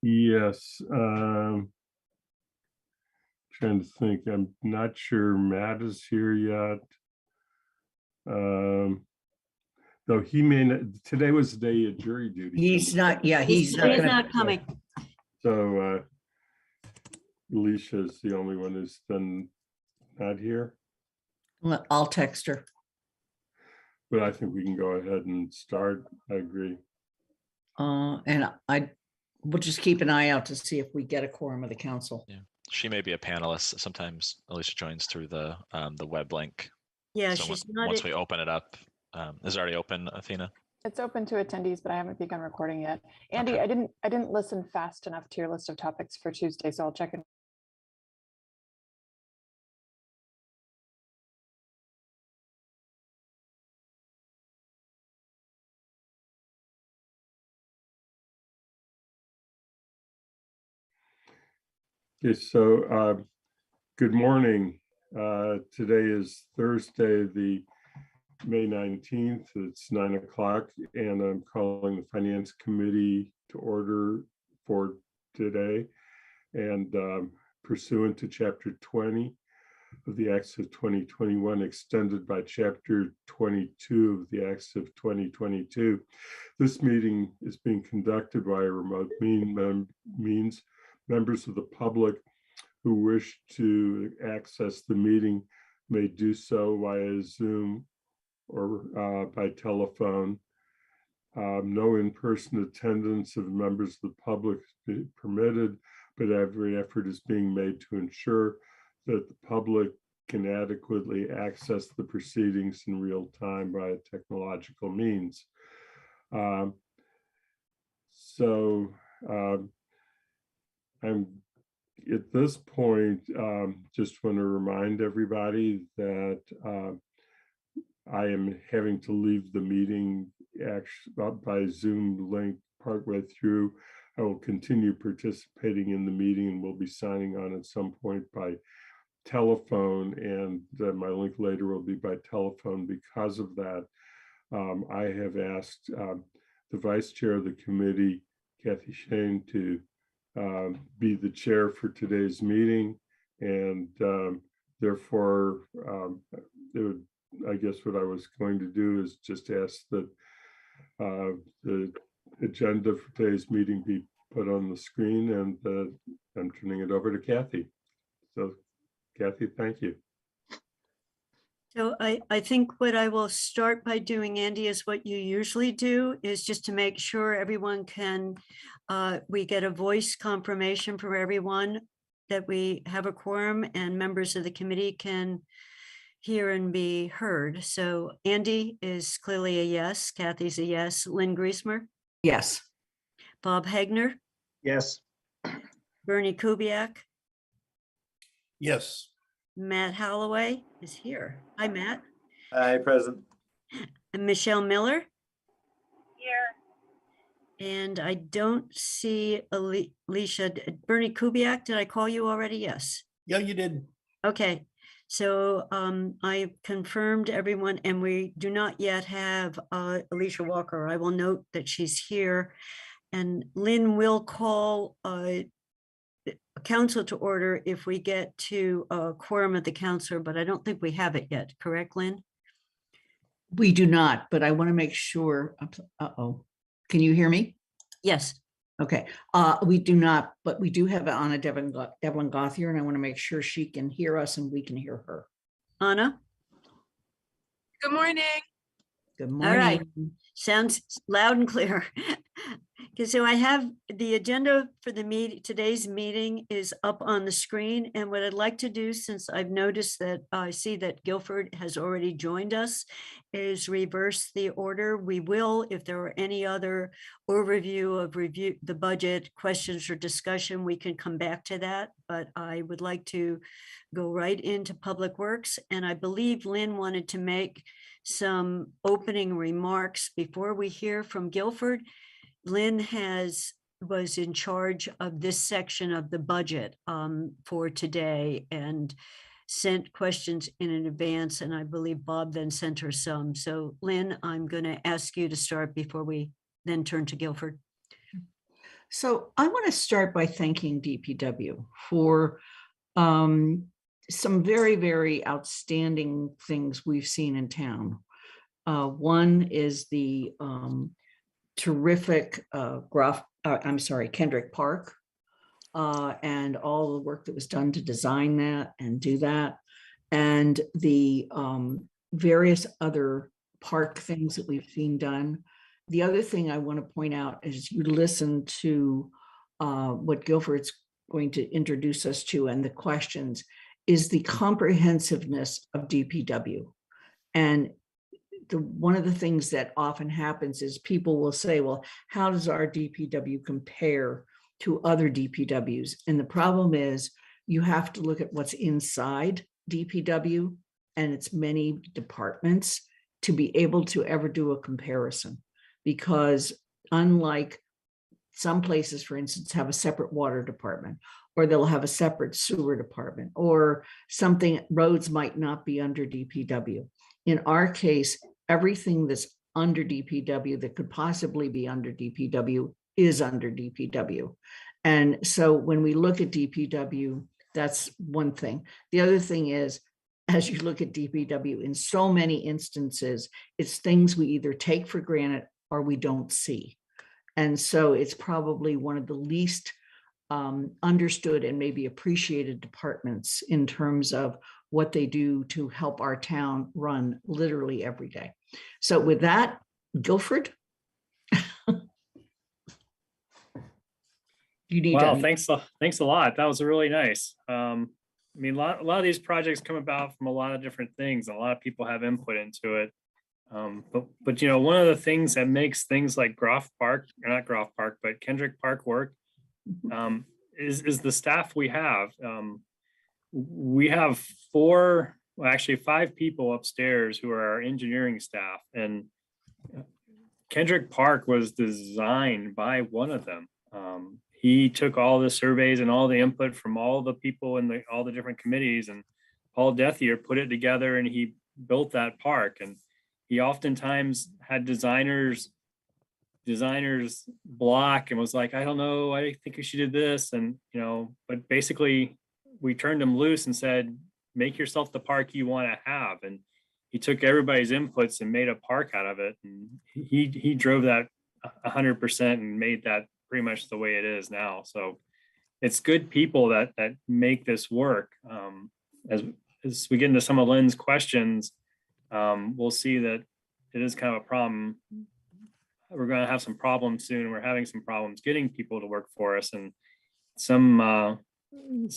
Yes. Trying to think. I'm not sure Matt is here yet. Though he may not. Today was the day of jury duty. He's not, yeah, he's He's not not coming. So Alicia is the only one who's then not here. I'll text her. But I think we can go ahead and start. I agree. And we'll just keep an eye out to see if we get a quorum of the council. Yeah, she may be a panelist. Sometimes Alicia joins through the web link. Yeah, So she's not. once we open it up, is it already open, Athena? It's open to attendees, but I haven't begun recording yet. Andy, Okay. I didn't listen fast enough to your list of topics for Tuesday, so I'll check in. Okay, so good morning. Today is Thursday, the May 19th. It's 9 o'clock, and I'm calling the Finance Committee to order for today. And pursuant to Chapter 20 of the Acts of 2021, extended by Chapter 22 of the Acts of 2022, this meeting is being conducted by a remote means. Members of the public who wish to access the meeting may do so via Zoom or by telephone. No in-person attendance of members of the public is permitted, but every effort is being made to ensure that the public can adequately access the proceedings in real time by technological means. I'm at this point, just want to remind everybody that I am having to leave the meeting actually by Zoom link partway through. I will continue participating in the meeting and will be signing on at some point by telephone, and my link later will be by telephone. Because of that, I have asked the vice chair of the committee, Kathy Shane, to be the chair for today's meeting, and therefore I guess what I was going to do is just ask that the agenda for today's meeting be put on the screen, and I'm turning it over to Kathy. So Kathy, thank you. So I think what I will start by doing, Andy, is what you usually do, is just to make sure everyone can, we get a voice confirmation from everyone that we have a quorum and members of the committee can hear and be heard. So Andy is clearly a yes, Kathy's a yes, Lynn Griesmer, Yes. Bob Hegner, Yes. Bernie Kubiak, Yes. Matt Holloway is here. Hi, Matt. Hi, present. And Michelle Miller. Here. And I don't see Alicia. Bernie Kubiak, did I call you already? Yes. Yeah, you did. Okay. So I confirmed everyone, and we do not yet have Alicia Walker. I will note that she's here, and Lynn will call council to order if we get to a quorum of the council, but I don't think we have it yet. Correct, Lynn? We do not, but I want to make sure. Uh-oh. Can you hear me? Yes. Okay. We do not, but we do have Anna Devlin Goth here, and I want to make sure she can hear us and we can hear her. Anna? Good morning. Good All morning. right. Sounds loud and clear. Okay, so I have the agenda for the today's meeting is up on the screen. And what I'd like to do, since I've noticed that I see that Guilford has already joined us, is reverse the order. We will, if there are any other overview of the budget questions or discussion, we can come back to that. But I would like to go right into Public Works. And I believe Lynn wanted to make some opening remarks before we hear from Guilford. Lynn was in charge of this section of the budget for today and sent questions in advance, and I believe Bob then sent her some. So Lynn, I'm going to ask you to start before we then turn to Guilford. So I want to start by thanking DPW for some very, very outstanding things we've seen in town. One is the terrific Kendrick Park and all the work that was done to design that and do that, and the various other park things that we've seen done. The other thing I want to point out is you listen to what Guilford's going to introduce us to and the questions is the comprehensiveness of DPW. And one of the things that often happens is people will say, well, how does our DPW compare to other DPWs? And the problem is you have to look at what's inside DPW and its many departments to be able to ever do a comparison. Because unlike some places, for instance, have a separate water department, or they'll have a separate sewer department, or something, roads might not be under DPW. In our case, everything that's under DPW that could possibly be under DPW is under DPW. And so when we look at DPW, that's one thing. The other thing is, as you look at DPW, in so many instances, it's things we either take for granted or we don't see. And so it's probably one of the least understood and maybe appreciated departments in terms of what they do to help our town run literally every day. So with that, Guilford. You need Wow, to. thanks a lot. That was really nice. I mean, a lot of these projects come about from a lot of different things. A lot of people have input into it. But you know, one of the things that makes things like Kendrick Park work is the staff we have. We have five people upstairs who are our engineering staff, and Kendrick Park was designed by one of them. He took all the surveys and all the input from all the people in all the different committees, and Paul Dethier put it together and he built that park. And he oftentimes had designers block and was like, I don't know, I think we should do this. And, you know, but basically we turned him loose and said, make yourself the park you want to have. And he took everybody's inputs and made a park out of it. And he drove that 100% and made that pretty much the way it is now. So it's good people that make this work. As we get into some of Lynn's questions, we'll see that it is kind of a problem. We're going to have some problems soon. We're having some problems getting people to work for us, and some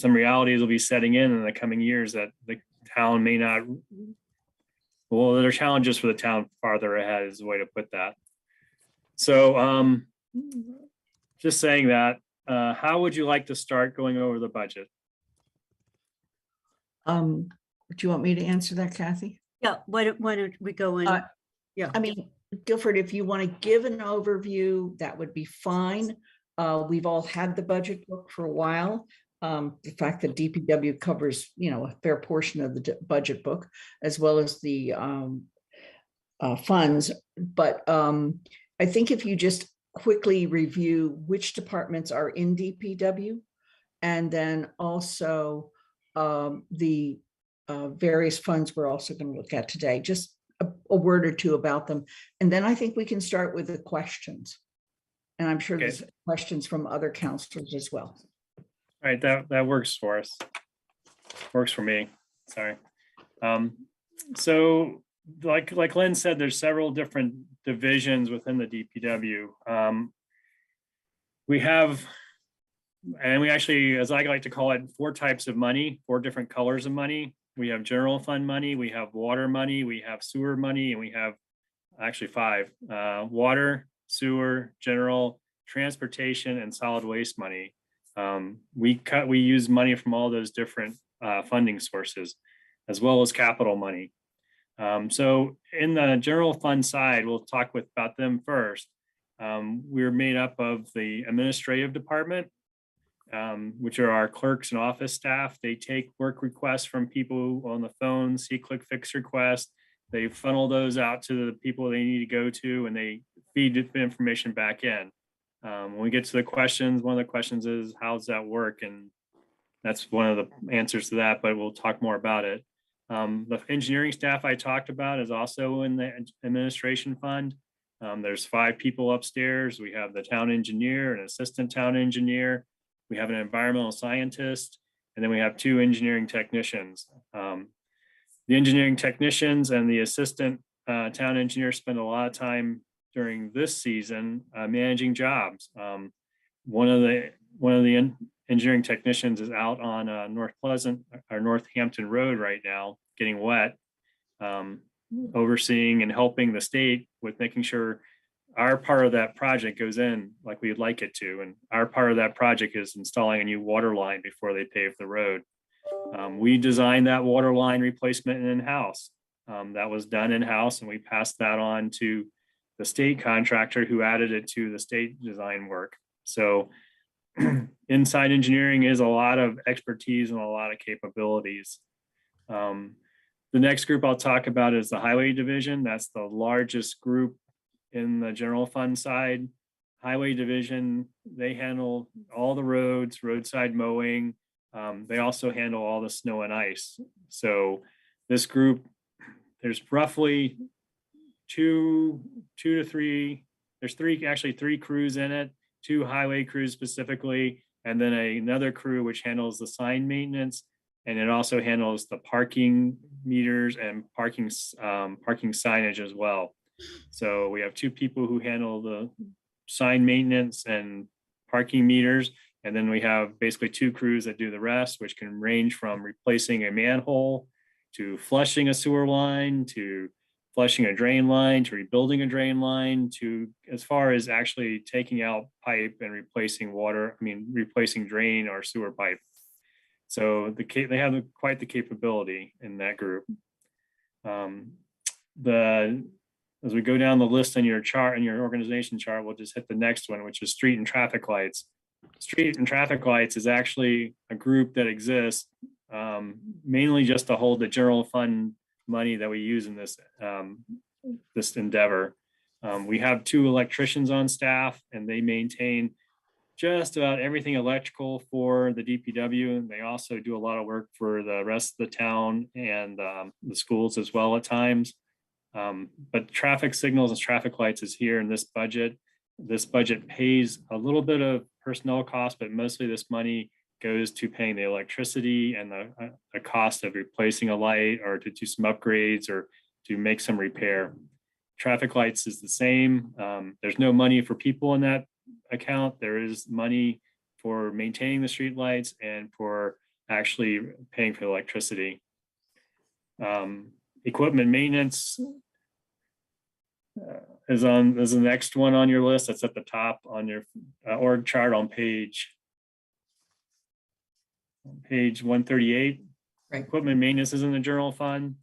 realities will be setting in the coming years that the town may not. Well, there are challenges for the town farther ahead is the way to put that. So just saying that, how would you like to start going over the budget? Do you want me to answer that, Kathy? Yeah, why don't we go in? Yeah. I mean, Guilford, if you want to give an overview, that would be fine. We've all had the budget book for a while. The fact that DPW covers, you know, a fair portion of the budget book, as well as the funds. But I think if you just quickly review which departments are in DPW, and then also the various funds we're also going to look at today, just a word or two about them. And then I think we can start with the questions. And I'm sure there's questions from other counselors as well. All right, that works for us. Works for me. Sorry. So like Lynn said, there's several different divisions within the DPW. We have, and we actually, as I like to call it, 4 types of money, 4 different colors of money. We have general fund money, we have water money, we have sewer money, and we have actually 5, water, sewer, general, transportation, and solid waste money. We use money from all those different funding sources, as well as capital money. So in the general fund side, we'll talk about them first. We're made up of the administrative department, which are our clerks and office staff. They take work requests from people on the phone, see click fix requests. They funnel those out to the people they need to go to, and they feed the information back in. When we get to the questions, one of the questions is, how does that work? And that's one of the answers to that, but we'll talk more about it. The engineering staff I talked about is also in the administration fund. There's 5 people upstairs. We have the town engineer, an assistant town engineer. We have an environmental scientist, and then we have 2 engineering technicians. The engineering technicians and the assistant town engineer spend a lot of time during this season managing jobs. One of the engineering technicians is out on North Pleasant or Northampton Road right now, getting wet, overseeing and helping the state with making sure our part of that project goes in like we'd like it to. And our part of that project is installing a new water line before they pave the road. We designed that water line replacement in-house. That was done in-house, and we passed that on to the state contractor who added it to the state design work. So inside engineering is a lot of expertise and a lot of capabilities. The next group I'll talk about is the highway division. That's the largest group in the general fund side. Highway division, they handle all the roads, roadside mowing. They also handle all the snow and ice. So this group, there's roughly two to three, there's actually three crews in it, 2 highway crews specifically, and then another crew which handles the sign maintenance, and it also handles the parking meters and parking signage as well. So we have 2 people who handle the sign maintenance and parking meters, and then we have basically 2 crews that do the rest, which can range from replacing a manhole to flushing a sewer line to flushing a drain line to rebuilding a drain line to as far as actually taking out pipe and replacing replacing drain or sewer pipe. So they have quite the capability in that group. As we go down the list on your chart, in your organization chart, we'll just hit the next one, which is street and traffic lights. Street and traffic lights is actually a group that exists mainly just to hold the general fund money that we use in this this endeavor. We have 2 electricians on staff, and they maintain just about everything electrical for the DPW. And they also do a lot of work for the rest of the town and the schools as well at times. But traffic signals and traffic lights is here in this budget. This budget pays a little bit of personnel cost, but mostly this money goes to paying the electricity and the cost of replacing a light or to do some upgrades or to make some repair. Traffic lights is the same. There's no money for people in that account. There is money for maintaining the street lights and for actually paying for electricity. Equipment maintenance is the next one on your list. That's at the top on your org chart on page 138. Right. Equipment maintenance is in the general fund.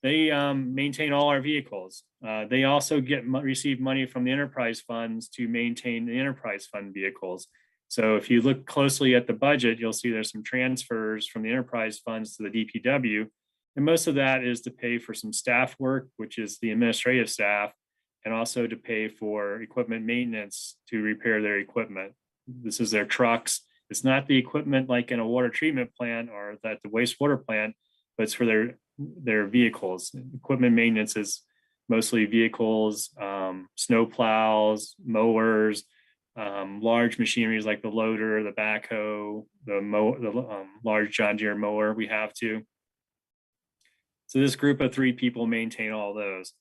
They maintain all our vehicles. They also receive money from the enterprise funds to maintain the enterprise fund vehicles. So if you look closely at the budget, you'll see there's some transfers from the enterprise funds to the DPW. And most of that is to pay for some staff work, which is the administrative staff, and also to pay for equipment maintenance to repair their equipment. This is their trucks. It's not the equipment like in a water treatment plant or at the wastewater plant, but it's for their vehicles. Equipment maintenance is mostly vehicles, snow plows, mowers, large machineries like the loader, the backhoe, the large John Deere mower we have too. So this group of 3 people maintain all those.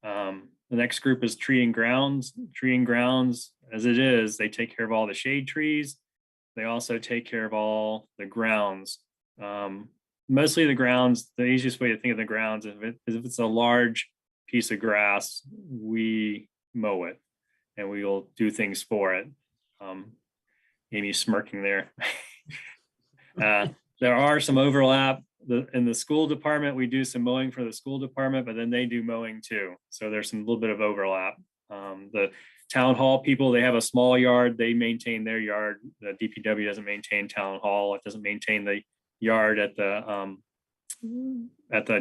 The next group is tree and grounds. Tree and grounds, as it is, they take care of all the shade trees. They also take care of all the grounds. Mostly the grounds, the easiest way to think of the grounds is if it's a large piece of grass, we mow it and we will do things for it. Amy's smirking there. There are some overlap. In the school department, we do some mowing for the school department, but then they do mowing too. So there's some little bit of overlap. The town hall people, they have a small yard, they maintain their yard. The DPW doesn't maintain town hall. It doesn't maintain the yard at the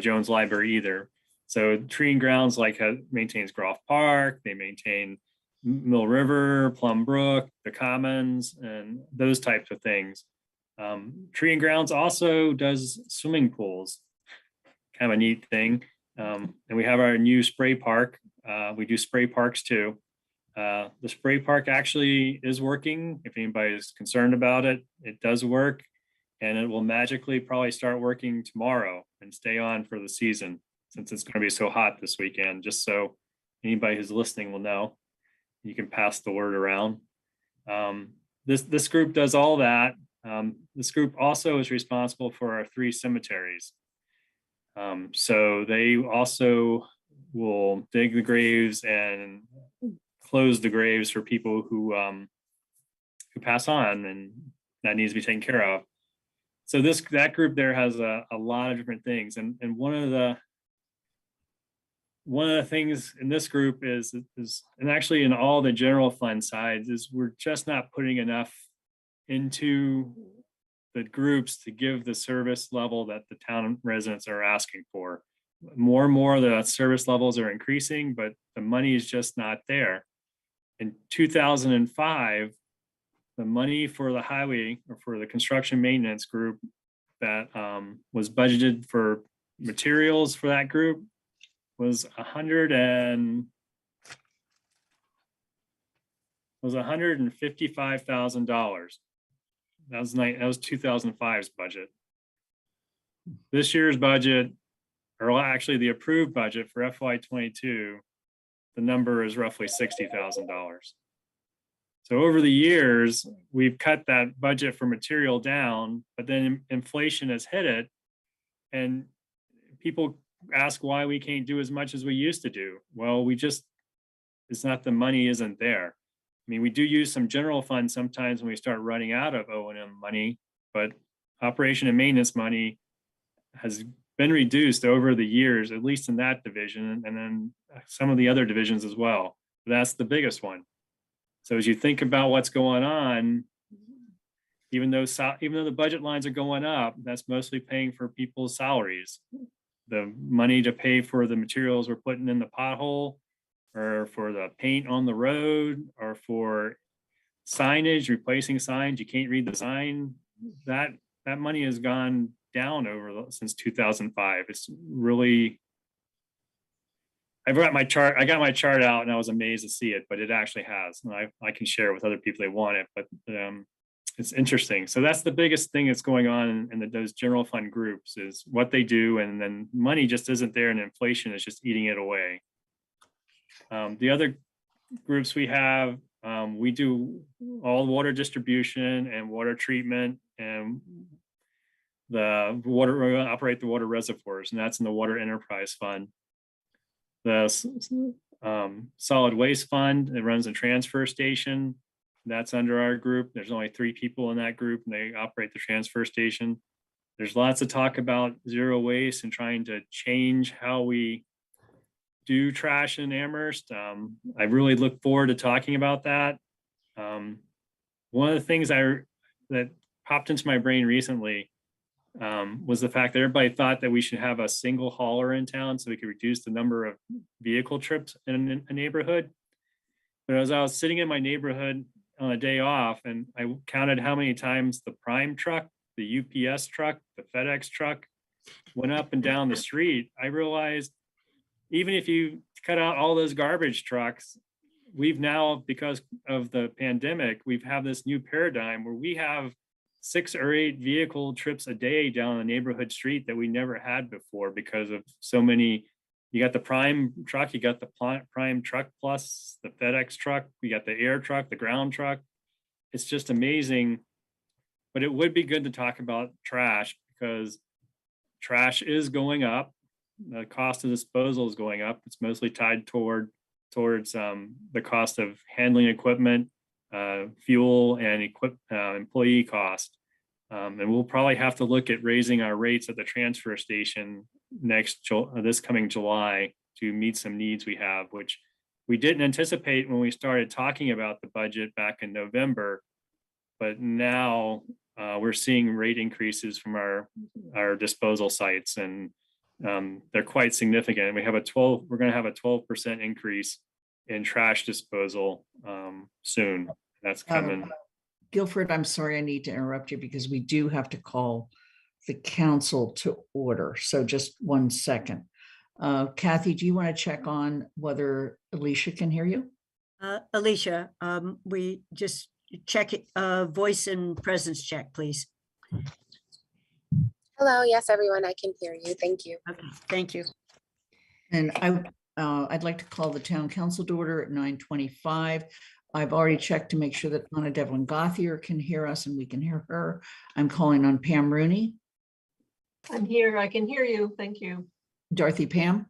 Jones Library either. So tree and grounds maintains Groff Park. They maintain Mill River, Plum Brook, the Commons, and those types of things. Tree and Grounds also does swimming pools, kind of a neat thing. And we have our new spray park. We do spray parks too. The spray park actually is working. If anybody is concerned about it, it does work, and it will magically probably start working tomorrow and stay on for the season, since it's going to be so hot this weekend, just so anybody who's listening will know. You can pass the word around. This group does all that. This group also is responsible for our 3 cemeteries. So they also will dig the graves and close the graves for people who pass on, and that needs to be taken care of. So that group there has a lot of different things, and one of the things in this group is, and actually in all the general fund sides, is we're just not putting enough into the groups to give the service level that the town residents are asking for. More and more the service levels are increasing, but the money is just not there. In 2005, the money for the highway, or for the construction maintenance group, that was budgeted for materials for that group was $155,000. That was 2005's budget. This year's budget, or actually the approved budget for FY22, the number is roughly $60,000. So over the years, we've cut that budget for material down, but then inflation has hit it, and people ask why we can't do as much as we used to do. Well, it's not, the money isn't there. I mean, we do use some general funds sometimes when we start running out of O&M money, but operation and maintenance money has been reduced over the years, at least in that division, and then some of the other divisions as well. That's the biggest one. So as you think about what's going on, even though the budget lines are going up, that's mostly paying for people's salaries. The money to pay for the materials we're putting in the pothole, or for the paint on the road, or for signage, replacing signs, you can't read the sign, that money has gone down since 2005. It's really, I got my chart out and I was amazed to see it, but it actually has, and I can share it with other people that want it, but it's interesting. So that's the biggest thing that's going on in those general fund groups, is what they do, and then money just isn't there, and inflation is just eating it away. The other groups we have, we do all water distribution and water treatment, and we operate the water reservoirs, and that's in the Water Enterprise Fund. The solid waste fund, it runs a transfer station. That's under our group. There's only 3 people in that group, and they operate the transfer station. There's lots of talk about zero waste and trying to change how we do trash in Amherst. I really look forward to talking about that. One of the things that popped into my brain recently was the fact that everybody thought that we should have a single hauler in town so we could reduce the number of vehicle trips in a neighborhood. But as I was sitting in my neighborhood on a day off, and I counted how many times the Prime truck, the UPS truck, the FedEx truck went up and down the street, I realized even if you cut out all those garbage trucks, we've now, because of the pandemic, we've had this new paradigm where we have 6 or 8 vehicle trips a day down a neighborhood street that we never had before, because of so many. You got the Prime truck, you got the Prime truck plus, the FedEx truck, you got the air truck, the ground truck. It's just amazing. But it would be good to talk about trash, because trash is going up. The cost of disposal is going up. It's mostly tied towards the cost of handling equipment, fuel, and employee cost. And we'll probably have to look at raising our rates at the transfer station this coming July to meet some needs we have, which we didn't anticipate when we started talking about the budget back in November. But now we're seeing rate increases from our disposal sites, and they're quite significant. We're going to have a 12% increase in trash disposal soon. That's coming. Guilford, I'm sorry, I need to interrupt you because we do have to call the council to order. So just 1 second. Kathy, do you want to check on whether Alicia can hear you? Alicia, we just check it, voice and presence check, please. Hello, yes, everyone, I can hear you. Thank you. Okay, thank you. And I'd like to call the town council to order at 9:25. I've already checked to make sure that Anna Devlin Gothier can hear us and we can hear her. I'm calling on Pam Rooney. I'm here. I can hear you. Thank you. Dorothy Pam,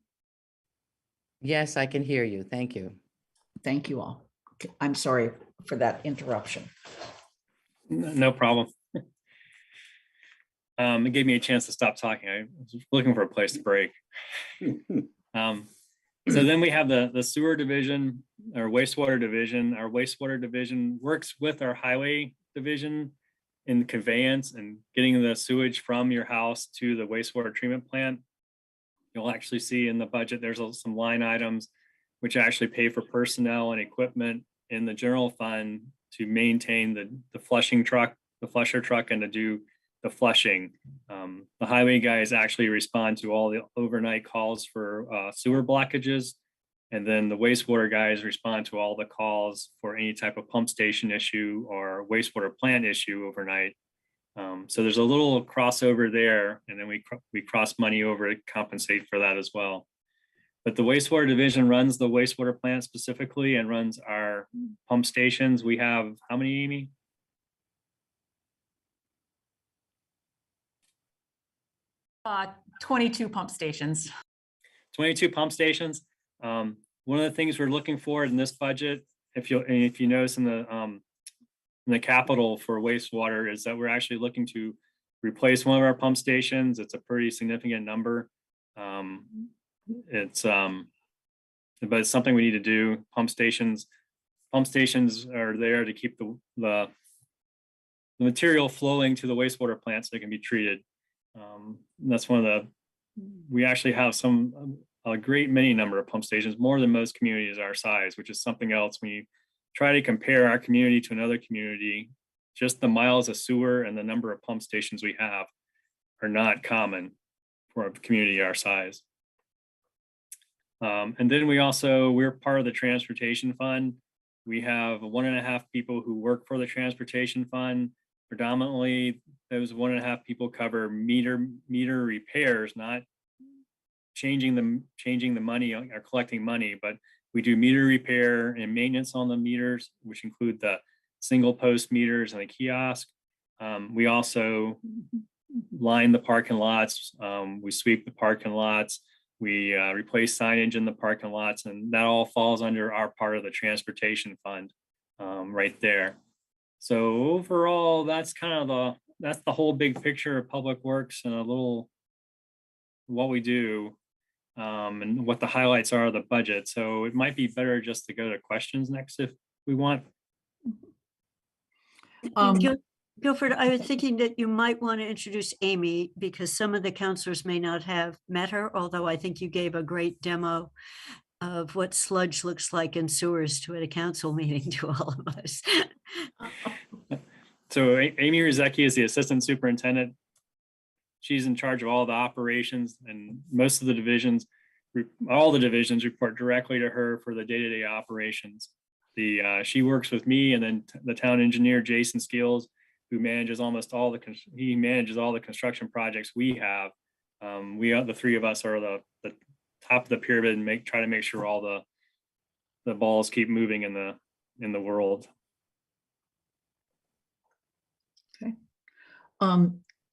Yes, I can hear you. Thank you. thank you all. Okay, I'm sorry for that interruption. No problem. It gave me a chance to stop talking. I was looking for a place to break. So then we have the sewer division or wastewater division. Our wastewater division works with our highway division in conveyance and getting the sewage from your house to the wastewater treatment plant. You'll actually see in the budget, there's some line items which actually pay for personnel and equipment in the general fund to maintain the flushing truck, the flusher truck, and to do the flushing. The highway guys actually respond to all the overnight calls for sewer blockages. And then the wastewater guys respond to all the calls for any type of pump station issue or wastewater plant issue overnight. So there's a little crossover there, and then we cross money over to compensate for that as well. But the wastewater division runs the wastewater plant specifically and runs our pump stations. We have how many, Amy? 22 pump stations. 22 pump stations. One of the things we're looking for in this budget, if you notice in the capital for wastewater, is that we're actually looking to replace one of our pump stations. It's a pretty significant number. But it's something we need to do. Pump stations are there to keep the material flowing to the wastewater plant so it can be treated. That's one of we actually have a great many number of pump stations, more than most communities our size, which is something else. When you try to compare our community to another community, just the miles of sewer and the number of pump stations we have are not common for a community our size. And then we're part of the transportation fund. We have 1.5 people who work for the transportation fund. Predominantly, those 1.5 people cover meter repairs, not changing the money or collecting money, but we do meter repair and maintenance on the meters, which include the single post meters and the kiosk. We also line the parking lots. We sweep the parking lots. We replace signage in the parking lots, and that all falls under our part of the transportation fund right there. So overall, that's kind of the whole big picture of public works and a little what we do and what the highlights are of the budget. So it might be better just to go to questions next if we want. Guilford, I was thinking that you might want to introduce Amy because some of the counselors may not have met her, although I think you gave a great demo of what sludge looks like in sewers at a council meeting to all of us. So Amy Rizecki is the assistant superintendent. She's in charge of all the operations, and most of the divisions, all the divisions report directly to her for the day-to-day operations. She works with me and then the town engineer, Jason Skills, who manages he manages all the construction projects we have. The three of us are the top of the pyramid and try to make sure all the balls keep moving in the world. Okay.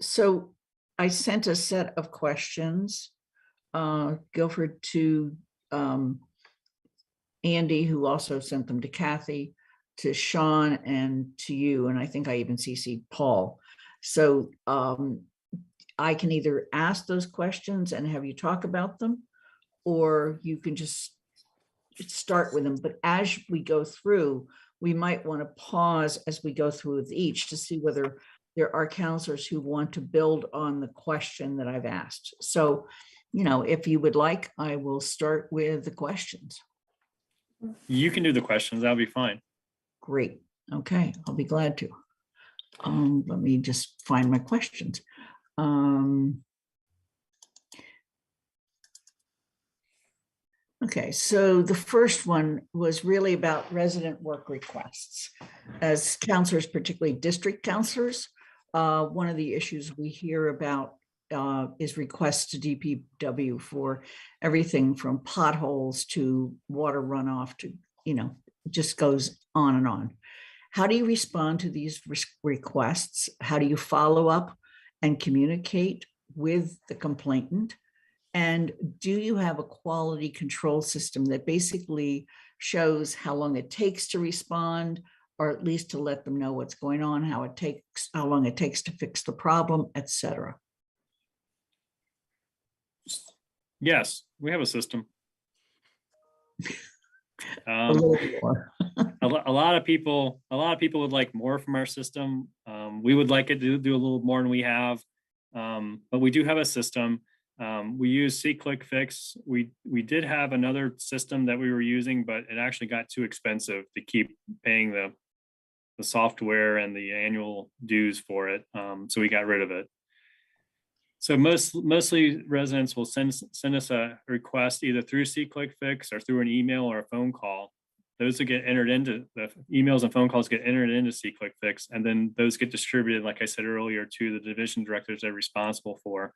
So I sent a set of questions, Guilford, to Andy, who also sent them to Kathy, to Sean, and to you, and I think I even CC'd Paul. So I can either ask those questions and have you talk about them, or you can just start with them. But as we go through, we might want to pause as we go through with each to see whether there are counselors who want to build on the question that I've asked. So, if you would like, I will start with the questions. You can do the questions. That'll be fine. Great. Okay, I'll be glad to. Let me just find my questions. Okay, so the first one was really about resident work requests. As counselors, particularly district counselors, one of the issues we hear about is requests to DPW for everything from potholes to water runoff to, just goes on and on. How do you respond to these requests? How do you follow up and communicate with the complainant? And do you have a quality control system that basically shows how long it takes to respond, or at least to let them know what's going on, how long it takes to fix the problem, et cetera? Yes, we have a system. A little more. A lot of people would like more from our system. We would like it to do a little more than we have, but we do have a system. We use C-Click Fix. We did have another system that we were using, but it actually got too expensive to keep paying the software and the annual dues for it. So we got rid of it. So mostly residents will send us a request either through C-Click Fix or through an email or a phone call. Those will get entered into the emails and phone calls get entered into C-Click Fix, and then those get distributed, like I said earlier, to the division directors they're responsible for.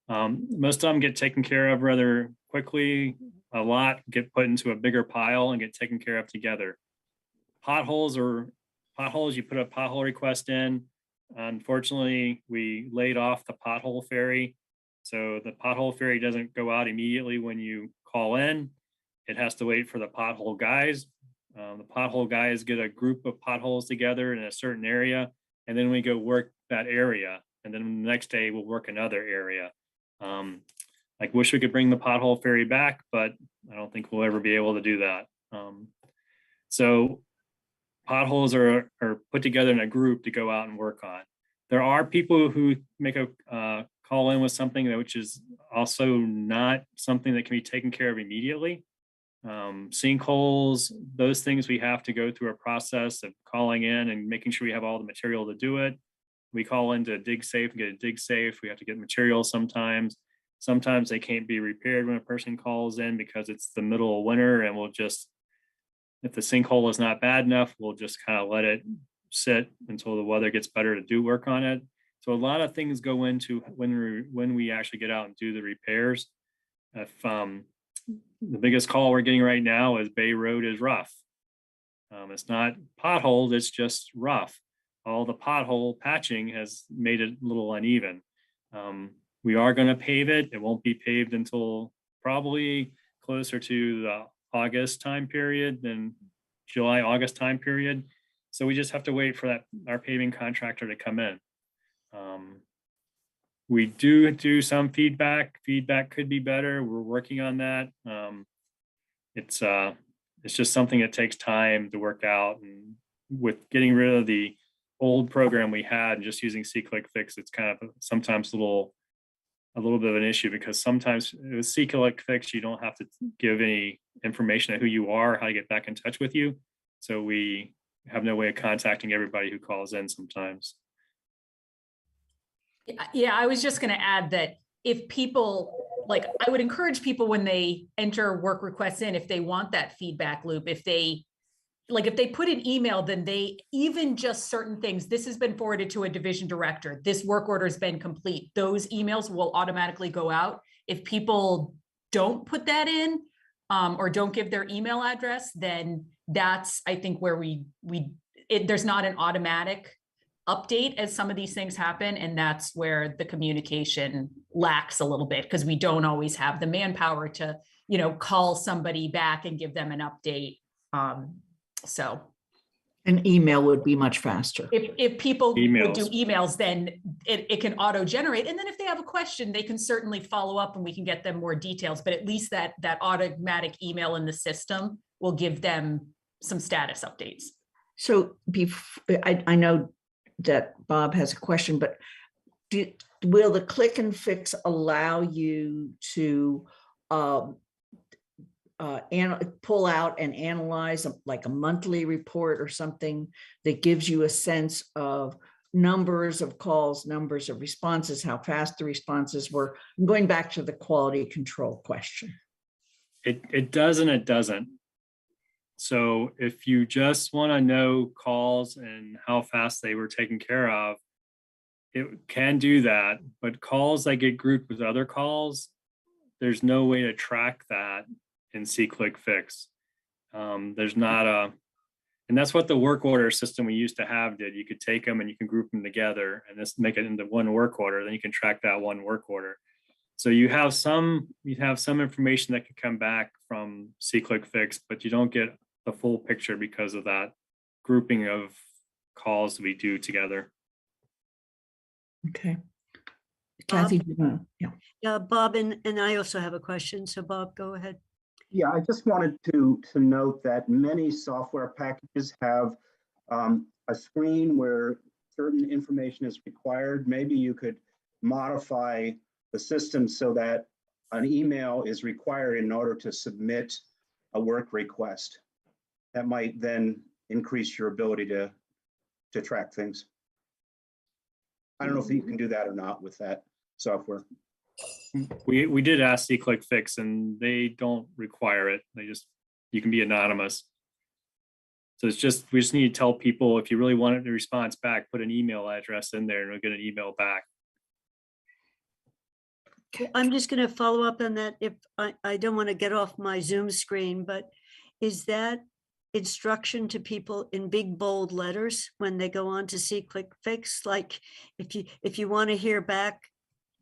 Most of them get taken care of rather quickly. A lot get put into a bigger pile and get taken care of together. Potholes, you put a pothole request in. Unfortunately, we laid off the pothole ferry. So the pothole ferry doesn't go out immediately when you call in. It has to wait for the pothole guys. The pothole guys get a group of potholes together in a certain area, and then we go work that area. And then the next day we'll work another area. I wish we could bring the pothole ferry back, but I don't think we'll ever be able to do that. So potholes are put together in a group to go out and work on. There are people who make a call in with something which is also not something that can be taken care of immediately. Sinkholes, those things we have to go through a process of calling in and making sure we have all the material to do it. We call into dig safe and get a dig safe. We have to get materials sometimes. Sometimes they can't be repaired when a person calls in because it's the middle of winter, and we'll just, if the sinkhole is not bad enough, we'll just kind of let it sit until the weather gets better to do work on it. So a lot of things go into when we actually get out and do the repairs. If the biggest call we're getting right now is Bay Road is rough. It's not potholed, it's just rough. All the pothole patching has made it a little uneven. We are going to pave it. It won't be paved until probably closer to the August time period than July, August time period. So we just have to wait for our paving contractor to come in. We do some feedback. Feedback could be better. We're working on that. It's just something that takes time to work out. And with getting rid of the old program we had and just using C-Click Fix, it's kind of sometimes a little bit of an issue, because sometimes with C-Click Fix, you don't have to give any information on who you are, how to get back in touch with you. So we have no way of contacting everybody who calls in sometimes. Yeah, I was just going to add that if people, I would encourage people when they enter work requests in, if they want that feedback loop, if they put an email, then they, even just certain things, this has been forwarded to a division director, this work order has been complete, those emails will automatically go out. If people don't put that in or don't give their email address, then that's, I think, where there's not an automatic update as some of these things happen. And that's where the communication lacks a little bit, because we don't always have the manpower to, call somebody back and give them an update. So an email would be much faster. If people would do emails, then it can auto generate. And then if they have a question, they can certainly follow up and we can get them more details, but at least that automatic email in the system will give them some status updates. So I know that Bob has a question, but will the click and fix allow you to pull out and analyze like a monthly report or something that gives you a sense of numbers of calls, numbers of responses, how fast the responses were? I'm going back to the quality control question. It does and it doesn't. So if you just want to know calls and how fast they were taken care of, it can do that. But calls that get grouped with other calls, there's no way to track that in See-Click-Fix. There's not a, and that's what the work order system we used to have did. You could take them and you can group them together and just make it into one work order. Then you can track that one work order. So you have some information that can come back from See-Click-Fix, but you don't get the full picture because of that grouping of calls we do together. Okay. Kathy, yeah. Yeah, Bob, and I also have a question. So Bob, go ahead. Yeah, I just wanted to note that many software packages have a screen where certain information is required. Maybe you could modify the system so that an email is required in order to submit a work request. That might then increase your ability to track things. I don't know if you can do that or not with that software. We did ask See-Click-Fix and they don't require it. You can be anonymous. So we just need to tell people, if you really wanted a response back, put an email address in there and we'll get an email back. I'm just going to follow up on that. If I don't want to get off my Zoom screen, but is that instruction to people in big bold letters when they go on to See-Click-Fix? Like if you want to hear back,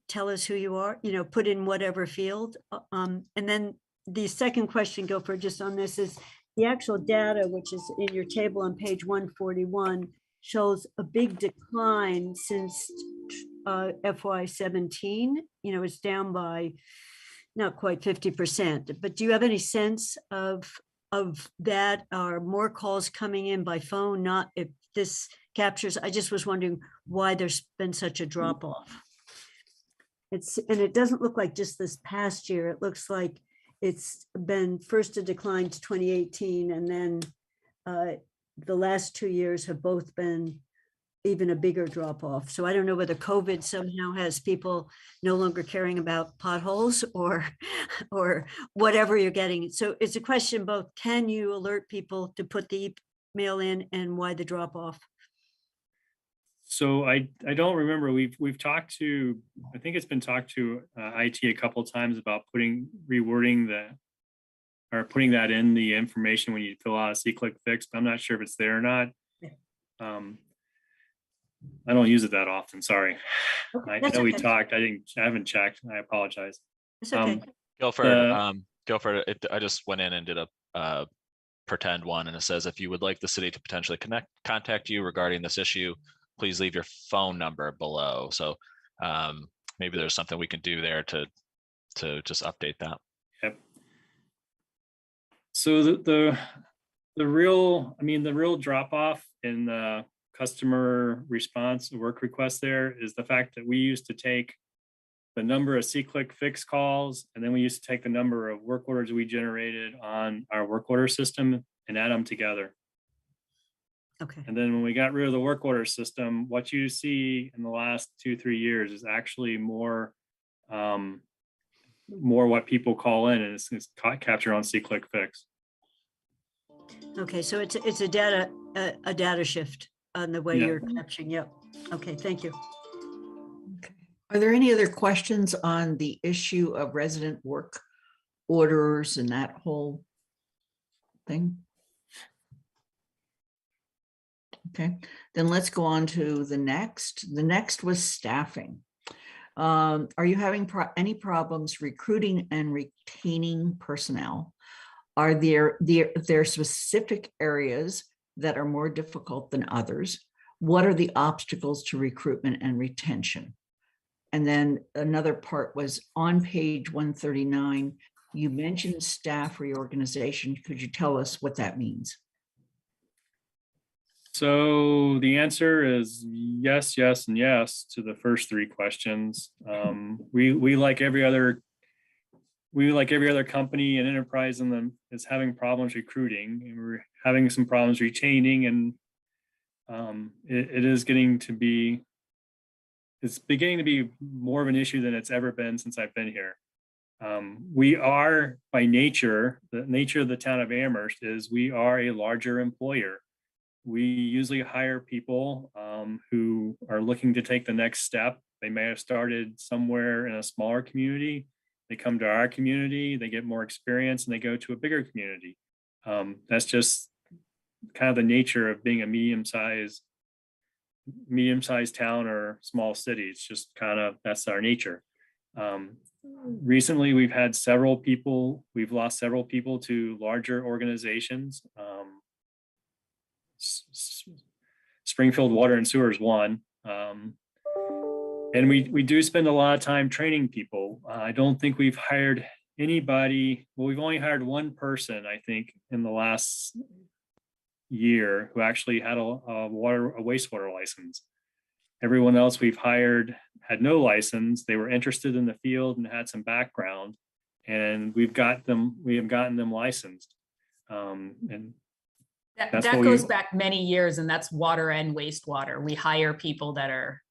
tell us who you are, put in whatever field. And then the second question, Gopher, just on this is the actual data, which is in your table on page 141, shows a big decline since FY17. It's down by not quite 50%. But do you have any sense of that? Are more calls coming in by phone? Not if this captures. I just was wondering why there's been such a drop off. And it doesn't look like just this past year. It looks like it's been first a decline to 2018, and then the last 2 years have both been even a bigger drop off. So I don't know whether COVID somehow has people no longer caring about potholes or whatever you're getting. So it's a question both, can you alert people to put the email in, and why the drop off? So I don't remember. We've talked to, I think it's been talked to IT a couple of times about rewording putting that in the information when you fill out a See-Click-Fix, but I'm not sure if it's there or not. I don't use it that often. Sorry. Okay, I know okay. we talked. I haven't checked. I apologize. It's okay. Go for it. I just went in and did a pretend one, and it says, if you would like the city to potentially contact you regarding this issue, please leave your phone number below. So maybe there's something we can do there to just update that. Yep. So the real drop off in the customer response work request there is the fact that we used to take the number of See-Click-Fix calls, and then we used to take the number of work orders we generated on our work order system and add them together. Okay. And then when we got rid of the work order system, what you see in the last 2-3 years is actually more what people call in, and it's captured on See-Click-Fix. Okay, so it's a data shift on the way you're capturing. Yep. Okay, thank you. Okay. Are there any other questions on the issue of resident work orders and that whole thing? Okay, then let's go on to the next. The next was staffing. Are you having any problems recruiting and retaining personnel? Are there specific areas that are more difficult than others? What are the obstacles to recruitment and retention? And then another part was on page 139, you mentioned staff reorganization. Could you tell us what that means? So the answer is yes, yes, and yes to the first three questions. We like every other we, like every other company and enterprise in them, is having problems recruiting, and we're having some problems retaining, and it is getting to be, it's beginning to be more of an issue than it's ever been since I've been here. We are, by nature, the nature of the town of Amherst is we are a larger employer. We usually hire people who are looking to take the next step. They may have started somewhere in a smaller community. They come to our community, they get more experience, and they go to a bigger community. That's just kind of the nature of being a medium-sized town or small city. It's just kind of, that's our nature. Recently, we've lost several people to larger organizations. Springfield Water and Sewer is one. And we do spend a lot of time training people. I don't think we've hired anybody. Well, we've only hired one person, I think, in the last year who actually had a wastewater license. Everyone else we've hired had no license. They were interested in the field and had some background, and we have gotten them licensed. And that goes back many years, and that's water and wastewater. We hire people that are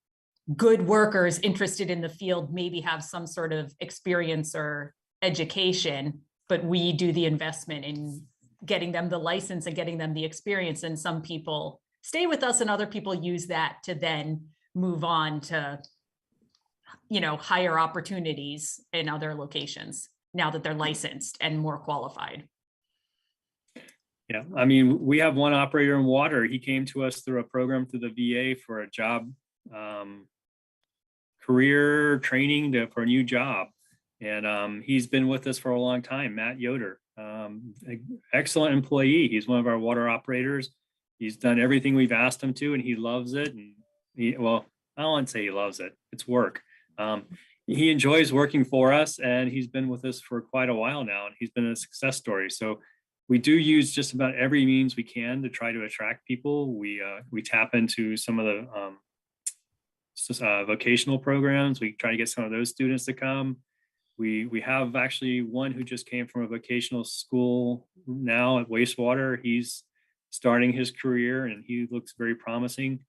good workers, interested in the field, maybe have some sort of experience or education, but we do the investment in getting them the license and getting them the experience. And some people stay with us, and other people use that to then move on to, higher opportunities in other locations now that they're licensed and more qualified. Yeah, I mean, we have one operator in water. He came to us through a program through the VA for a job, career training for a new job. And he's been with us for a long time, Matt Yoder. Excellent employee. He's one of our water operators. He's done everything we've asked him to, and he loves it. And well, I don't want to say he loves it. It's work. He enjoys working for us, and he's been with us for quite a while now, and he's been a success story. So we do use just about every means we can to try to attract people. We tap into some of the vocational programs. We try to get some of those students to come. We have actually one who just came from a vocational school now at Wastewater. He's starting his career, and he looks very promising.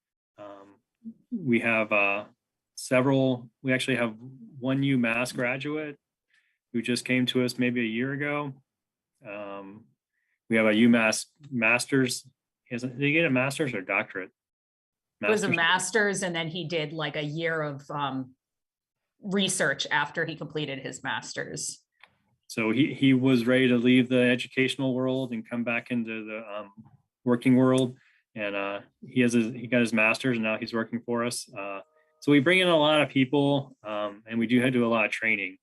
We have we actually have one UMass graduate who just came to us maybe a year ago. We have a UMass master's. Did he get a master's or doctorate? It was a master's, and then he did like a year of research after he completed his master's. So he was ready to leave the educational world and come back into the working world. And he got his master's, and now he's working for us. So we bring in a lot of people, and we do do a lot of training.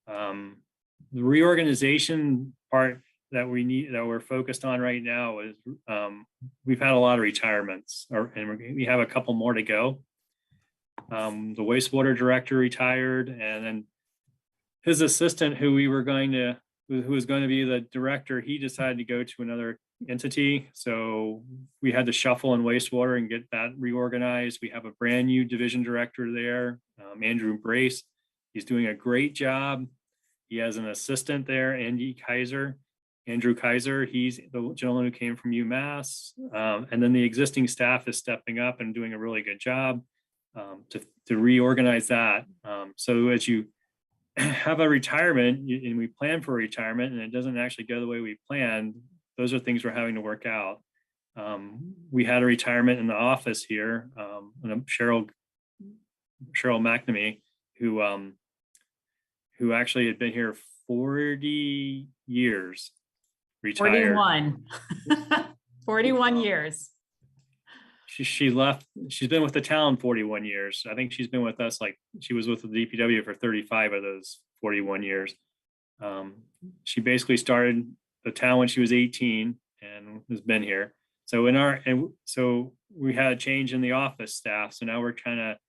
The reorganization part that we're focused on right now is we've had a lot of retirements, and we have a couple more to go. The wastewater director retired, and then his assistant, who was going to be the director, he decided to go to another entity. So we had to shuffle in wastewater and get that reorganized. We have a brand new division director there, Andrew Brace. He's doing a great job. He has an assistant there, Andrew Kaiser. He's the gentleman who came from UMass. And then the existing staff is stepping up and doing a really good job to reorganize that. So as you have a retirement, and we plan for a retirement, and it doesn't actually go the way we planned, those are things we're having to work out. We had a retirement in the office here, Cheryl McNamee, who actually had been here 40 years, retired. 41 years. She left. She's been with the town 41 years. I think she's been with us, like she was with the Dpw for 35 of those 41 years. She basically started the town when she was 18 and has been here. So we had a change in the office staff. So now we're trying to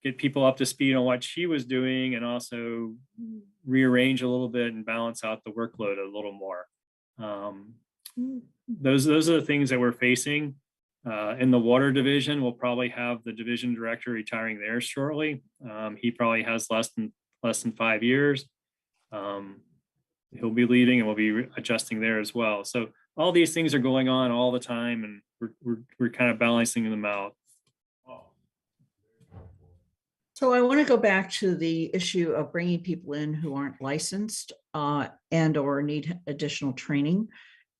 get people up to speed on what she was doing, and also rearrange a little bit and balance out the workload a little more. Those are the things that we're facing. In the water division, we'll probably have the division director retiring there shortly. He probably has less than 5 years. He'll be leaving and we'll be adjusting there as well. So all these things are going on all the time, and we're kind of balancing them out. So I want to go back to the issue of bringing people in who aren't licensed and or need additional training,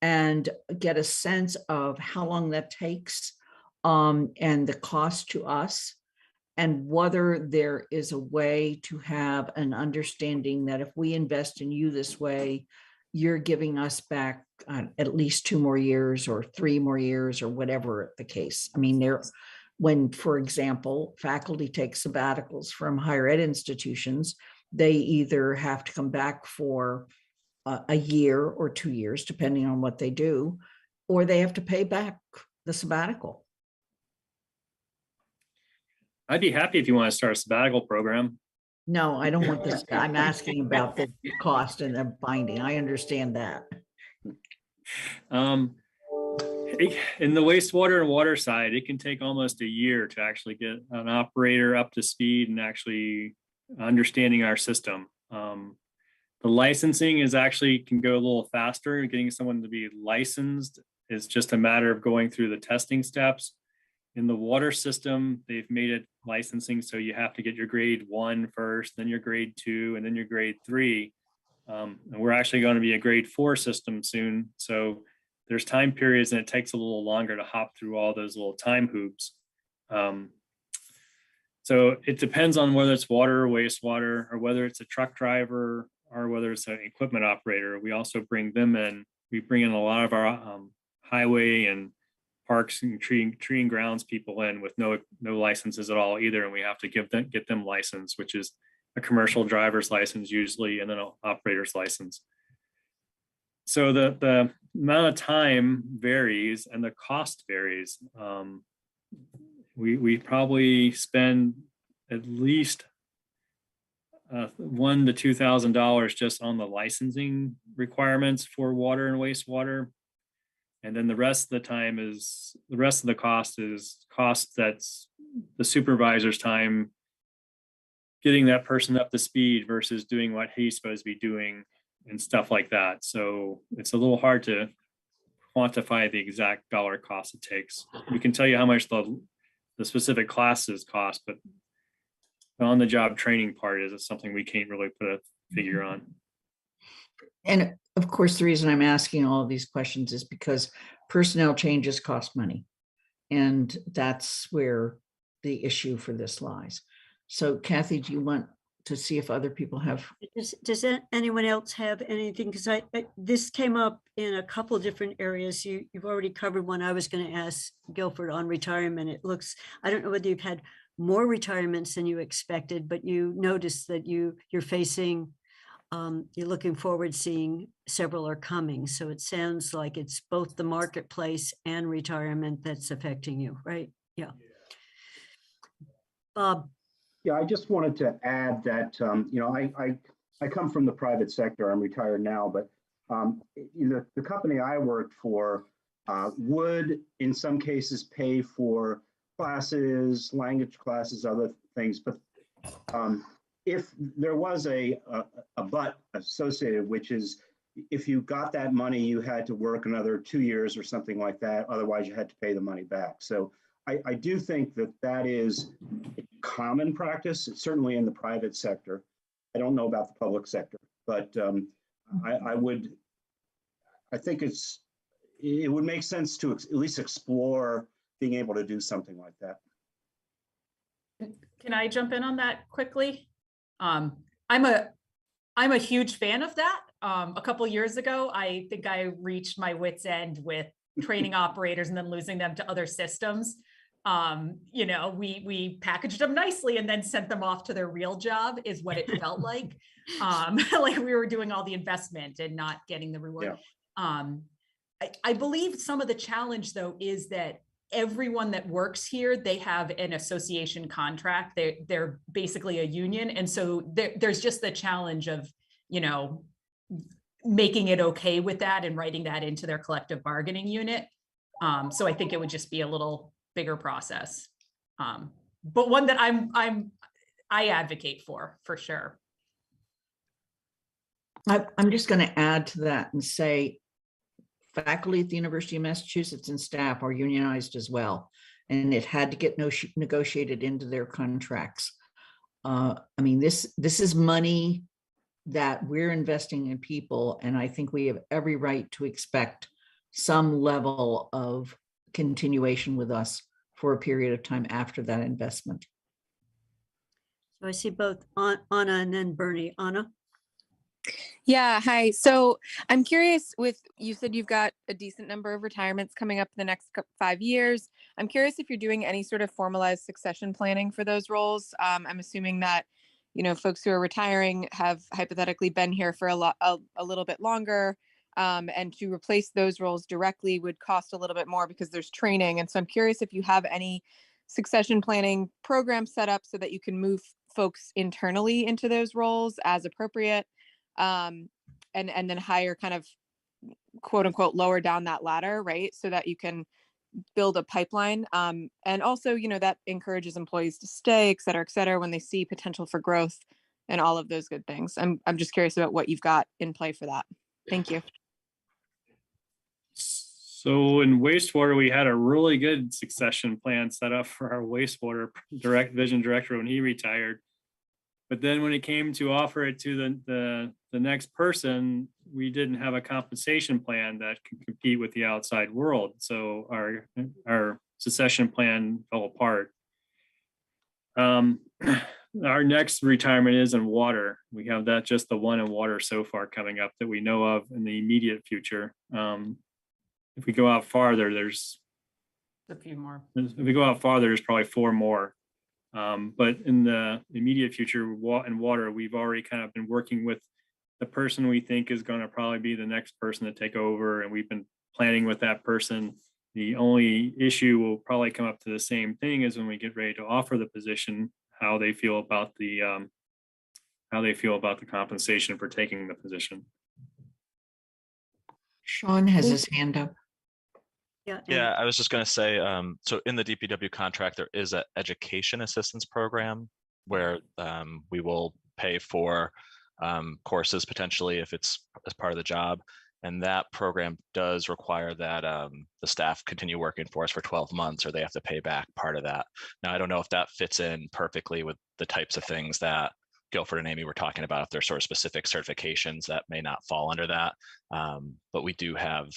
and get a sense of how long that takes and the cost to us, and whether there is a way to have an understanding that if we invest in you this way, you're giving us back at least 2 more years or 3 more years or whatever the case. I mean, when, for example, faculty take sabbaticals from higher ed institutions, they either have to come back for a year or 2 years, depending on what they do, or they have to pay back the sabbatical. I'd be happy if you want to start a sabbatical program. No, I don't want this. I'm asking about the cost and the binding. I understand that. In the wastewater and water side, it can take almost a year to actually get an operator up to speed and actually understanding our system. The licensing is actually can go a little faster. Getting someone to be licensed is just a matter of going through the testing steps. In the water system, they've made it licensing so you have to get your grade 1 first, then your grade 2, and then your grade 3. And we're actually going to be a grade 4 system soon. So there's time periods and it takes a little longer to hop through all those little time hoops. So it depends on whether it's water or wastewater, or whether it's a truck driver, or whether it's an equipment operator. We also bring them in. We bring in a lot of our highway and parks and tree and grounds people in with no licenses at all either, and we have to get them licensed, which is a commercial driver's license usually, and then an operator's license. So the amount of time varies and the cost varies. We probably spend at least $1,000 to $2,000 just on the licensing requirements for water and wastewater. And then the rest of the cost is that's the supervisor's time getting that person up to speed versus doing what he's supposed to be doing and stuff like that. So it's a little hard to quantify the exact dollar cost it takes. We can tell you how much the specific classes cost, but the on-the-job training part is something we can't really put a figure on. And of course, the reason I'm asking all of these questions is because personnel changes cost money. And that's where the issue for this lies. So Kathy, do you want to see if other people have? Does anyone else have anything? Because this came up in a couple of different areas. You've already covered one. I was going to ask Guilford on retirement. It looks, I don't know whether you've had more retirements than you expected, but you noticed that you're facing, you're looking forward to seeing several are coming. So it sounds like it's both the marketplace and retirement that's affecting you, right? Yeah. Bob. Yeah, I just wanted to add that, I come from the private sector. I'm retired now, but the company I worked for would, in some cases, pay for classes, language classes, other things. But if there was a but associated, which is if you got that money, you had to work another 2 years or something like that. Otherwise, you had to pay the money back. So I do think that is a common practice. It's certainly in the private sector. I don't know about the public sector, but I think it would make sense to at least explore being able to do something like that. Can I jump in on that quickly? I'm a huge fan of that. A couple years ago, I think I reached my wit's end with training operators and then losing them to other systems. We packaged them nicely and then sent them off to their real job is what it felt like. Like we were doing all the investment and not getting the reward. Yeah. I believe some of the challenge though is that everyone that works here, they have an association contract. They're basically a union. And so there's just the challenge of, making it okay with that and writing that into their collective bargaining unit. So I think it would just be a little bigger process, but one that I advocate for sure. I'm just going to add to that and say faculty at the University of Massachusetts and staff are unionized as well. And it had to get negotiated into their contracts. I mean, this is money that we're investing in people, and I think we have every right to expect some level of continuation with us for a period of time after that investment. So I see both Anna and then Bernie. Anna? Yeah, hi. So I'm curious you said you've got a decent number of retirements coming up in the next 5 years. I'm curious if you're doing any sort of formalized succession planning for those roles. I'm assuming that, folks who are retiring have hypothetically been here for a little bit longer. And to replace those roles directly would cost a little bit more because there's training. And so I'm curious if you have any succession planning programs set up so that you can move folks internally into those roles as appropriate. And then hire kind of quote unquote lower down that ladder, right? So that you can build a pipeline. And also, that encourages employees to stay, et cetera, when they see potential for growth and all of those good things. I'm just curious about what you've got in play for that. Thank you. So in wastewater, we had a really good succession plan set up for our wastewater division director when he retired. But then when it came to offer it to the next person, we didn't have a compensation plan that could compete with the outside world. So our succession plan fell apart. Our next retirement is in water. We have just the one in water so far coming up that we know of in the immediate future. If we go out farther, there's A few more. If we go out farther, there's probably 4 more. But in the immediate future in water, we've already kind of been working with the person we think is going to probably be the next person to take over. And we've been planning with that person. The only issue will probably come up to the same thing as when we get ready to offer the position, how they feel about the compensation for taking the position. Sean has his hand up. Yeah, I was just going to say, so in the DPW contract, there is an education assistance program where we will pay for courses potentially if it's as part of the job. And that program does require that the staff continue working for us for 12 months or they have to pay back part of that. Now, I don't know if that fits in perfectly with the types of things that Guilford and Amy were talking about, if there's sort of specific certifications that may not fall under that. But we do have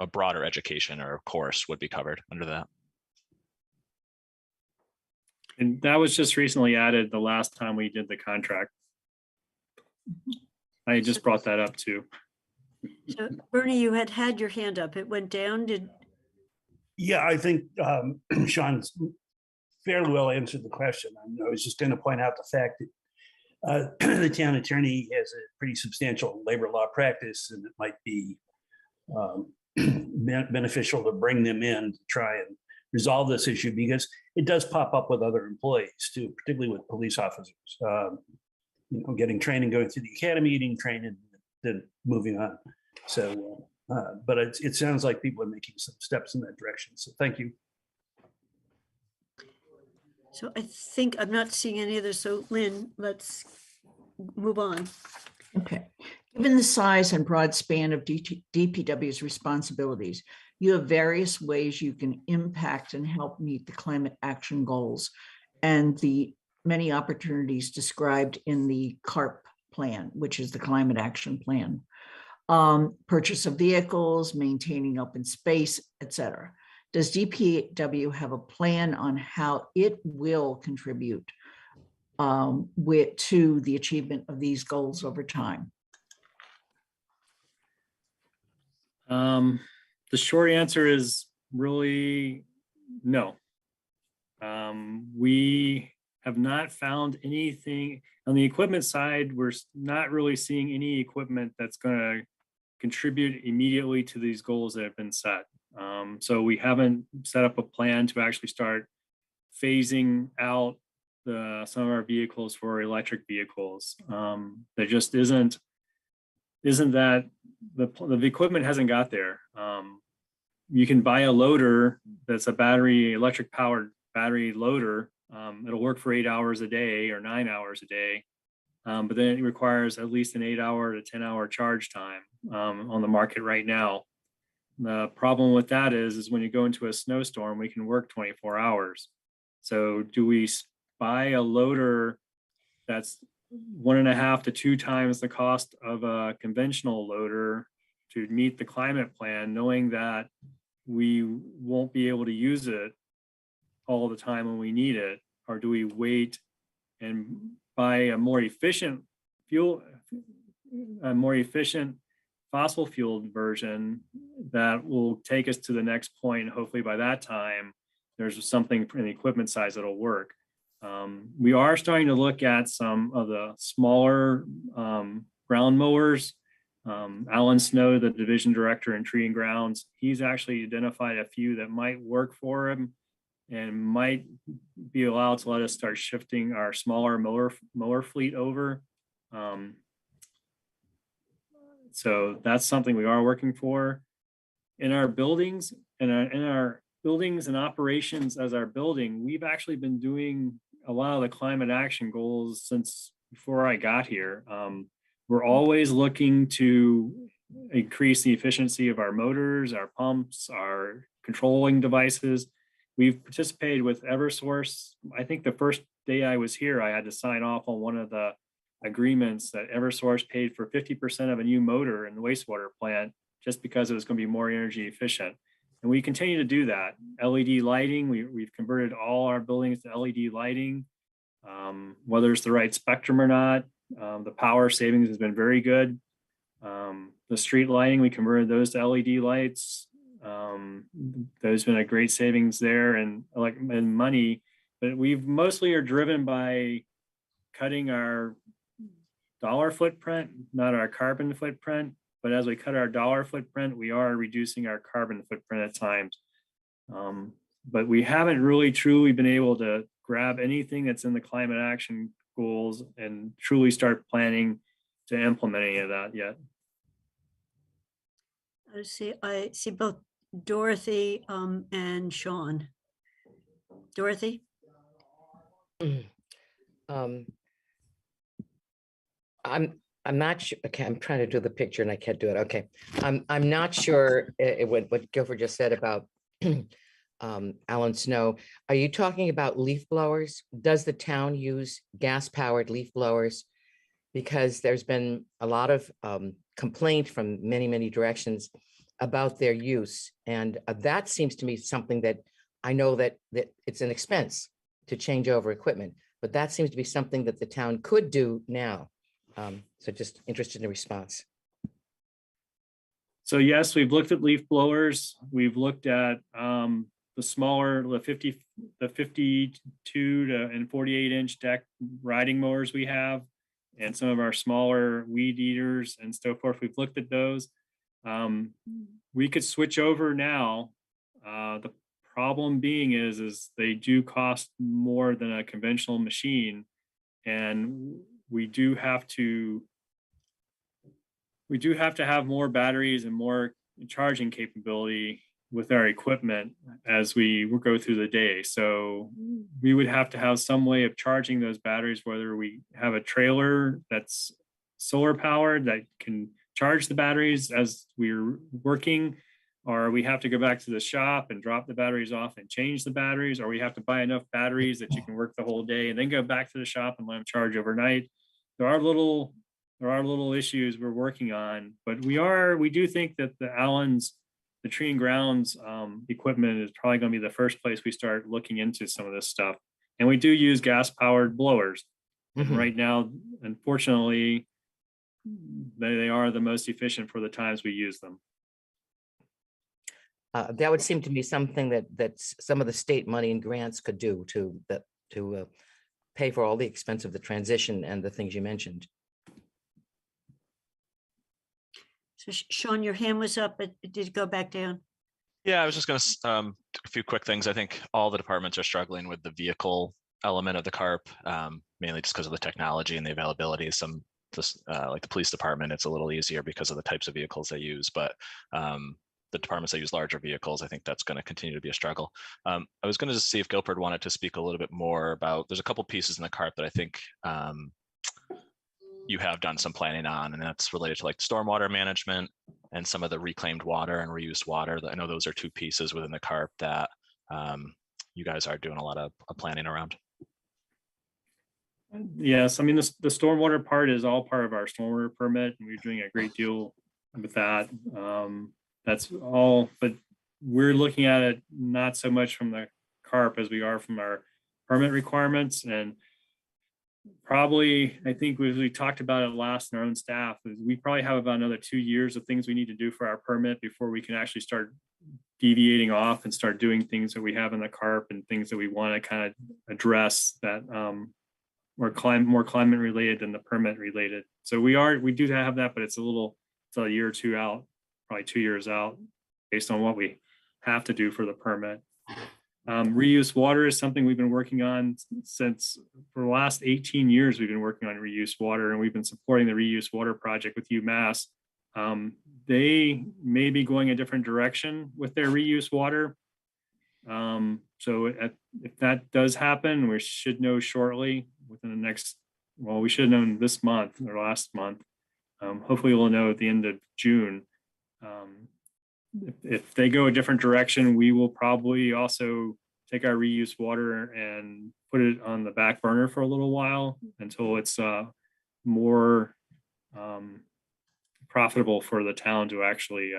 a broader education or course would be covered under that. And that was just recently added the last time we did the contract. I just brought that up too. So Bernie, you had your hand up. It went down. Yeah, I think Sean's fairly well answered the question. I was just going to point out the fact that the town attorney has a pretty substantial labor law practice, and it might be beneficial to bring them in to try and resolve this issue, because it does pop up with other employees too, particularly with police officers. Getting training, going through the academy, getting trained, and then moving on. So, but it sounds like people are making some steps in that direction. So thank you. So I think I'm not seeing any others. So Lynn, let's move on. Okay. Given the size and broad span of DPW's responsibilities, you have various ways you can impact and help meet the climate action goals and the many opportunities described in the CARP plan, which is the Climate Action Plan. Purchase of vehicles, maintaining open space, etc. Does DPW have a plan on how it will contribute to the achievement of these goals over time? The short answer is really no. We have not found anything on the equipment side. We're not really seeing any equipment that's going to contribute immediately to these goals that have been set. So we haven't set up a plan to actually start phasing out some of our vehicles for electric vehicles. There just isn't that the equipment hasn't got there. You can buy a loader that's a electric powered battery loader. It'll work for 8 hours a day or 9 hours a day. But then it requires at least an 8-hour to 10-hour charge time on the market right now. The problem with that is when you go into a snowstorm, we can work 24 hours. So do we buy a loader that's 1.5 to 2 times the cost of a conventional loader to meet the climate plan, knowing that we won't be able to use it all the time when we need it? Or do we wait and buy a more efficient fossil fueled version that will take us to the next point? Hopefully by that time, there's something in the equipment size that'll work. We are starting to look at some of the smaller ground mowers. Alan Snow, the division director in Tree and Grounds, he's actually identified a few that might work for him and might be allowed to let us start shifting our smaller mower fleet over. So that's something we are working for. In our buildings, in our buildings and operations as our building, we've actually been doing a lot of the climate action goals since before I got here. We're always looking to increase the efficiency of our motors, our pumps, our controlling devices. We've participated with Eversource. I think the first day I was here, I had to sign off on one of the agreements that Eversource paid for 50% of a new motor in the wastewater plant just because it was going to be more energy efficient. And we continue to do that. LED lighting, we've converted all our buildings to LED lighting, whether it's the right spectrum or not. The power savings has been very good. The street lighting, we converted those to LED lights. There's been a great savings there and money, but we've mostly are driven by cutting our dollar footprint, not our carbon footprint. But as we cut our dollar footprint, we are reducing our carbon footprint at times. But we haven't really truly been able to grab anything that's in the climate action goals and truly start planning to implement any of that yet. I see both Dorothy and Sean. Dorothy? I'm not sure. Okay, I'm trying to do the picture and I can't do it. Okay. I'm not sure what Guilford just said about Alan Snow. Are you talking about leaf blowers? Does the town use gas-powered leaf blowers? Because there's been a lot of complaint from many directions about their use. And that seems to me something that I know that it's an expense to change over equipment, but that seems to be something that the town could do now. So just interested in the response. So yes, we've looked at leaf blowers. We've looked at the smaller, the 52 and 48-inch deck riding mowers we have, and some of our smaller weed eaters and so forth. We've looked at those. We could switch over now. The problem being is they do cost more than a conventional machine, and we do have to have more batteries and more charging capability with our equipment as we go through the day. So we would have to have some way of charging those batteries, whether we have a trailer that's solar powered that can charge the batteries as we're working, or we have to go back to the shop and drop the batteries off and change the batteries, or we have to buy enough batteries that you can work the whole day and then go back to the shop and let them charge overnight. There are little issues we're working on, but we do think that the Tree and Grounds equipment is probably going to be the first place we start looking into some of this stuff. And we do use gas-powered blowers. And right now, unfortunately, they are the most efficient for the times we use them. That would seem to be something that some of the state money and grants could do to pay for all the expense of the transition and the things you mentioned. So Sean, your hand was up, but it did go back down. Yeah, I was just going to a few quick things. I think all the departments are struggling with the vehicle element of the CARP, mainly just because of the technology and the availability. Like the police department, it's a little easier because of the types of vehicles they use, but the departments that use larger vehicles, I think that's going to continue to be a struggle. I was going to just see if Guilford wanted to speak a little bit more about, there's a couple pieces in the CARP that I think you have done some planning on, and that's related to like stormwater management and some of the reclaimed water and reused water. I know those are two pieces within the CARP that you guys are doing a lot of planning around. Yes, I mean, the stormwater part is all part of our stormwater permit, and we're doing a great deal with that. That's all, but we're looking at it not so much from the CARP as we are from our permit requirements. And probably, I think we talked about it last in our own staff, is we probably have about another 2 years of things we need to do for our permit before we can actually start deviating off and start doing things that we have in the CARP and things that we want to kind of address that more climate related than the permit related. So we do have that, but it's a year or two out, probably 2 years out, based on what we have to do for the permit. Reuse water is something we've been working on for the last 18 years. We've been working on reuse water, and we've been supporting the reuse water project with UMass. They may be going a different direction with their reuse water. So if that does happen, we should know shortly within the next, well, we should have known this month or last month. Hopefully we'll know at the end of June. If they go a different direction, we will probably also take our reuse water and put it on the back burner for a little while until it's more profitable for the town to actually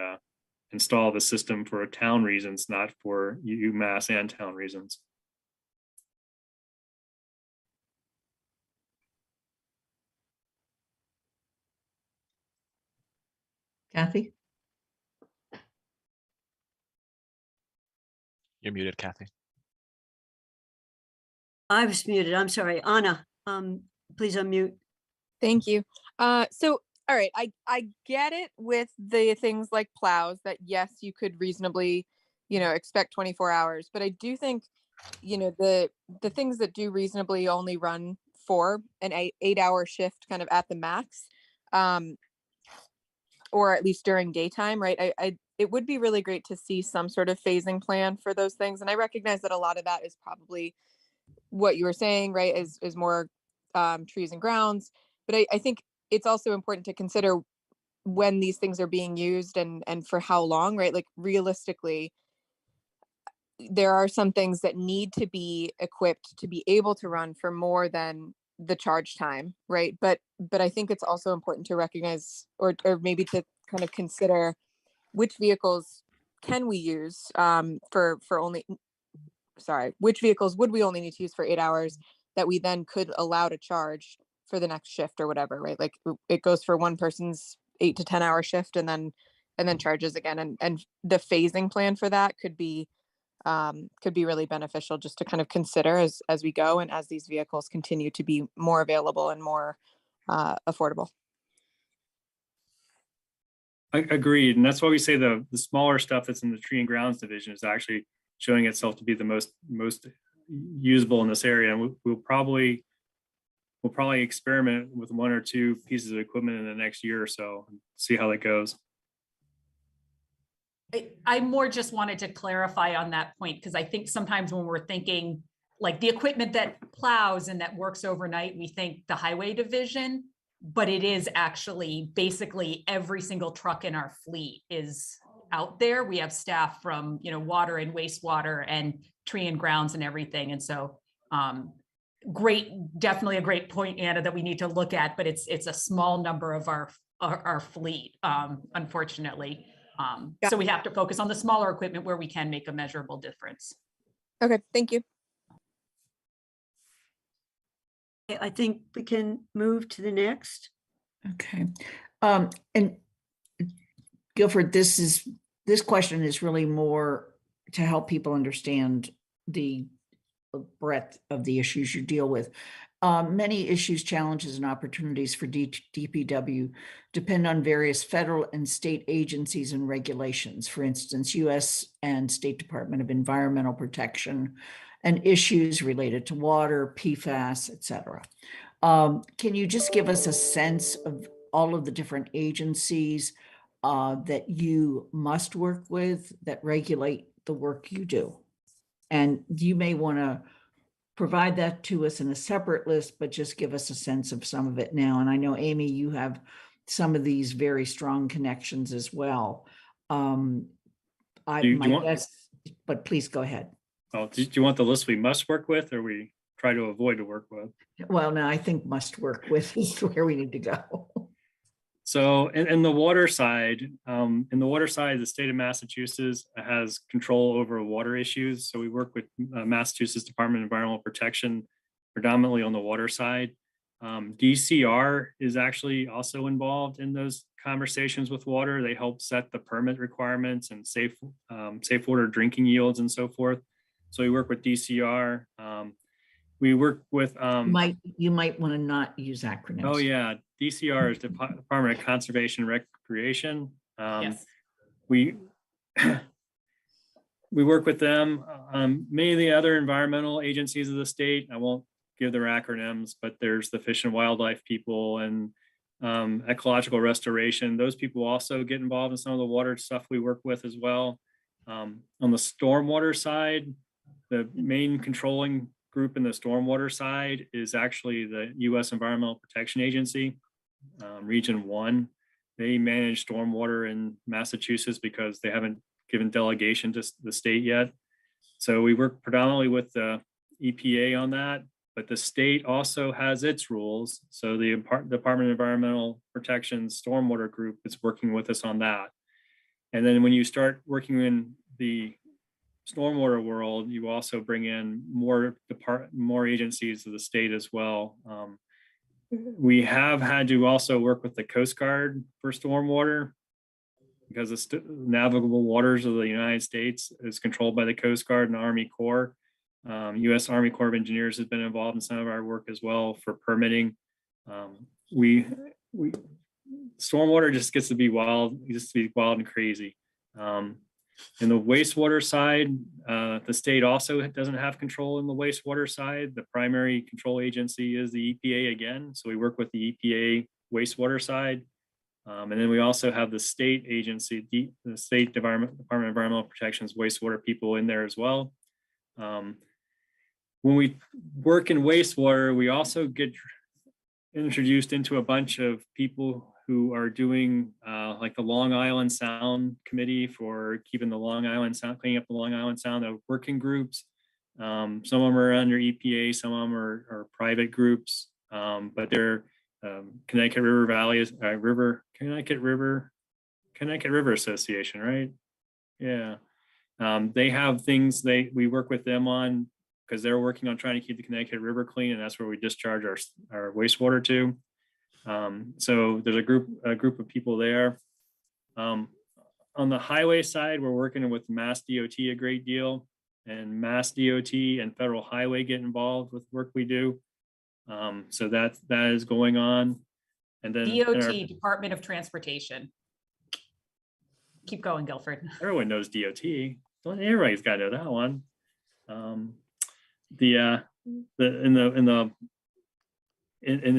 install the system for town reasons, not for UMass and town reasons. Kathy? You're muted, Kathy. I was muted. I'm sorry. Anna, please unmute. Thank you. So, all right, I get it with the things like plows that yes, you could reasonably, expect 24 hours, but I do think, the things that do reasonably only run for an 8-hour shift kind of at the max, or at least during daytime, right? It would be really great to see some sort of phasing plan for those things. And I recognize that a lot of that is probably what you were saying, right? Is more trees and grounds. But I think it's also important to consider when these things are being used and for how long, right? Like realistically, there are some things that need to be equipped to be able to run for more than the charge time, right? But I think it's also important to recognize or maybe to kind of consider which vehicles can we use which vehicles would we only need to use for 8 hours that we then could allow to charge for the next shift or whatever, right? Like it goes for one person's 8 to 10 hour shift and then charges again. And the phasing plan for that could be really beneficial just to kind of consider as we go and as these vehicles continue to be more available and more affordable. Agreed. And that's why we say the smaller stuff that's in the tree and grounds division is actually showing itself to be the most usable in this area. And we'll probably experiment with 1 or 2 pieces of equipment in the next year or so and see how that goes. I more just wanted to clarify on that point, because I think sometimes when we're thinking like the equipment that plows and that works overnight, we think the highway division, but it is actually basically every single truck in our fleet is out there. We have staff from, water and wastewater and tree and grounds and everything. And so definitely a great point, Anna, that we need to look at, but it's a small number of our fleet, unfortunately. So we have to focus on the smaller equipment where we can make a measurable difference. Okay, thank you. I think we can move to the next. Okay. And Guilford, this question is really more to help people understand the breadth of the issues you deal with. Many issues, challenges, and opportunities for DPW depend on various federal and state agencies and regulations. For instance, U.S. and State Department of Environmental Protection, and issues related to water, PFAS, et cetera. Can you just give us a sense of all of the different agencies that you must work with that regulate the work you do? And you may want to provide that to us in a separate list, but just give us a sense of some of it now. And I know, Amy, you have some of these very strong connections as well. My guess, but please go ahead. Oh, do you want the list we must work with, or we try to avoid to work with? Well, no, I think must work with is where we need to go. So in the water side, the state of Massachusetts has control over water issues. So we work with Massachusetts Department of Environmental Protection, predominantly on the water side. DCR is actually also involved in those conversations with water. They help set the permit requirements and safe water drinking yields and so forth. So we work with DCR. We work with you might want to not use acronyms. Oh yeah, DCR is Department of Conservation and Recreation. Yes. We work with them. Many of the other environmental agencies of the state, I won't give their acronyms, but there's the Fish and Wildlife people and ecological restoration. Those people also get involved in some of the water stuff we work with as well. On the stormwater side, the main controlling group in the stormwater side is actually the U.S. Environmental Protection Agency, Region 1. They manage stormwater in Massachusetts because they haven't given delegation to the state yet. So we work predominantly with the EPA on that, but the state also has its rules. So the Department of Environmental Protection Stormwater Group is working with us on that. And then when you start working in the stormwater world, you also bring in more agencies of the state as well. We have had to also work with the Coast Guard for stormwater because the navigable waters of the United States is controlled by the Coast Guard and Army Corps. U.S. Army Corps of Engineers has been involved in some of our work as well for permitting. Stormwater just gets to be wild, and crazy. In the wastewater side, the state also doesn't have control in the wastewater side. The primary control agency is the EPA again. So we work with the EPA wastewater side. And then we also have the state agency, the State Department of Environmental Protection's wastewater people in there as well. When we work in wastewater, we also get introduced into a bunch of people who are doing like the Long Island Sound Committee for keeping the Long Island Sound, cleaning up the Long Island Sound, the working groups. Some of them are under EPA, some of them are private groups, but they're Connecticut River Valley, Connecticut River Association, right? Yeah. They have things we work with them on because they're working on trying to keep the Connecticut River clean, and that's where we discharge our wastewater to. So there's a group of people there. On the highway side, we're working with Mass DOT a great deal, and Mass DOT and Federal Highway get involved with work we do. So that is going on. And then DOT, Department of Transportation. Keep going, Guilford. Everyone knows DOT. Everybody's got to know that one.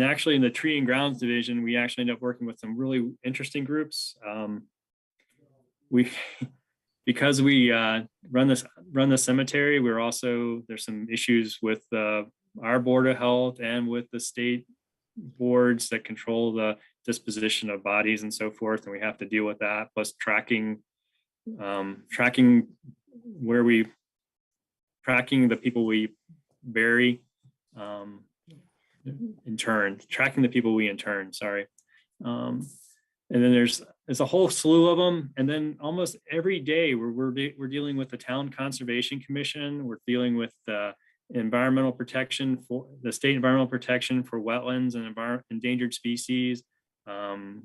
Actually in the Tree and Grounds Division, we actually end up working with some really interesting groups. Because we run the cemetery, there's some issues with our Board of Health and with the state boards that control the disposition of bodies and so forth, and we have to deal with that, plus tracking the people we bury tracking the people we intern, sorry. And then there's a whole slew of them. And then almost every day we're dealing with the Town Conservation Commission. We're dealing with environmental protection for the state environmental protection for wetlands and endangered species. The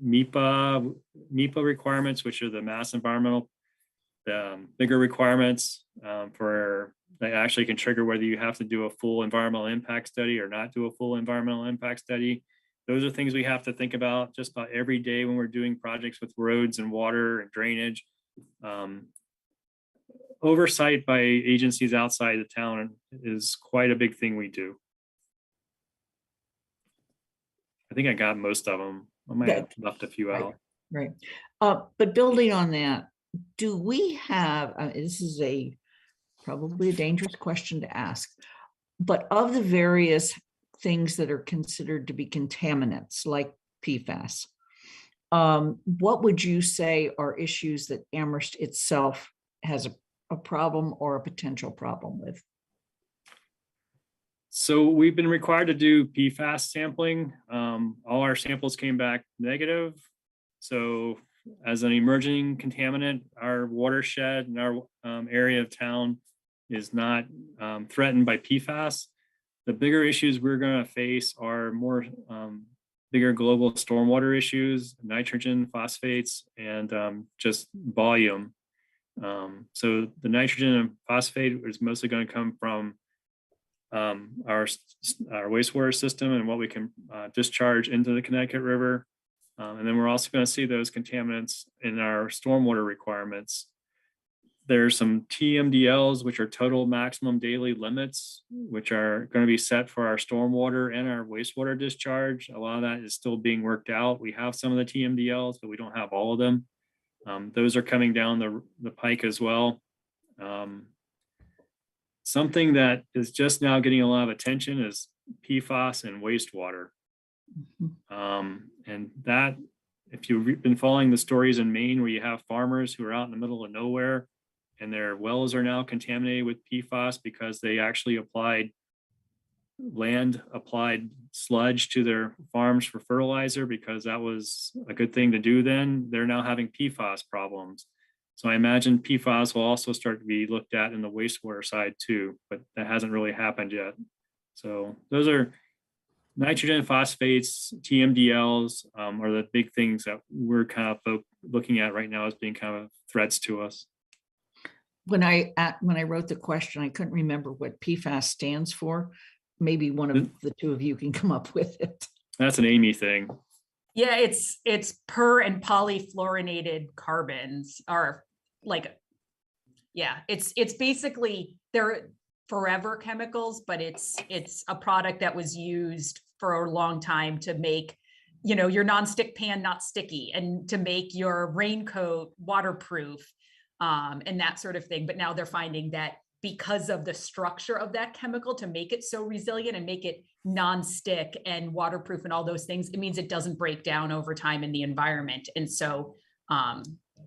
MEPA requirements, which are the mass environmental, bigger requirements that actually can trigger whether you have to do a full environmental impact study or not do a full environmental impact study. Those are things we have to think about just about every day when we're doing projects with roads and water and drainage. Oversight by agencies outside the town is quite a big thing we do. I think I got most of them. I might have left a few out. Right. But building on that, do we have, this is probably a dangerous question to ask, but of the various things that are considered to be contaminants like PFAS, what would you say are issues that Amherst itself has a problem or a potential problem with? So we've been required to do PFAS sampling. All our samples came back negative. So as an emerging contaminant, our watershed and our area of town is not threatened by PFAS. The bigger issues we're going to face are more bigger global stormwater issues, nitrogen, phosphates, and just volume. So the nitrogen and phosphate is mostly going to come from our wastewater system and what we can discharge into the Connecticut River. And then we're also going to see those contaminants in our stormwater requirements. There's some Tmdls, which are total maximum daily limits, which are going to be set for our stormwater and our wastewater discharge. A lot of that is still being worked out. We have some of the Tmdls, but we don't have all of them. Those are coming down the pike as well. Something that is just now getting a lot of attention is PFAS and wastewater. And that, if you've been following the stories in Maine where you have farmers who are out in the middle of nowhere and their wells are now contaminated with PFAS because they actually applied sludge to their farms for fertilizer because that was a good thing to do then, they're now having PFAS problems. So I imagine PFAS will also start to be looked at in the wastewater side too, but that hasn't really happened yet. So those are nitrogen, phosphates, Tmdls are the big things that we're kind of looking at right now as being kind of threats to us. When I wrote the question, I couldn't remember what PFAS stands for. Maybe one of the two of you can come up with it. That's an Amy thing. Yeah, it's per and polyfluorinated carbons are like, yeah, it's basically they're forever chemicals, but it's a product that was used for a long time to make, you know, your nonstick pan not sticky and to make your raincoat waterproof and that sort of thing. But now they're finding that because of the structure of that chemical to make it so resilient and make it non-stick and waterproof and all those things, it means it doesn't break down over time in the environment. And so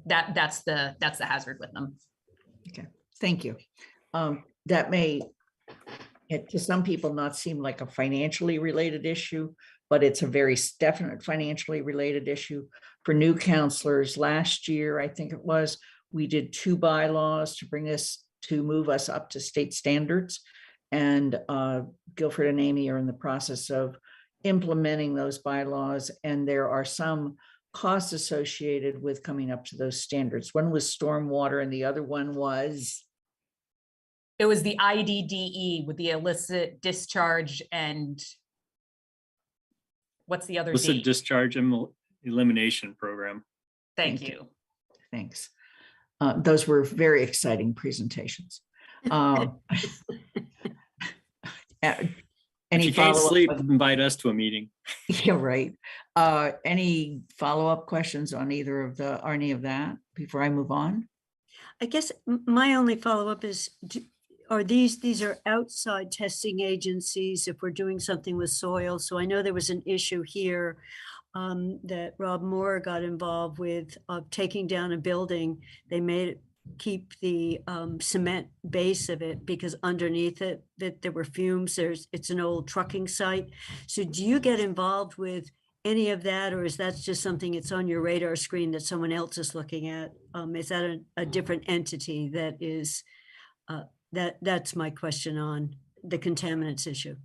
that's the hazard with them. Okay, thank you. That may, to some people, not seem like a financially related issue, but it's a very definite financially related issue. For new counselors last year, I think it was, we did 2 bylaws to move us up to state standards. And Guilford and Amy are in the process of implementing those bylaws. And there are some costs associated with coming up to those standards. One was stormwater and the other one was? It was the IDDE with the illicit discharge and what's the other D? Illicit discharge elimination program. Thank you. Thanks. Those were very exciting presentations. Any if you can't sleep, follow-up? invite us to a meeting. Yeah, right. Any follow-up questions on either of any of that before I move on? I guess my only follow-up is, are these are outside testing agencies if we're doing something with soil? So I know there was an issue here that Rob Moore got involved with of taking down a building. They made it keep the cement base of it because underneath it that there were fumes. It's an old trucking site. So do you get involved with any of that, or is that just something that's on your radar screen that someone else is looking at? Is that a different entity that is that's my question on the contaminants issue?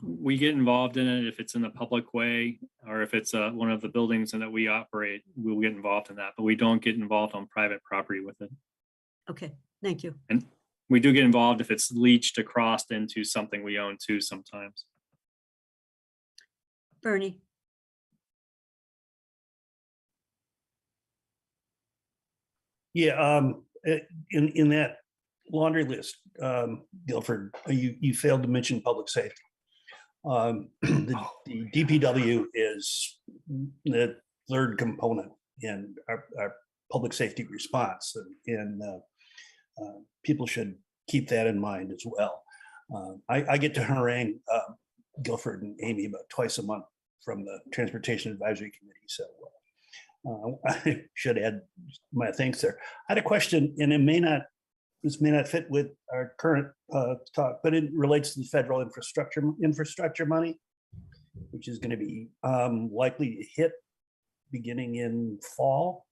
We get involved in it if it's in the public way, or if it's one of the buildings and that we operate, we'll get involved in that, but we don't get involved on private property with it. Okay, thank you. And we do get involved if it's leached across into something we own too sometimes. Bernie. Yeah, in that laundry list, Guilford, you failed to mention public safety. The Dpw is the third component in our public safety response. And people should keep that in mind as well. I get to harangue Guilford and Amy about twice a month from the Transportation Advisory Committee. So I should add my thanks there. I had a question, and this may not fit with our current talk, but it relates to the federal infrastructure money, which is going to be likely to hit beginning in fall.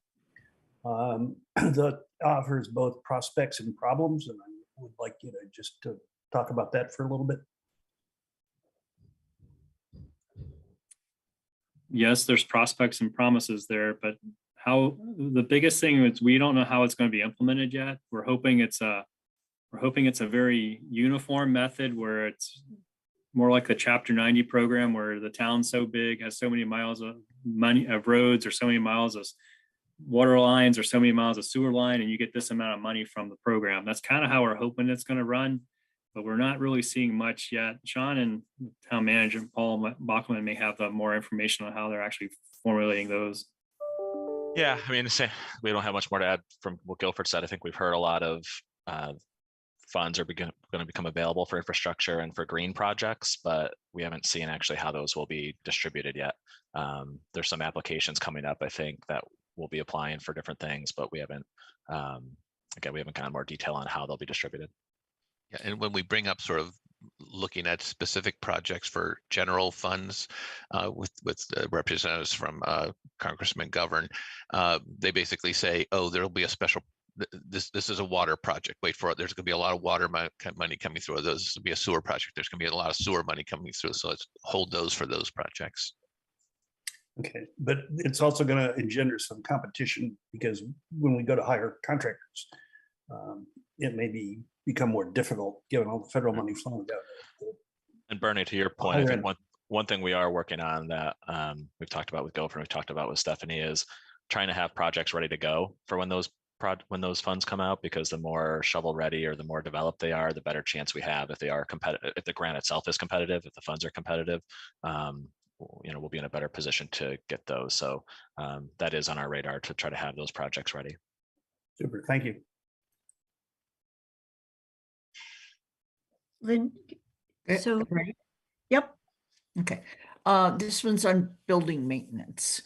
That offers both prospects and problems, and I would like you to just to talk about that for a little bit. Yes, there's prospects and promises there, but the biggest thing is we don't know how it's going to be implemented yet. We're hoping it's a very uniform method where it's more like the Chapter 90 program, where the town's so big, has so many miles of roads, or so many miles of water lines, or so many miles of sewer line, and you get this amount of money from the program. That's kind of how we're hoping it's going to run, but we're not really seeing much yet. Sean and town manager Paul Bachman may have more information on how they're actually formulating those. Yeah, I mean, we don't have much more to add from what Guilford said. I think we've heard a lot of funds are going to become available for infrastructure and for green projects, but we haven't seen actually how those will be distributed yet. There's some applications coming up, I think, that we'll be applying for different things, but we haven't, again, we haven't gotten more detail on how they'll be distributed. Yeah, and when we bring up sort of looking at specific projects for general funds with representatives from Congressman Govern, they basically say, oh, there'll be a special, this is a water project, wait for it, there's going to be a lot of water money coming through. This will be a sewer project, there's going to be a lot of sewer money coming through, so let's hold those for those projects. Okay, but it's also going to engender some competition, because when we go to hire contractors, it may become more difficult given all the federal money flowing down. And Bernie, to your point, I think one thing we are working on that we've talked about with Gopher, we've talked about with Stephanie, is trying to have projects ready to go for when those funds come out, because the more shovel ready or the more developed they are, the better chance we have if they are competitive, if the grant itself is competitive, if the funds are competitive, we'll be in a better position to get those. So that is on our radar, to try to have those projects ready. Super, thank you. Lynn, so, Right. yep. Okay. This one's on building maintenance.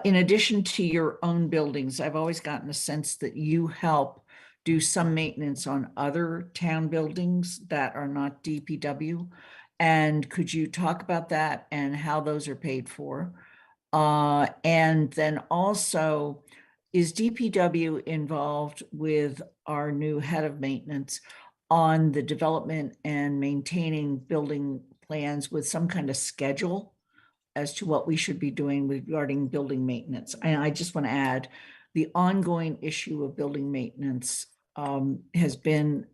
In addition to your own buildings, I've always gotten a sense that you help do some maintenance on other town buildings that are not DPW. And could you talk about that and how those are paid for? And then also, is DPW involved with our new head of maintenance on the development and maintaining building plans with some kind of schedule as to what we should be doing regarding building maintenance? And I just want to add, the ongoing issue of building maintenance has been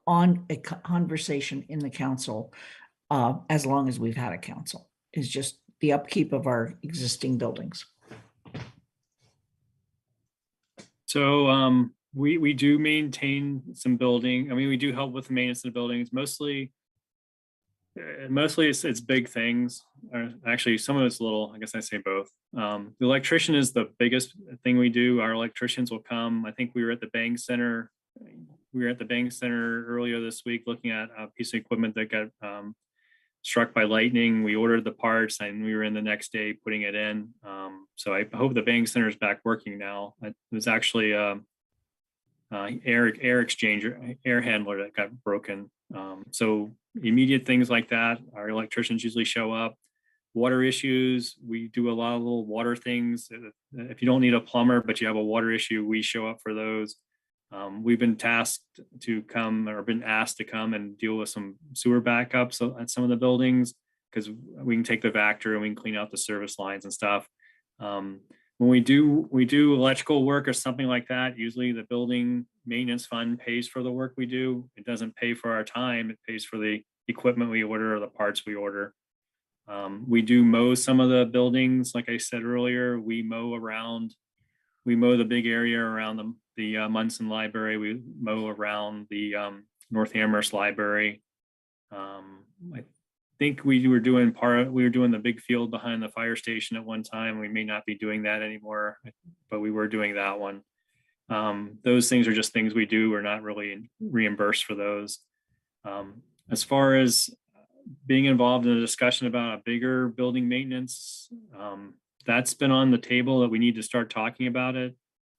on a conversation in the council as long as we've had a council, is just the upkeep of our existing buildings. So we do maintain some building. I mean, we do help with the maintenance of the buildings. Mostly it's big things. Or actually, some of it's little. I guess I say both. The electrician is the biggest thing we do. Our electricians will come. I think we were at the Bank Center. We were at the Bank Center earlier this week looking at a piece of equipment that got struck by lightning. We ordered the parts, and we were in the next day putting it in. So I hope the Bank Center is back working now. It was actually air exchanger, air handler that got broken. So immediate things like that, our electricians usually show up. Water issues, we do a lot of little water things. If you don't need a plumber, but you have a water issue, we show up for those. We've been tasked to come, or been asked to come and deal with some sewer backups at some of the buildings, because we can take the Vector and we can clean out the service lines and stuff. When we do electrical work or something like that, usually the building maintenance fund pays for the work we do. It doesn't pay for our time. It pays for the equipment we order or the parts we order. We do mow some of the buildings. Like I said earlier, we mow the big area around the Munson Library. We mow around the North Amherst Library. I think we were doing the big field behind the fire station at one time. We may not be doing that anymore, but we were doing that one. Those things are just things we do. We're not really reimbursed for those. As far as being involved in a discussion about a bigger building maintenance, that's been on the table, that we need to start talking about it.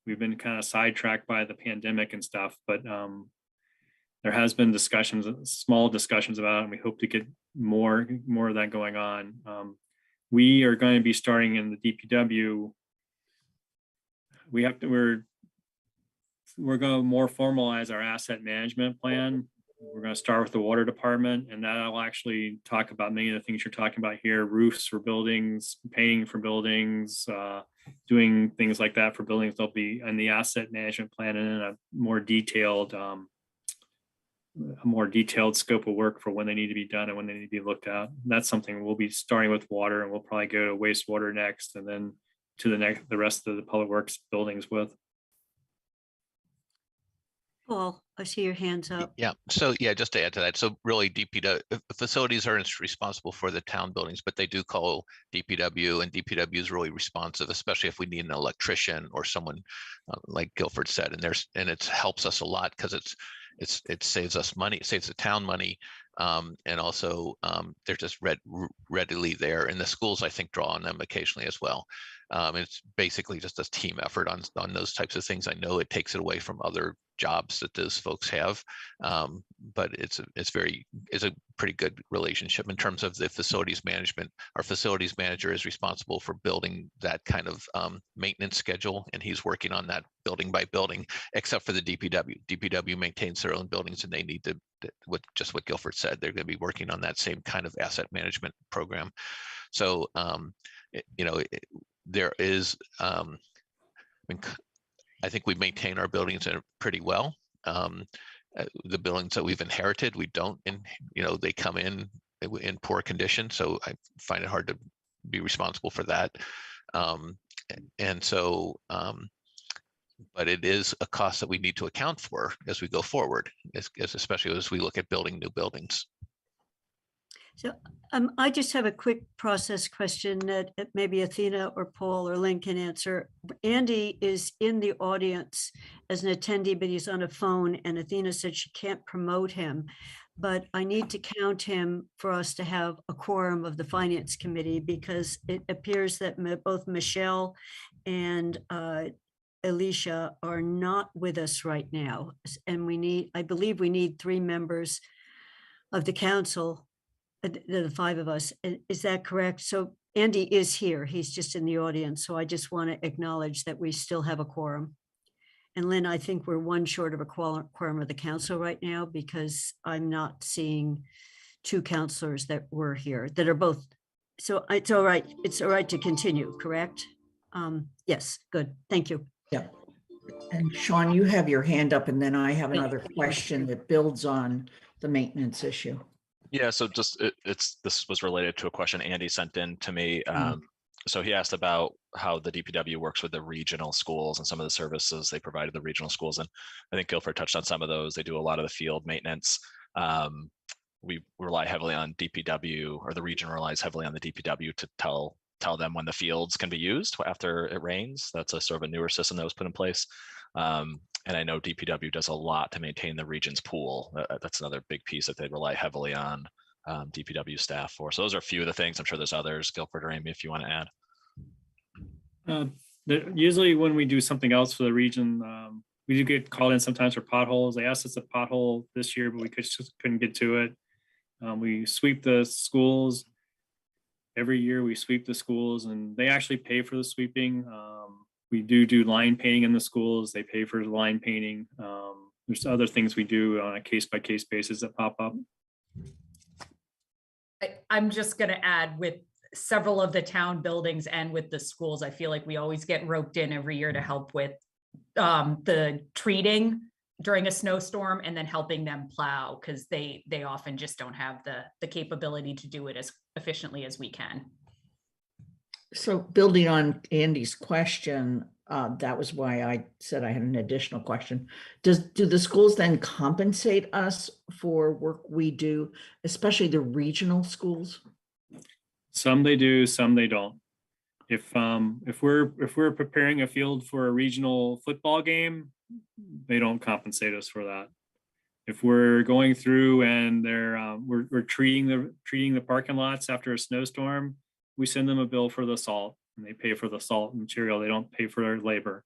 We've been kind of sidetracked by the pandemic and stuff, but there has been discussions, small discussions about it, and we hope to get more of that going on. We are going to be starting in the DPW. We're going to more formalize our asset management plan. We're going to start with the water department, and that'll actually talk about many of the things you're talking about here: roofs for buildings, painting for buildings, doing things like that for buildings. They'll be in the asset management plan and in a more detailed scope of work for when they need to be done and when they need to be looked at. That's something we'll be starting with water, and we'll probably go to wastewater next, and then to the rest of the public works buildings with. Paul, I see your hands up. Yeah, so yeah, just to add to that, so really DPW facilities are responsible for the town buildings, but they do call DPW, and DPW is really responsive, especially if we need an electrician or someone like Guilford said, and it helps us a lot because it saves us money, it saves the town money, and also they're just readily there, and the schools I think draw on them occasionally as well. It's basically just a team effort on those types of things. I know it takes it away from other jobs that those folks have, but it's a pretty good relationship in terms of the facilities management. Our facilities manager is responsible for building that kind of maintenance schedule, and he's working on that building by building, except for the DPW. DPW maintains their own buildings, and they need to, what Guilford said, they're going to be working on that same kind of asset management program. So there is, I think we maintain our buildings pretty well. The buildings that we've inherited, we don't, they come in poor condition. So I find it hard to be responsible for that. But it is a cost that we need to account for as we go forward, especially as we look at building new buildings. So I just have a quick process question that maybe Athena or Paul or Lynn can answer. Andy is in the audience as an attendee, but he's on a phone, and Athena said she can't promote him. But I need to count him for us to have a quorum of the Finance Committee, because it appears that both Michelle and Alicia are not with us right now. And I believe we need 3 members of the council, the 5 of us. Is that correct? So Andy is here. He's just in the audience. So I just want to acknowledge that we still have a quorum. And Lynn, I think we're 1 short of a quorum of the council right now, because I'm not seeing 2 counselors that were here that are both. So it's all right. It's all right to continue, correct? Yes, good. Thank you. Yeah. And Sean, you have your hand up, and then I have another question that builds on the maintenance issue. Yeah, so just this was related to a question Andy sent in to me. So he asked about how the DPW works with the regional schools and some of the services they provide to the regional schools. And I think Guilford touched on some of those. They do a lot of the field maintenance. We rely heavily on DPW, or the region relies heavily on the DPW to tell them when the fields can be used after it rains. That's a sort of a newer system that was put in place. And I know DPW does a lot to maintain the region's pool. That's another big piece that they rely heavily on DPW staff for. So those are a few of the things. I'm sure there's others. Guilford or Amy, if you want to add. Usually when we do something else for the region, we do get called in sometimes for potholes. They asked us a pothole this year, but we just couldn't get to it. We sweep the schools. Every year we sweep the schools, and they actually pay for the sweeping. We do line painting in the schools. They pay for the line painting. There's other things we do on a case-by-case basis that pop up. I'm just going to add, with several of the town buildings and with the schools, I feel like we always get roped in every year to help with the treating during a snowstorm, and then helping them plow, because they often just don't have the capability to do it as efficiently as we can. So building on Andy's question, that was why I said I had an additional question. Do the schools then compensate us for work we do, especially the regional schools? Some they do, some they don't. If we're preparing a field for a regional football game, they don't compensate us for that. If we're going through and we're treating the parking lots after a snowstorm, we send them a bill for the salt, and they pay for the salt material. They don't pay for their labor.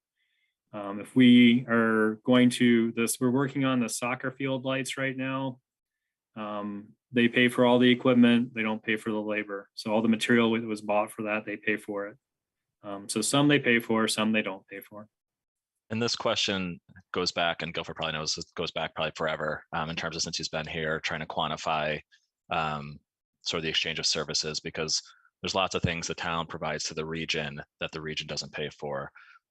If we are going to we're working on the soccer field lights right now. They pay for all the equipment. They don't pay for the labor. So all the material that was bought for that, they pay for it. So some they pay for, some they don't pay for. And this question goes back, and Guilford probably knows, it goes back probably forever in terms of since he's been here, trying to quantify sort of the exchange of services, because there's lots of things the town provides to the region that the region doesn't pay for.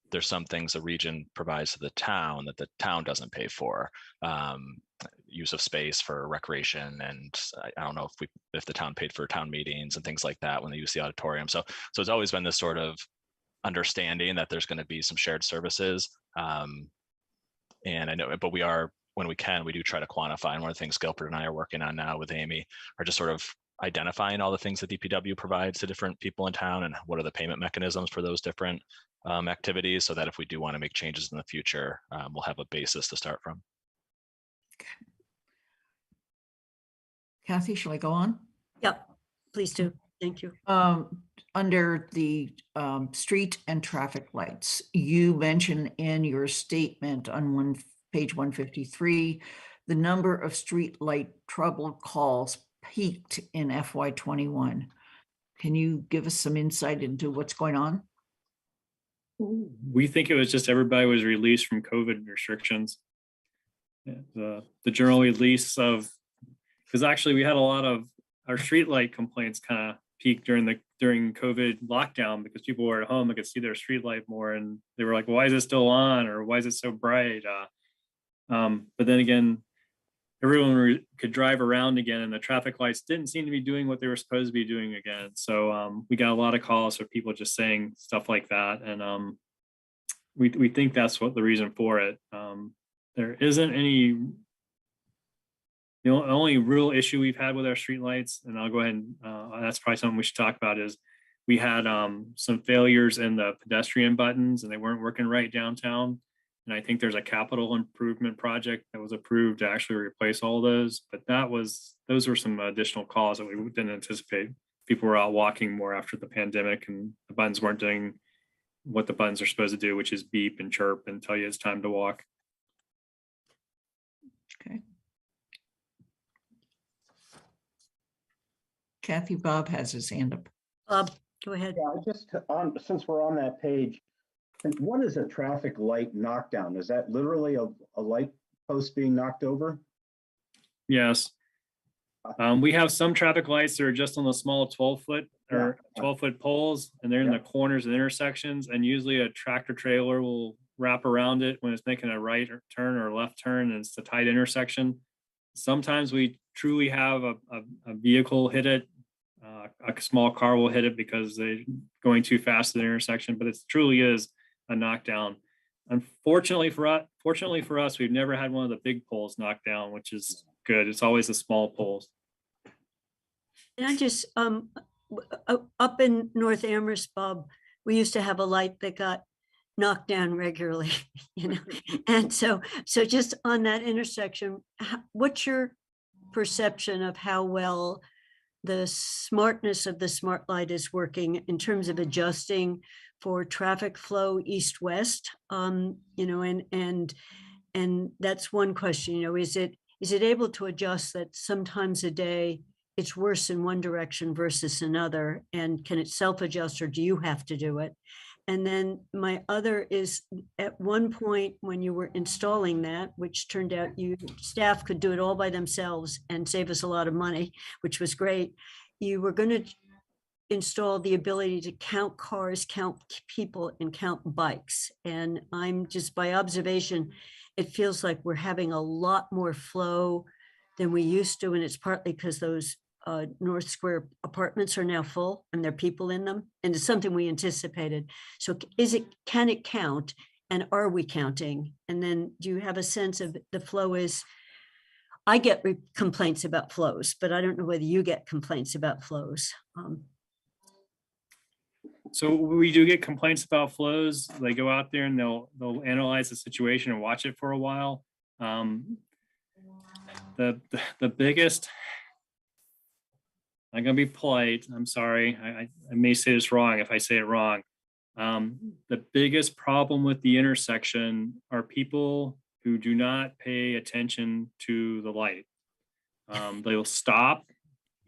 There's some things the region provides to the town that the town doesn't pay for. Use of space for recreation, and I don't know if the town paid for town meetings and things like that when they use the auditorium. So it's always been this sort of understanding that there's going to be some shared services. And I know, but when we can, we do try to quantify. And one of the things Guilford and I are working on now with Amy are just sort of identifying all the things that DPW provides to different people in town, and what are the payment mechanisms for those different activities, so that if we do want to make changes in the future, we'll have a basis to start from. Kathy, shall I go on? Yep, please do. Thank you. Under the street and traffic lights, you mention in your statement on page 153, the number of street light trouble calls peaked in FY21. Can you give us some insight into what's going on? We think it was just everybody was released from COVID restrictions. The general release of, because actually we had a lot of our streetlight complaints kind of peaked during COVID lockdown, because people were at home, they could see their streetlight more, and they were like, why is it still on, or why is it so bright? But then again, everyone could drive around again, and the traffic lights didn't seem to be doing what they were supposed to be doing again. So we got a lot of calls for people just saying stuff like that, and we think that's what the reason for it. There isn't any. The only real issue we've had with our streetlights, and I'll go ahead and that's probably something we should talk about, is we had some failures in the pedestrian buttons, and they weren't working right downtown. And I think there's a capital improvement project that was approved to actually replace all those. But those were some additional calls that we didn't anticipate. People were out walking more after the pandemic, and the buttons weren't doing what the buttons are supposed to do, which is beep and chirp and tell you it's time to walk. Okay. Kathy, Bob has his hand up. Bob, go ahead. Yeah, since we're on that page, and what is a traffic light knockdown? Is that literally a light post being knocked over? Yes. We have some traffic lights that are just on the small 12-foot or 12-foot poles, and they're in the corners and intersections, and usually a tractor trailer will wrap around it when it's making a right turn or left turn, and it's a tight intersection. Sometimes we truly have a vehicle hit it. A small car will hit it because they're going too fast at the intersection, but it truly is a knockdown. Unfortunately for us, we've never had one of the big poles knocked down, which is good. It's always the small poles. And I just, up in North Amherst, Bob, we used to have a light that got knocked down regularly, and so just on that intersection, what's your perception of how well the smartness of the smart light is working in terms of adjusting for traffic flow east-west? And that's one question. Is it able to adjust that sometimes a day it's worse in one direction versus another, and can it self-adjust, or do you have to do it? And then my other is, at one point when you were installing that, which turned out staff could do it all by themselves and save us a lot of money, which was great. You were going to install the ability to count cars, count people, and count bikes. And I'm just, by observation, it feels like we're having a lot more flow than we used to. And it's partly because those North Square apartments are now full and there are people in them, and it's something we anticipated. So can it count, and are we counting? And then do you have a sense of the flow is? I get complaints about flows, but I don't know whether you get complaints about flows. So we do get complaints about flows. They go out there and they'll analyze the situation and watch it for a while. The biggest, I'm gonna be polite, I'm sorry, I may say this wrong if I say it wrong. The biggest problem with the intersection are people who do not pay attention to the light. They will stop.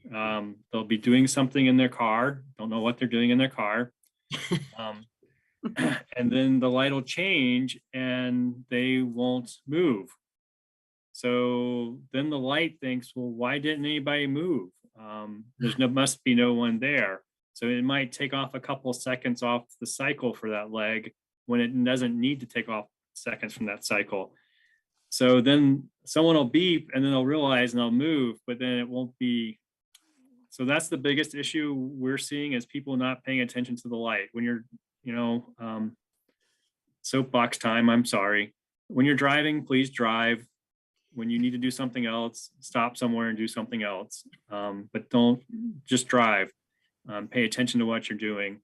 They'll be doing something in their car, don't know what they're doing in their car. And then the light will change and they won't move. So then the light thinks, well, why didn't anybody move? Must be no one there. So it might take off a couple seconds off the cycle for that leg when it doesn't need to take off seconds from that cycle. So then someone will beep and then they'll realize and they'll move, but then it won't be. So that's the biggest issue we're seeing is people not paying attention to the light. When you're, soapbox time, I'm sorry. When you're driving, please drive. When you need to do something else, stop somewhere and do something else. But don't just drive. Pay attention to what you're doing.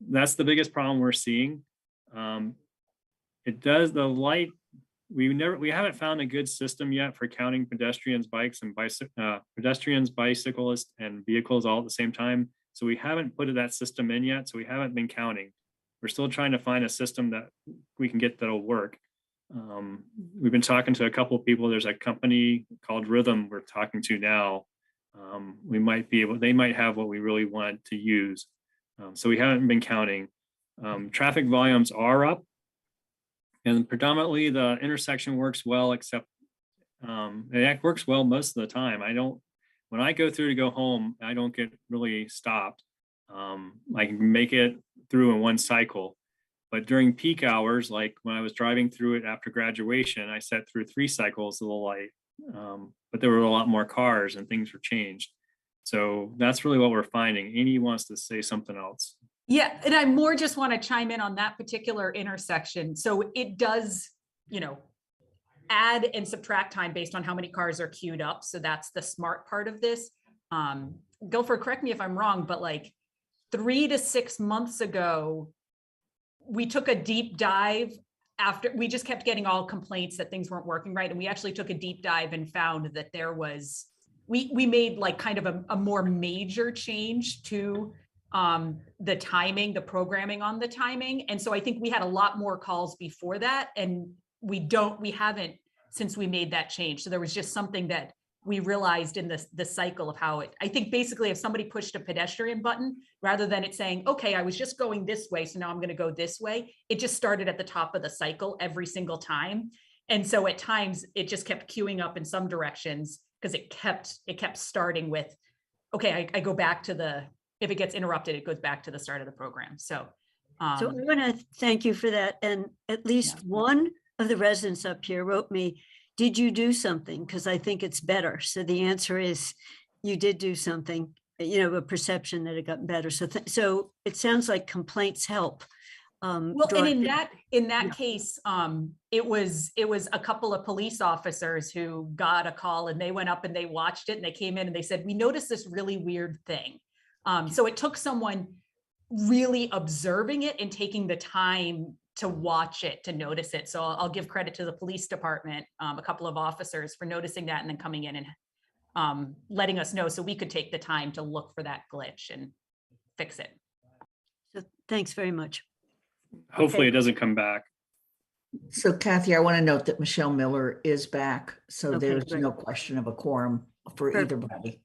That's the biggest problem we're seeing. The light, we haven't found a good system yet for counting pedestrians, bikes, and pedestrians, bicyclists, and vehicles all at the same time. So we haven't put that system in yet. So we haven't been counting. We're still trying to find a system that we can get that'll work. We've been talking to a couple of people. There's a company called Rhythm we're talking to now. They might have what we really want to use. So we haven't been counting. Traffic volumes are up, and predominantly the intersection works well, except it works well most of the time. When I go through to go home, I don't get really stopped. I can make it through in one cycle. But during peak hours, like when I was driving through it after graduation, I sat through 3 cycles of the light. But there were a lot more cars and things were changed. So that's really what we're finding. Amy wants to say something else. Yeah, and I more just want to chime in on that particular intersection. So it does, add and subtract time based on how many cars are queued up. So that's the smart part of this. Guilford, correct me if I'm wrong, but like 3 to 6 months ago, we took a deep dive after we just kept getting all complaints that things weren't working right. And we actually took a deep dive and found that we made like kind of a more major change to the timing, the programming on the timing. And so I think we had a lot more calls before that. And we haven't since we made that change. So there was just something that we realized in the cycle of how I think basically if somebody pushed a pedestrian button, rather than it saying, okay, I was just going this way, so now I'm going to go this way, it just started at the top of the cycle every single time. And so at times it just kept queuing up in some directions because it kept starting with, okay, I go back to if it gets interrupted, it goes back to the start of the program. So I want to thank you for that. And at least one of the residents up here wrote me, did you do something? Because I think it's better. So the answer is you did do something, a perception that it got better. So it sounds like complaints help. Well, and in that case, it was a couple of police officers who got a call and they went up and they watched it and they came in and they said, we noticed this really weird thing. So it took someone really observing it and taking the time to watch it, to notice it. So I'll give credit to the police department, a couple of officers for noticing that and then coming in and letting us know so we could take the time to look for that glitch and fix it. So thanks very much. Hopefully it doesn't come back. So Kathy, I want to note that Michelle Miller is back. So Okay, there's great. no question of a quorum for Perfect. either body.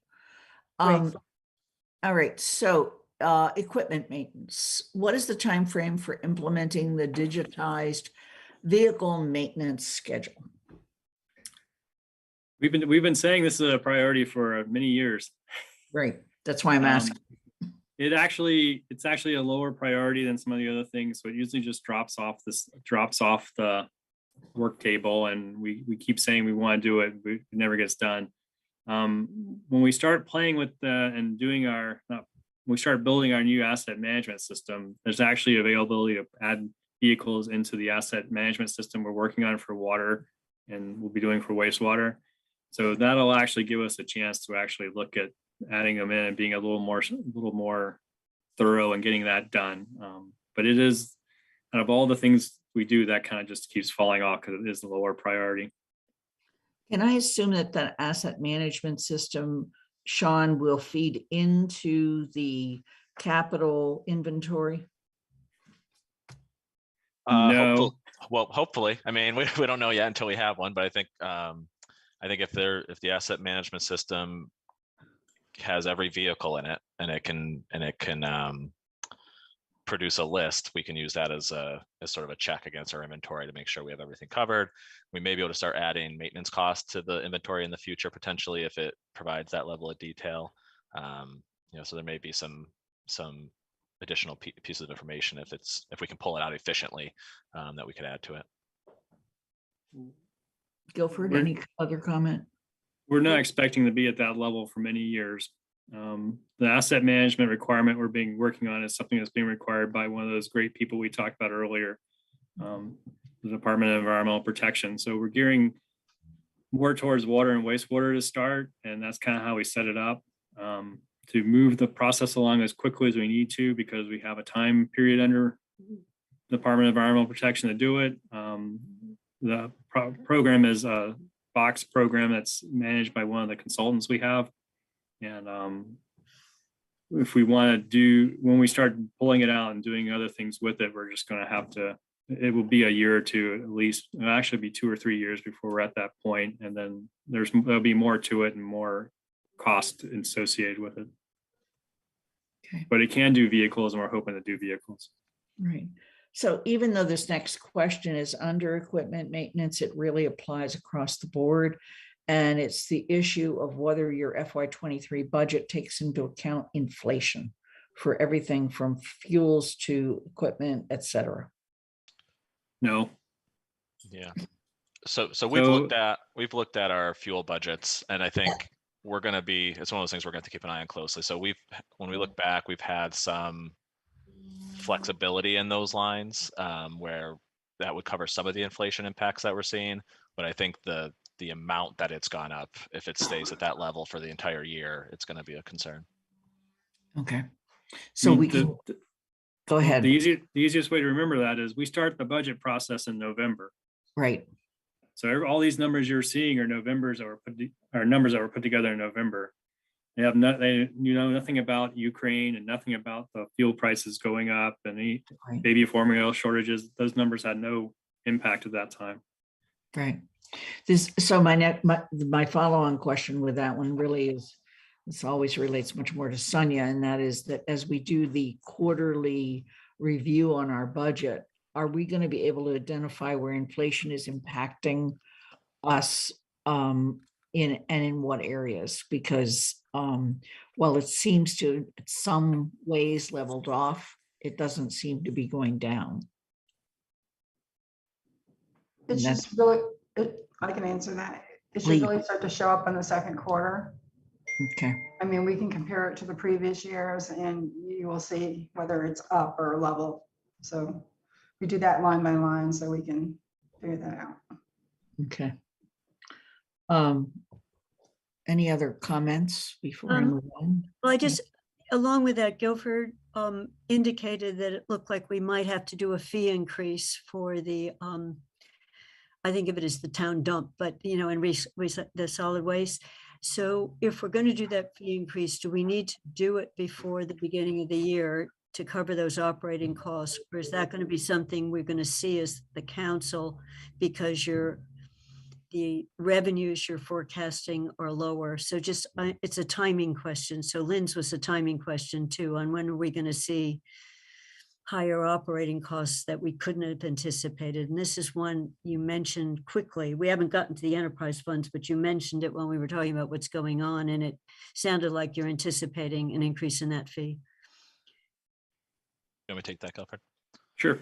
Great. All right, so equipment maintenance. What is the time frame for implementing the digitized vehicle maintenance schedule? We've been saying this is a priority for many years. Right, that's why I'm asking. It's actually a lower priority than some of the other things. So it usually just drops off the work table, and we keep saying we want to do it, but it never gets done. When we start playing with we start building our new asset management system, there's actually availability to add vehicles into the asset management system we're working on for water, and we'll be doing for wastewater. So that'll actually give us a chance to actually look at adding them in and being a little more thorough in getting that done. But it is, out of all the things we do, that kind of just keeps falling off because it is the lower priority. Can I assume that the asset management system, Sean, will feed into the capital inventory? No. Hopefully. I mean, we don't know yet until we have one, but I think if the asset management system has every vehicle in it and it can produce a list, we can use that as sort of a check against our inventory to make sure we have everything covered. We may be able to start adding maintenance costs to the inventory in the future, potentially, if it provides that level of detail. So there may be some additional pieces of information if we can pull it out efficiently, that we could add to it. Guilford, any other comment? We're not expecting to be at that level for many years. The asset management requirement we're working on is something that's being required by one of those great people we talked about earlier, the Department of Environmental Protection. So we're gearing more towards water and wastewater to start, and that's kind of how we set it up, to move the process along as quickly as we need to, because we have a time period under Department of Environmental Protection to do it. The program is a box program that's managed by one of the consultants we have. And if we want to when we start pulling it out and doing other things with it, we're just going to have to, it will be a year or two at least. It'll actually be 2 or 3 years before we're at that point. And then there'll be more to it and more cost associated with it. Okay. But it can do vehicles, and we're hoping to do vehicles. Right. So even though this next question is under equipment maintenance, it really applies across the board. And it's the issue of whether your FY23 budget takes into account inflation for everything from fuels to equipment, et cetera. No. Yeah. So we've looked at our fuel budgets, and I think it's one of those things we're going to keep an eye on closely. So when we look back, we've had some flexibility in those lines, where that would cover some of the inflation impacts that we're seeing. But I think the amount that it's gone up, if it stays at that level for the entire year, it's going to be a concern. Okay. So we can go ahead. The easiest way to remember that is we start the budget process in November. Right. So all these numbers you're seeing are numbers that were put together in November. They know nothing about Ukraine and nothing about the fuel prices going up and baby formula shortages. Those numbers had no impact at that time. Right. So my follow-on question with that one really is, this always relates much more to Sonia, and that is that as we do the quarterly review on our budget, are we going to be able to identify where inflation is impacting us, in what areas? Because while it seems to in some ways leveled off, it doesn't seem to be going down. It's just really, I can answer that. It should really start to show up in the second quarter. Okay. I mean, we can compare it to the previous years and you will see whether it's up or level. So we do that line by line so we can figure that out. Okay. Any other comments before I move on? Well, I just, along with that, Guilford indicated that it looked like we might have to do a fee increase for the, I think of it as the town dump, but in the solid waste. So if we're going to do that fee increase, do we need to do it before the beginning of the year to cover those operating costs? Or is that going to be something we're going to see as the council, because the revenues you're forecasting are lower? So just, it's a timing question. So Lynn's was a timing question too, on when are we going to see higher operating costs that we couldn't have anticipated. And this is one you mentioned quickly. We haven't gotten to the enterprise funds, but you mentioned it when we were talking about what's going on, and it sounded like you're anticipating an increase in that fee. Let me take that, Guilford. Sure.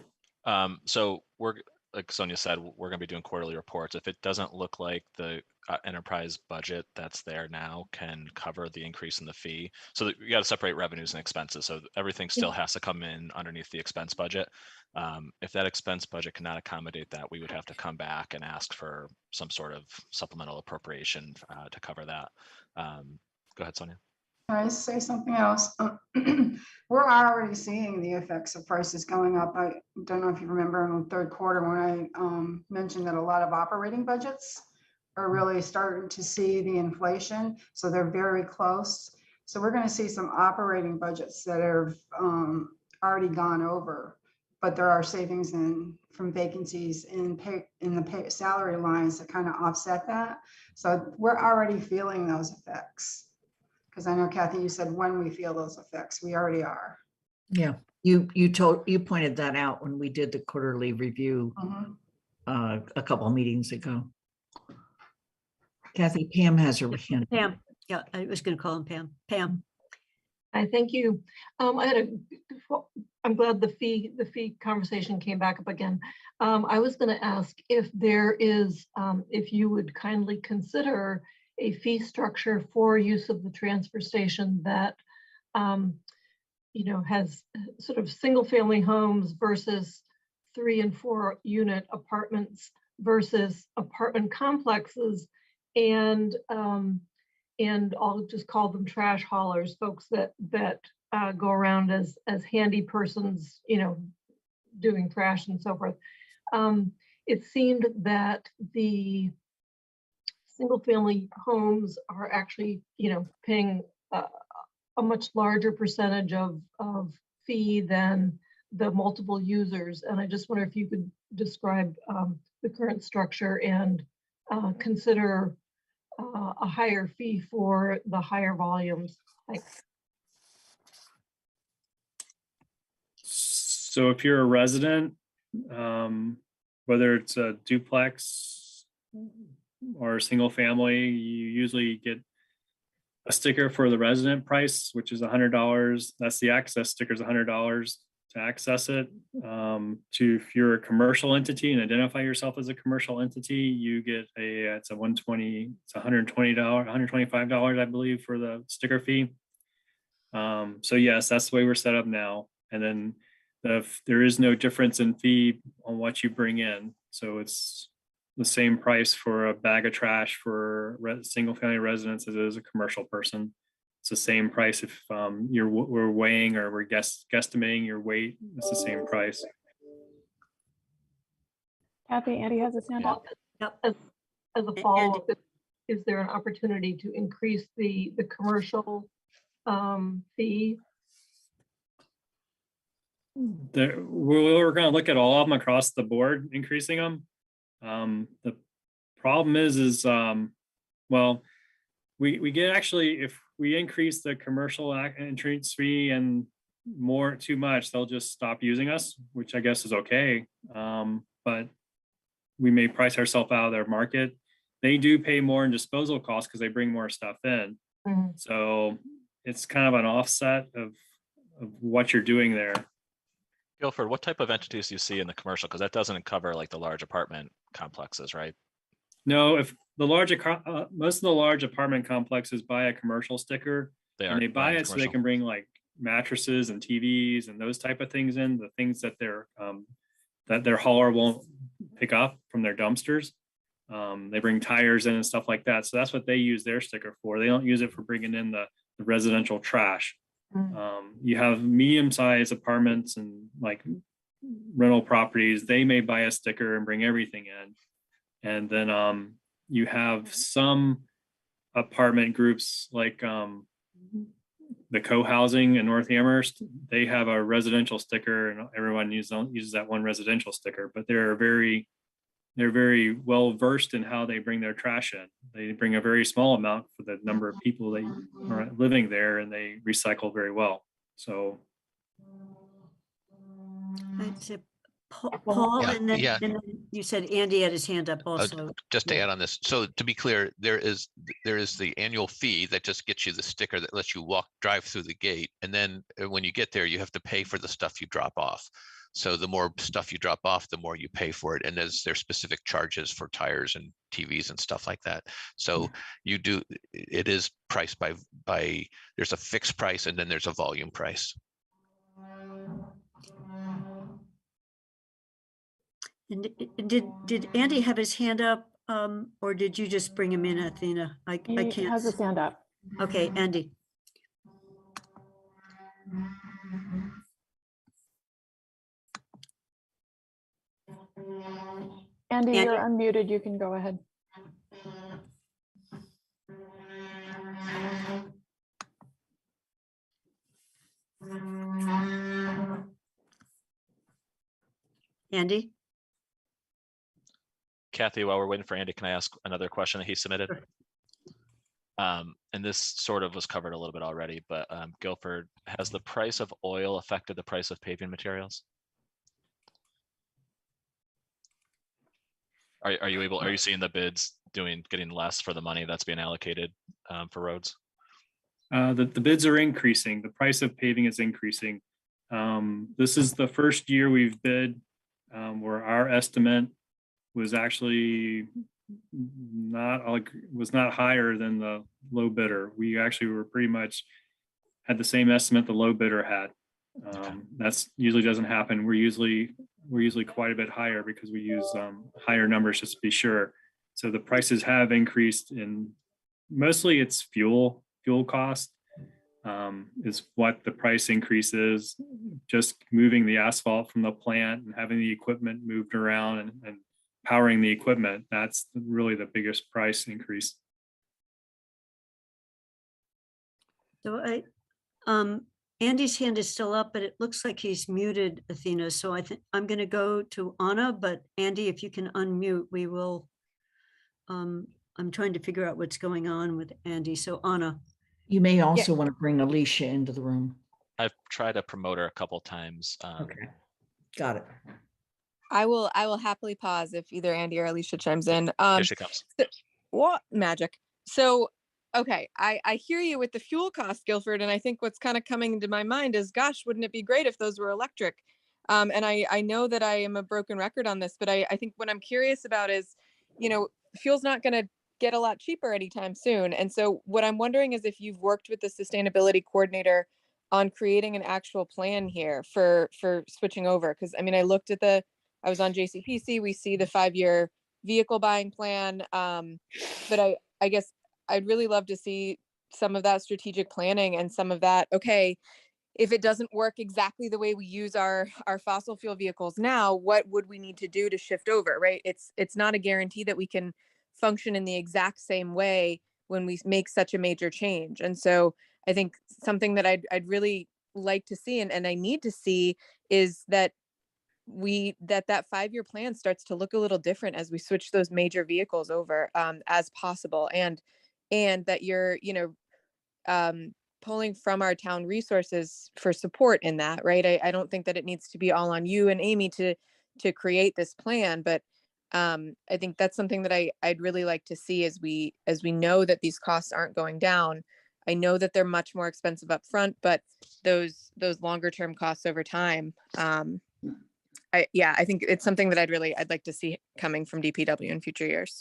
So we're, like Sonia said, we're going to be doing quarterly reports. If it doesn't look like the enterprise budget that's there now can cover the increase in the fee, so you got to separate revenues and expenses. So everything still has to come in underneath the expense budget. If that expense budget cannot accommodate that, we would have to come back and ask for some sort of supplemental appropriation to cover that. Go ahead, Sonia. Can I say something else? We're already seeing the effects of prices going up. I don't know if you remember in the third quarter when I mentioned that a lot of operating budgets are really starting to see the inflation. So they're very close. So we're going to see some operating budgets that have already gone over, but there are savings from vacancies in the salary lines that kind of offset that. So we're already feeling those effects. Because I know Kathy, you said when we feel those effects, we already are. Yeah, you pointed that out when we did the quarterly review a couple of meetings ago. Kathy, Pam has her hand. Pam, yeah, I was going to call him Pam. Pam. Hi, thank you. I'm glad the fee conversation came back up again. I was going to ask if there is, if you would kindly consider a fee structure for use of the transfer station that, has sort of single family homes versus 3 and 4 unit apartments versus apartment complexes, and I'll just call them trash haulers, folks that go around as handy persons, doing trash and so forth. It seemed that the single family homes are actually, paying a much larger percentage of fee than the multiple users. And I just wonder if you could describe the current structure and consider a higher fee for the higher volumes. Thanks. So if you're a resident, whether it's a duplex or a single family, you usually get a sticker for the resident price, which is $100. That's the access sticker is $100 to access it. If you're a commercial entity and identify yourself as a commercial entity, you get it's $120, $125, I believe, for the sticker fee. So yes, that's the way we're set up now. And then there is no difference in fee on what you bring in. So it's the same price for a bag of trash for single family residents as it is a commercial person. It's the same price if we're weighing or we're guesstimating your weight. It's the same price. Kathy, Andy has his hand up. Yep. As a follow-up, is there an opportunity to increase the commercial fee? We're going to look at all of them across the board, increasing them. The problem is well, we get actually, if we increase the commercial entrance fee and too much, they'll just stop using us, which I guess is okay. But we may price ourselves out of their market. They do pay more in disposal costs because they bring more stuff in. So it's kind of an offset of what you're doing there. Guilford, what type of entities do you see in the commercial? Because that doesn't cover like the large apartment complexes, right? No, if the most of the large apartment complexes buy a commercial sticker, they buy it so they can bring like mattresses and TVs and those type of things in, the things that their hauler won't pick up from their dumpsters. They bring tires in and stuff like that. So that's what they use their sticker for. They don't use it for bringing in the residential trash. You have medium-sized apartments and like rental properties. They may buy a sticker and bring everything in. And then you have some apartment groups like the co-housing in North Amherst. They have a residential sticker and everyone uses that one residential sticker, but they're very well versed in how they bring their trash in. They bring a very small amount for the number of people that are living there, and they recycle very well. So Paul, and then you said Andy had his hand up also. Just to add on this, so to be clear, there is the annual fee that just gets you the sticker that lets you drive through the gate, and then when you get there, you have to pay for the stuff you drop off. So the more stuff you drop off, the more you pay for it. And there's specific charges for tires and TVs and stuff like that. So it is priced by there's a fixed price and then there's a volume price. And did Andy have his hand up, or did you just bring him in, Athena? I can't. He has his hand up. Okay, Andy. Andy, Andy? you're unmuted. You can go ahead. Andy? Kathy, while we're waiting for Andy, can I ask another question that he submitted? And this sort of was covered a little bit already, but Guilford, has the price of oil affected the price of paving materials? Are you seeing the bids getting less for the money that's being allocated for roads? The bids are increasing. The price of paving is increasing. This is the first year we've bid where our estimate was actually not higher than the low bidder. We actually were pretty much had the same estimate the low bidder had. That's usually doesn't happen. We're usually quite a bit higher because we use higher numbers just to be sure. So the prices have increased, and mostly it's fuel cost is what the price increase is. Just moving the asphalt from the plant and having the equipment moved around and powering the equipment. That's really the biggest price increase. So Andy's hand is still up, but it looks like he's muted, Athena. So I think I'm going to go to Anna, but Andy, if you can unmute, we will. I'm trying to figure out what's going on with Andy. So Anna. You may also want to bring Alicia into the room. I've tried to promote her a couple times. Okay, got it. I will happily pause if either Andy or Alicia chimes in. Here she comes. What magic? So, okay, I hear you with the fuel cost, Guilford, and I think what's kind of coming to my mind is, gosh, wouldn't it be great if those were electric? And I know that I am a broken record on this, but I think what I'm curious about is, fuel's not going to get a lot cheaper anytime soon. And so what I'm wondering is if you've worked with the sustainability coordinator on creating an actual plan here for switching over. Because I mean, I was on JCPC, we see the 5-year vehicle buying plan. But I guess I'd really love to see some of that strategic planning and some of that, okay, if it doesn't work exactly the way we use our fossil fuel vehicles now, what would we need to do to shift over, right? It's not a guarantee that we can function in the exact same way when we make such a major change. And so I think something that I'd really like to see and I need to see is that that 5-year plan starts to look a little different as we switch those major vehicles over as possible, and that you're pulling from our town resources for support in that, right? I don't think that it needs to be all on you and Amy to create this plan, but I think that's something that I'd really like to see as we know that these costs aren't going down. I know that they're much more expensive up front, but those longer term costs over time, I think it's something that I'd like to see coming from DPW in future years.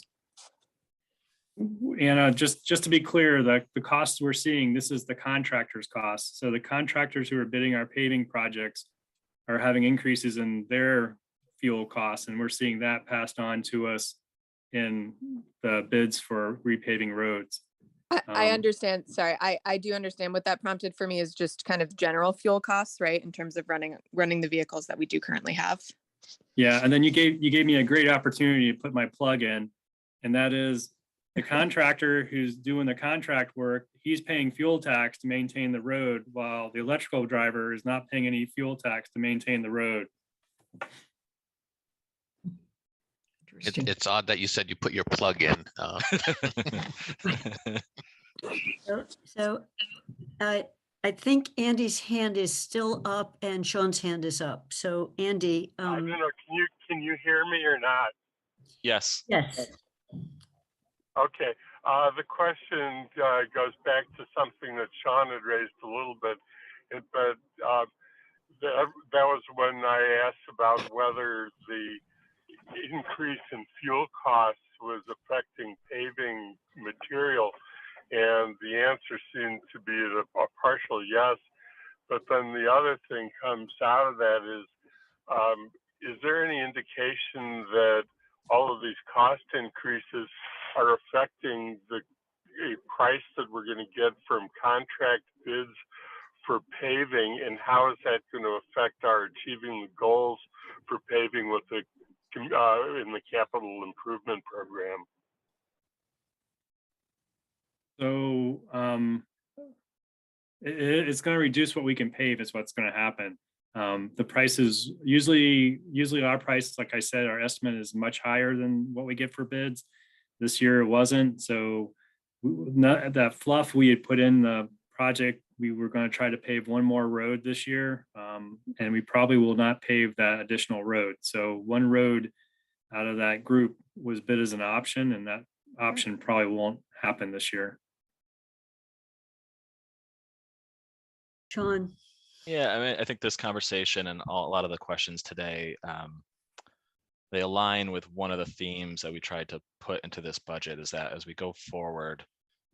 And just to be clear, the costs we're seeing, this is the contractor's costs. So the contractors who are bidding our paving projects are having increases in their fuel costs, and we're seeing that passed on to us in the bids for repaving roads. I understand. Sorry, I do understand. What that prompted for me is just kind of general fuel costs, right? In terms of running the vehicles that we do currently have. Yeah, and then you gave me a great opportunity to put my plug in, and that is the contractor who's doing the contract work, he's paying fuel tax to maintain the road, while the electrical driver is not paying any fuel tax to maintain the road. It's odd that you said you put your plug in. So I think Andy's hand is still up and Sean's hand is up. So Andy. I don't know, can you hear me or not? Yes. Yes. Okay, the question goes back to something that Sean had raised a little bit, but that was when I asked about whether the increase in fuel costs was affecting paving material, and the answer seemed to be a partial yes. But then the other thing comes out of that is there any indication that all of these cost increases are affecting the price that we're going to get from contract bids for paving, and how is that going to affect our achieving the goals for paving with the in the capital improvement program? So it's going to reduce what we can pave is what's going to happen. The prices usually our prices, like I said, our estimate is much higher than what we get for bids. This year it wasn't. So that fluff we had put in the project, we were going to try to pave one more road this year, and we probably will not pave that additional road. So one road out of that group was bid as an option, and that option probably won't happen this year. Sean. Yeah, I mean, I think this conversation and a lot of the questions today, they align with one of the themes that we tried to put into this budget, is that as we go forward,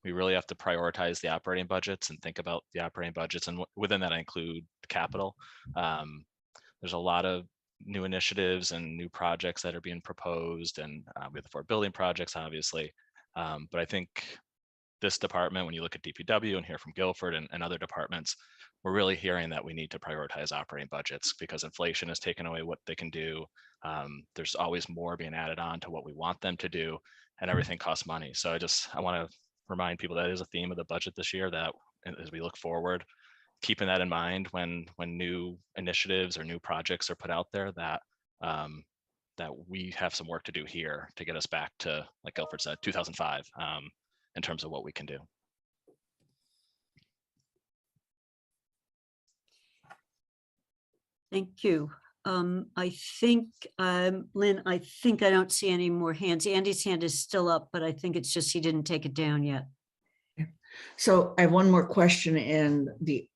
we really have to prioritize the operating budgets and think about the operating budgets. And within that, I include capital. There's a lot of new initiatives and new projects that are being proposed, and we have the 4 building projects, obviously. But I think this department, when you look at DPW and hear from Guilford and other departments, we're really hearing that we need to prioritize operating budgets because inflation has taken away what they can do. There's always more being added on to what we want them to do, and everything costs money. So I want to remind people that is a theme of the budget this year, that as we look forward, keeping that in mind when new initiatives or new projects are put out there, that that we have some work to do here to get us back to, like Guilford said, 2005 in terms of what we can do. Thank you. I think, Lynn, I think I don't see any more hands. Andy's hand is still up, but I think it's just he didn't take it down yet. So I have one more question in the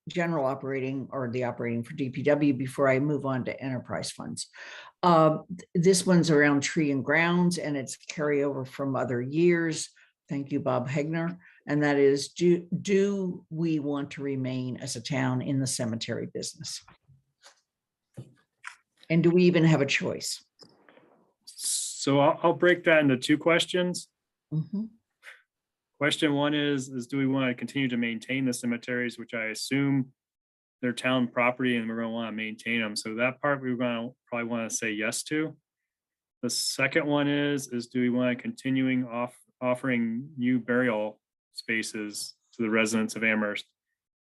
general operating or the operating for DPW before I move on to enterprise funds. This one's around tree and grounds, and it's carryover from other years. Thank you, Bob Hegner. And that is, do we want to remain as a town in the cemetery business? And do we even have a choice? So I'll break that into 2 questions. Mm-hmm. Question 1 is do we want to continue to maintain the cemeteries, which I assume they're town property and we're going to want to maintain them. So that part we're going to probably want to say yes to. The second one is do we want to continuing offering new burial spaces to the residents of Amherst?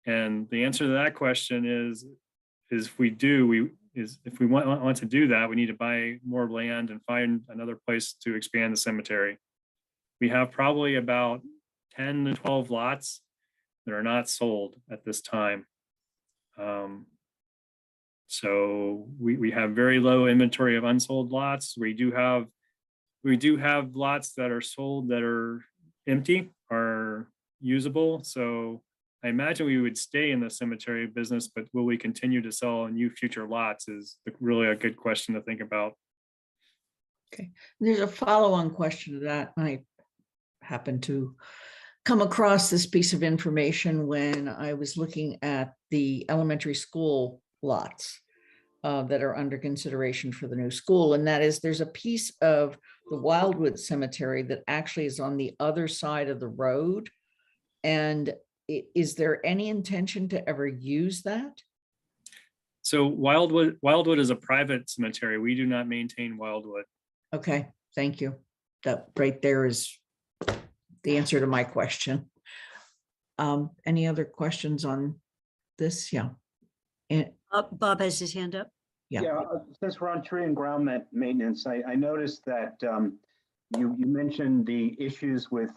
And the answer to that question is if we do, if we want to do that, we need to buy more land and find another place to expand the cemetery. We have probably about 10 to 12 lots that are not sold at this time. So we have very low inventory of unsold lots. We do have lots that are sold that are empty or usable. So I imagine we would stay in the cemetery business, but will we continue to sell new future lots is really a good question to think about. Okay, there's a follow-on question to that. I happened to come across this piece of information when I was looking at the elementary school lots that are under consideration for the new school. And that is, there's a piece of the Wildwood Cemetery that actually is on the other side of the road. And is there any intention to ever use that? So Wildwood is a private cemetery. We do not maintain Wildwood. Okay, thank you. That right there is the answer to my question. Any other questions on this? Yeah. Bob has his hand up. Yeah. Since we're on tree and ground maintenance, I noticed that you mentioned the issues with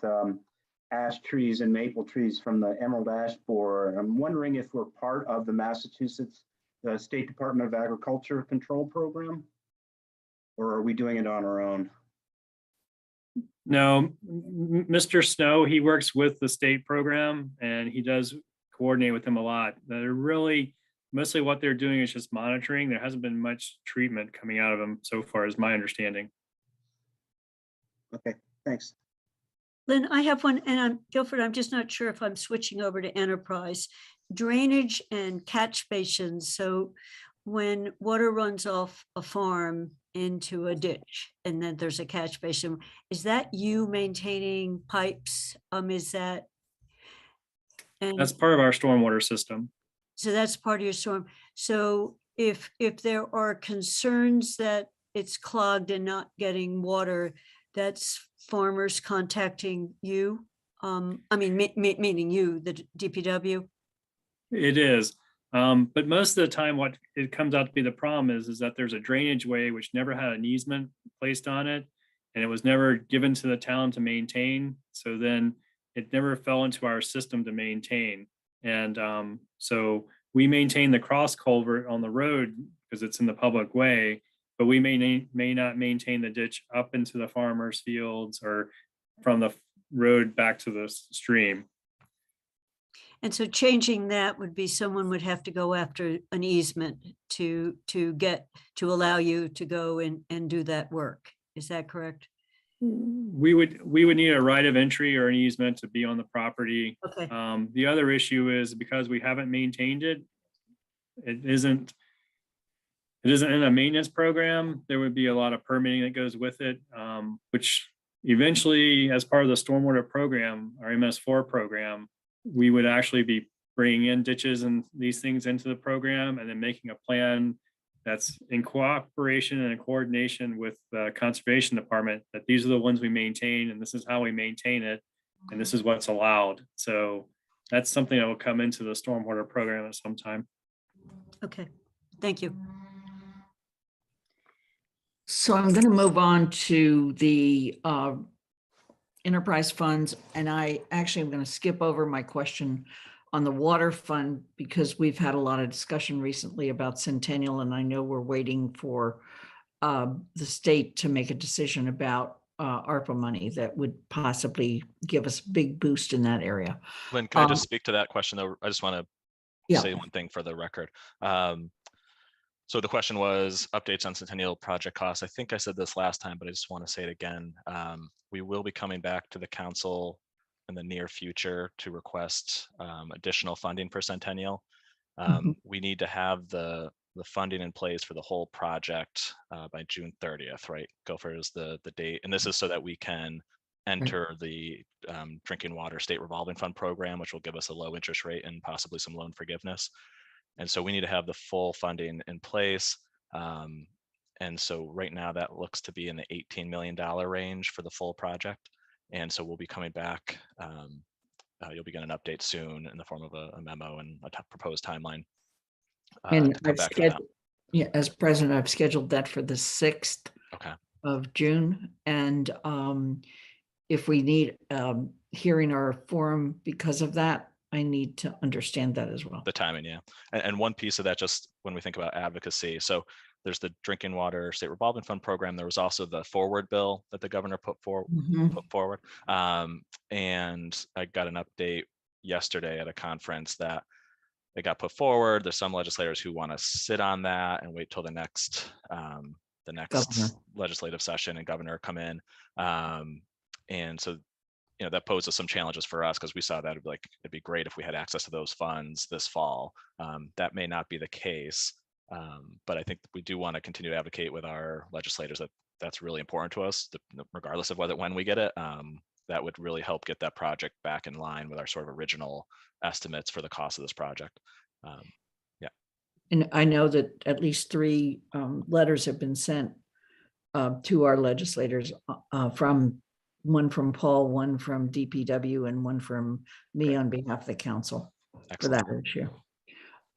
ash trees and maple trees from the emerald ash borer. I'm wondering if we're part of the Massachusetts State Department of Agriculture control program, or are we doing it on our own? No, Mr. Snow, he works with the state program and he does coordinate with them a lot. They're really, mostly what they're doing is just monitoring. There hasn't been much treatment coming out of them so far, is my understanding. Okay, thanks. Lynn, I have one, and Guilford, I'm just not sure if I'm switching over to enterprise. Drainage and catch basins. So when water runs off a farm into a ditch and then there's a catch basin, is that you maintaining pipes? Is that And That's part of our stormwater system. so that's part of your storm. So if there are concerns that it's clogged and not getting water, that's farmers contacting you? I mean, meaning you, the DPW? It is. But most of the time, what it comes out to be the problem is that there's a drainage way which never had an easement placed on it. And it was never given to the town to maintain. So then it never fell into our system to maintain. And so we maintain the cross culvert on the road because it's in the public way, but we may not maintain the ditch up into the farmers' fields or from the road back to the stream. And so changing that would be someone would have to go after an easement to allow you to go and do that work. Is that correct? We would need a right of entry or an easement to be on the property. Okay. The other issue is because we haven't maintained it, it isn't in a maintenance program. There would be a lot of permitting that goes with it, which eventually, as part of the stormwater program, our MS4 program, we would actually be bringing in ditches and these things into the program and then making a plan that's in cooperation and in coordination with the conservation department, that these are the ones we maintain and this is how we maintain it. And this is what's allowed. So that's something that will come into the stormwater program at some time. Okay, thank you. So I'm going to move on to the enterprise funds. And I actually am going to skip over my question on the water fund because we've had a lot of discussion recently about Centennial, and I know we're waiting for the state to make a decision about ARPA money that would possibly give us a big boost in that area. Lynn, can I just speak to that question though? I just want to Yeah. say one thing for the record. So the question was updates on Centennial project costs. I think I said this last time, but I just want to say it again. We will be coming back to the council in the near future to request additional funding for Centennial. We need to have the funding in place for the whole project by June 30th, right? Gopher is the date. And this is so that we can enter the drinking water state revolving fund program, which will give us a low interest rate and possibly some loan forgiveness. And so we need to have the full funding in place. And so right now that looks to be in the $18 million range for the full project. And so we'll be coming back. You'll be getting an update soon in the form of a memo and a proposed timeline. And I've scheduled, yeah, as president, I've scheduled that for the 6th of June. And if we need hearing or a forum because of that, I need to understand that as well. The timing, yeah. And one piece of that, just when we think about advocacy, so there's the drinking water state revolving fund program. There was also the forward bill that the governor put forward. And I got an update yesterday at a conference that it got put forward. There's some legislators who want to sit on that and wait till the next legislative session and governor come in. And so, you know, that poses some challenges for us because we saw that it'd be great if we had access to those funds this fall. That may not be the case, but I think we do want to continue to advocate with our legislators that that's really important to us, regardless of when we get it. That would really help get that project back in line with our sort of original estimates for the cost of this project. Yeah. And I know that at least 3 letters have been sent to our legislators from one from Paul, one from DPW, and one from me on behalf of the council for that issue.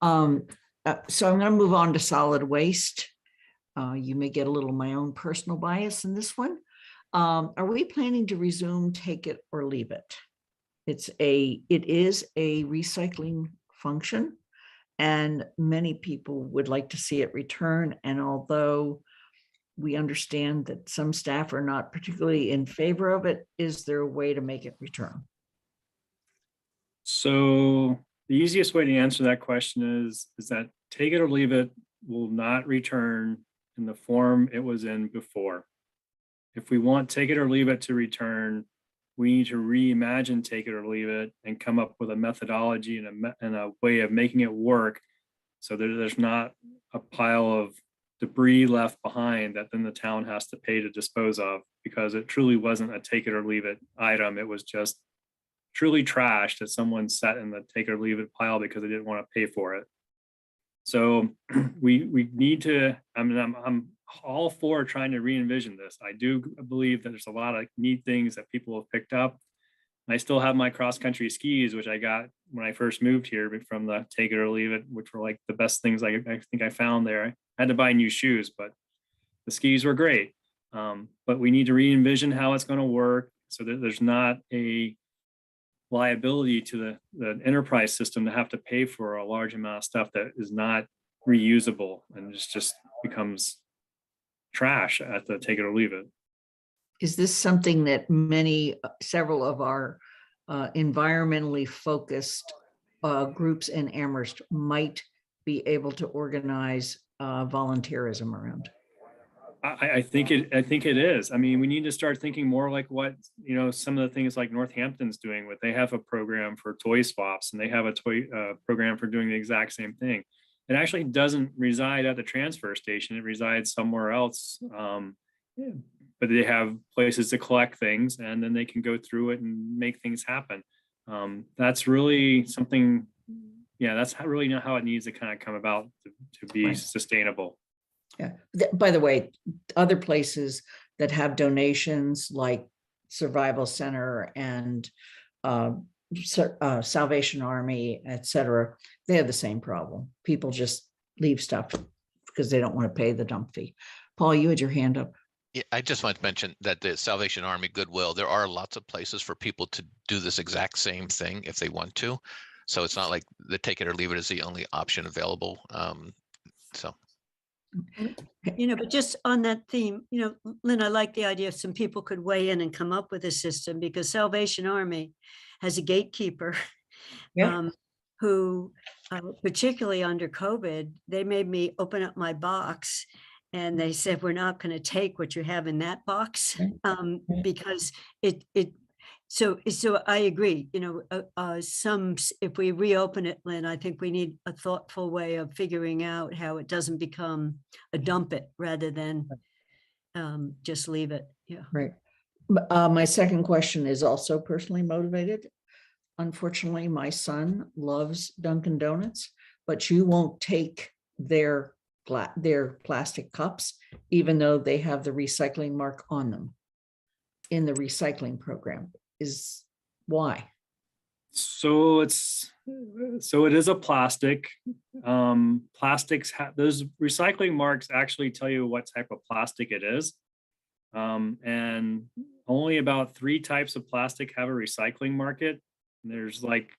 So I'm going to move on to solid waste. You may get a little of my own personal bias in this one. Are we planning to resume take it or leave it? It is a recycling function, and many people would like to see it return. And although we understand that some staff are not particularly in favor of it, is there a way to make it return? So the easiest way to answer that question is that take it or leave it will not return in the form it was in before. If we want take it or leave it to return, we need to reimagine take it or leave it and come up with a methodology and a way of making it work so that there's not a pile of debris left behind that then the town has to pay to dispose of, because it truly wasn't a take it or leave it item. It was just truly trash that someone set in the take it or leave it pile because they didn't want to pay for it. So we need to, I mean, I'm all for trying to re-envision this. I do believe that there's a lot of neat things that people have picked up. I still have my cross-country skis, which I got when I first moved here from the take it or leave it, which were like the best things I think I found there. I had to buy new shoes, but the skis were great. But we need to re-envision how it's going to work so that there's not a liability to the enterprise system to have to pay for a large amount of stuff that is not reusable and just becomes trash at the take it or leave it. Is this something that several of our environmentally focused groups in Amherst might be able to organize volunteerism around? I think it is. I mean, we need to start thinking more like what, some of the things like Northampton's doing with, they have a program for toy swaps and they have a toy program for doing the exact same thing. It actually doesn't reside at the transfer station. It resides somewhere else. But they have places to collect things and then they can go through it and make things happen. That's really something, that's really not how it needs to kind of come about to be sustainable. Yeah. By the way, other places that have donations like Survival Center and Salvation Army, etc., they have the same problem. People just leave stuff because they don't want to pay the dump fee. Paul, you had your hand up. Yeah, I just want to mention that the Salvation Army, Goodwill, there are lots of places for people to do this exact same thing if they want to. So it's not like the take it or leave it is the only option available. But just on that theme, Lynn, I like the idea if some people could weigh in and come up with a system, because Salvation Army has a gatekeeper who, particularly under COVID, they made me open up my box and they said, we're not going to take what you have in that box because so I agree, if we reopen it, Lynn, I think we need a thoughtful way of figuring out how it doesn't become a dump it rather than just leave it. Yeah. Right. My second question is also personally motivated. Unfortunately, my son loves Dunkin' Donuts, but you won't take their plastic cups, even though they have the recycling mark on them in the recycling program. Is why? So it is a plastic. Plastics those recycling marks actually tell you what type of plastic it is. And only about 3 types of plastic have a recycling market. There's like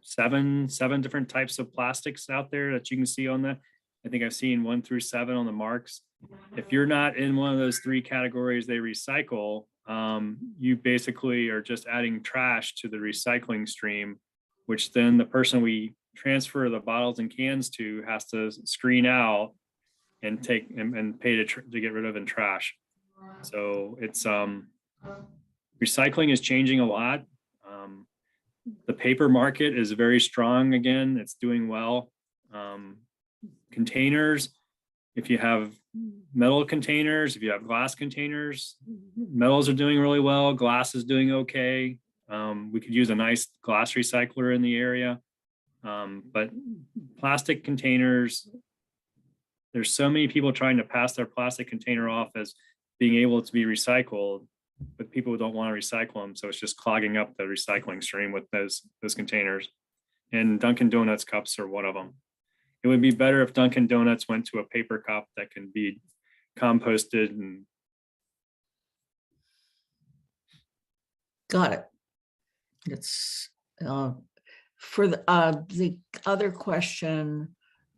seven different types of plastics out there that you can see on that. I think I've seen 1 through 7 on the marks. If you're not in one of those 3 categories they recycle, you basically are just adding trash to the recycling stream, which then the person we transfer the bottles and cans to has to screen out and take and pay to get rid of in trash. So it's recycling is changing a lot. The paper market is very strong again. It's doing well. Containers, if you have metal containers, if you have glass containers, metals are doing really well. Glass is doing okay. We could use a nice glass recycler in the area. But plastic containers, there's so many people trying to pass their plastic container off as being able to be recycled, but people don't want to recycle them. So it's just clogging up the recycling stream with those containers. And Dunkin' Donuts cups are one of them. It would be better if Dunkin' Donuts went to a paper cup that can be composted and. Got it. It's for the other question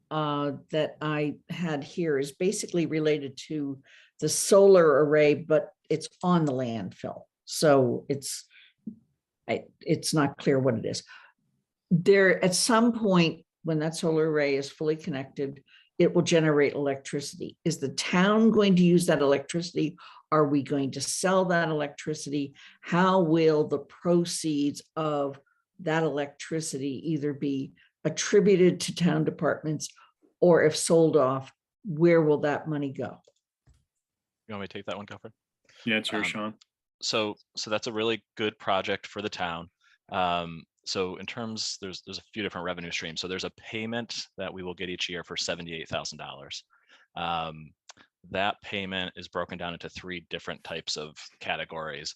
that I had here is basically related to the solar array, but it's on the landfill. So it's not clear what it is. There, at some point, when that solar array is fully connected, it will generate electricity. Is the town going to use that electricity? Are we going to sell that electricity? How will the proceeds of that electricity either be attributed to town departments, or if sold off, where will that money go? You want me to take that one, Gilford? Yeah, it's yours, Sean. So that's a really good project for the town. So in terms, there's a few different revenue streams. So there's a payment that we will get each year for $78,000. That payment is broken down into 3 different types of categories.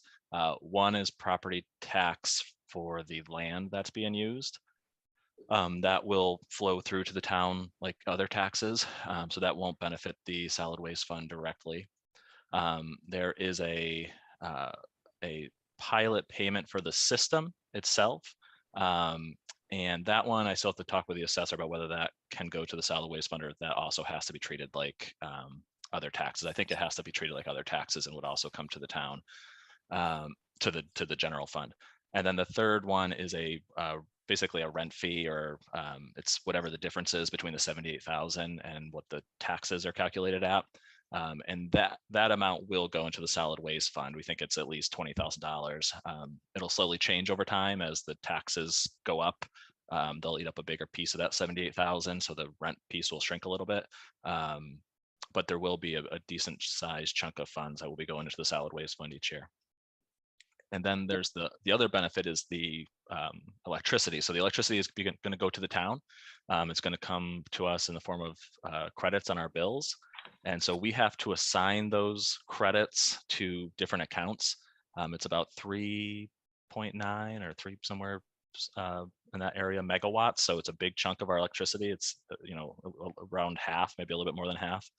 One is property tax for the land that's being used. That will flow through to the town like other taxes. So that won't benefit the solid waste fund directly. There is a pilot payment for the system itself. And that one, I still have to talk with the assessor about whether that can go to the solid waste fund or if that also has to be treated like other taxes. I think it has to be treated like other taxes and would also come to the town, to the general fund. And then the third one is basically a rent fee, or it's whatever the difference is between the 78,000 and what the taxes are calculated at. And that amount will go into the solid waste fund. We think it's at least $20,000. It'll slowly change over time as the taxes go up. They'll eat up a bigger piece of that 78,000, so the rent piece will shrink a little bit. But there will be a decent sized chunk of funds that will be going into the solid waste fund each year. And then there's the other benefit is the electricity. So the electricity is going to go to the town. It's going to come to us in the form of credits on our bills. And so we have to assign those credits to different accounts. It's about 3.9 or 3 somewhere in that area megawatts. So it's a big chunk of our electricity. It's around half, maybe a little bit more than half.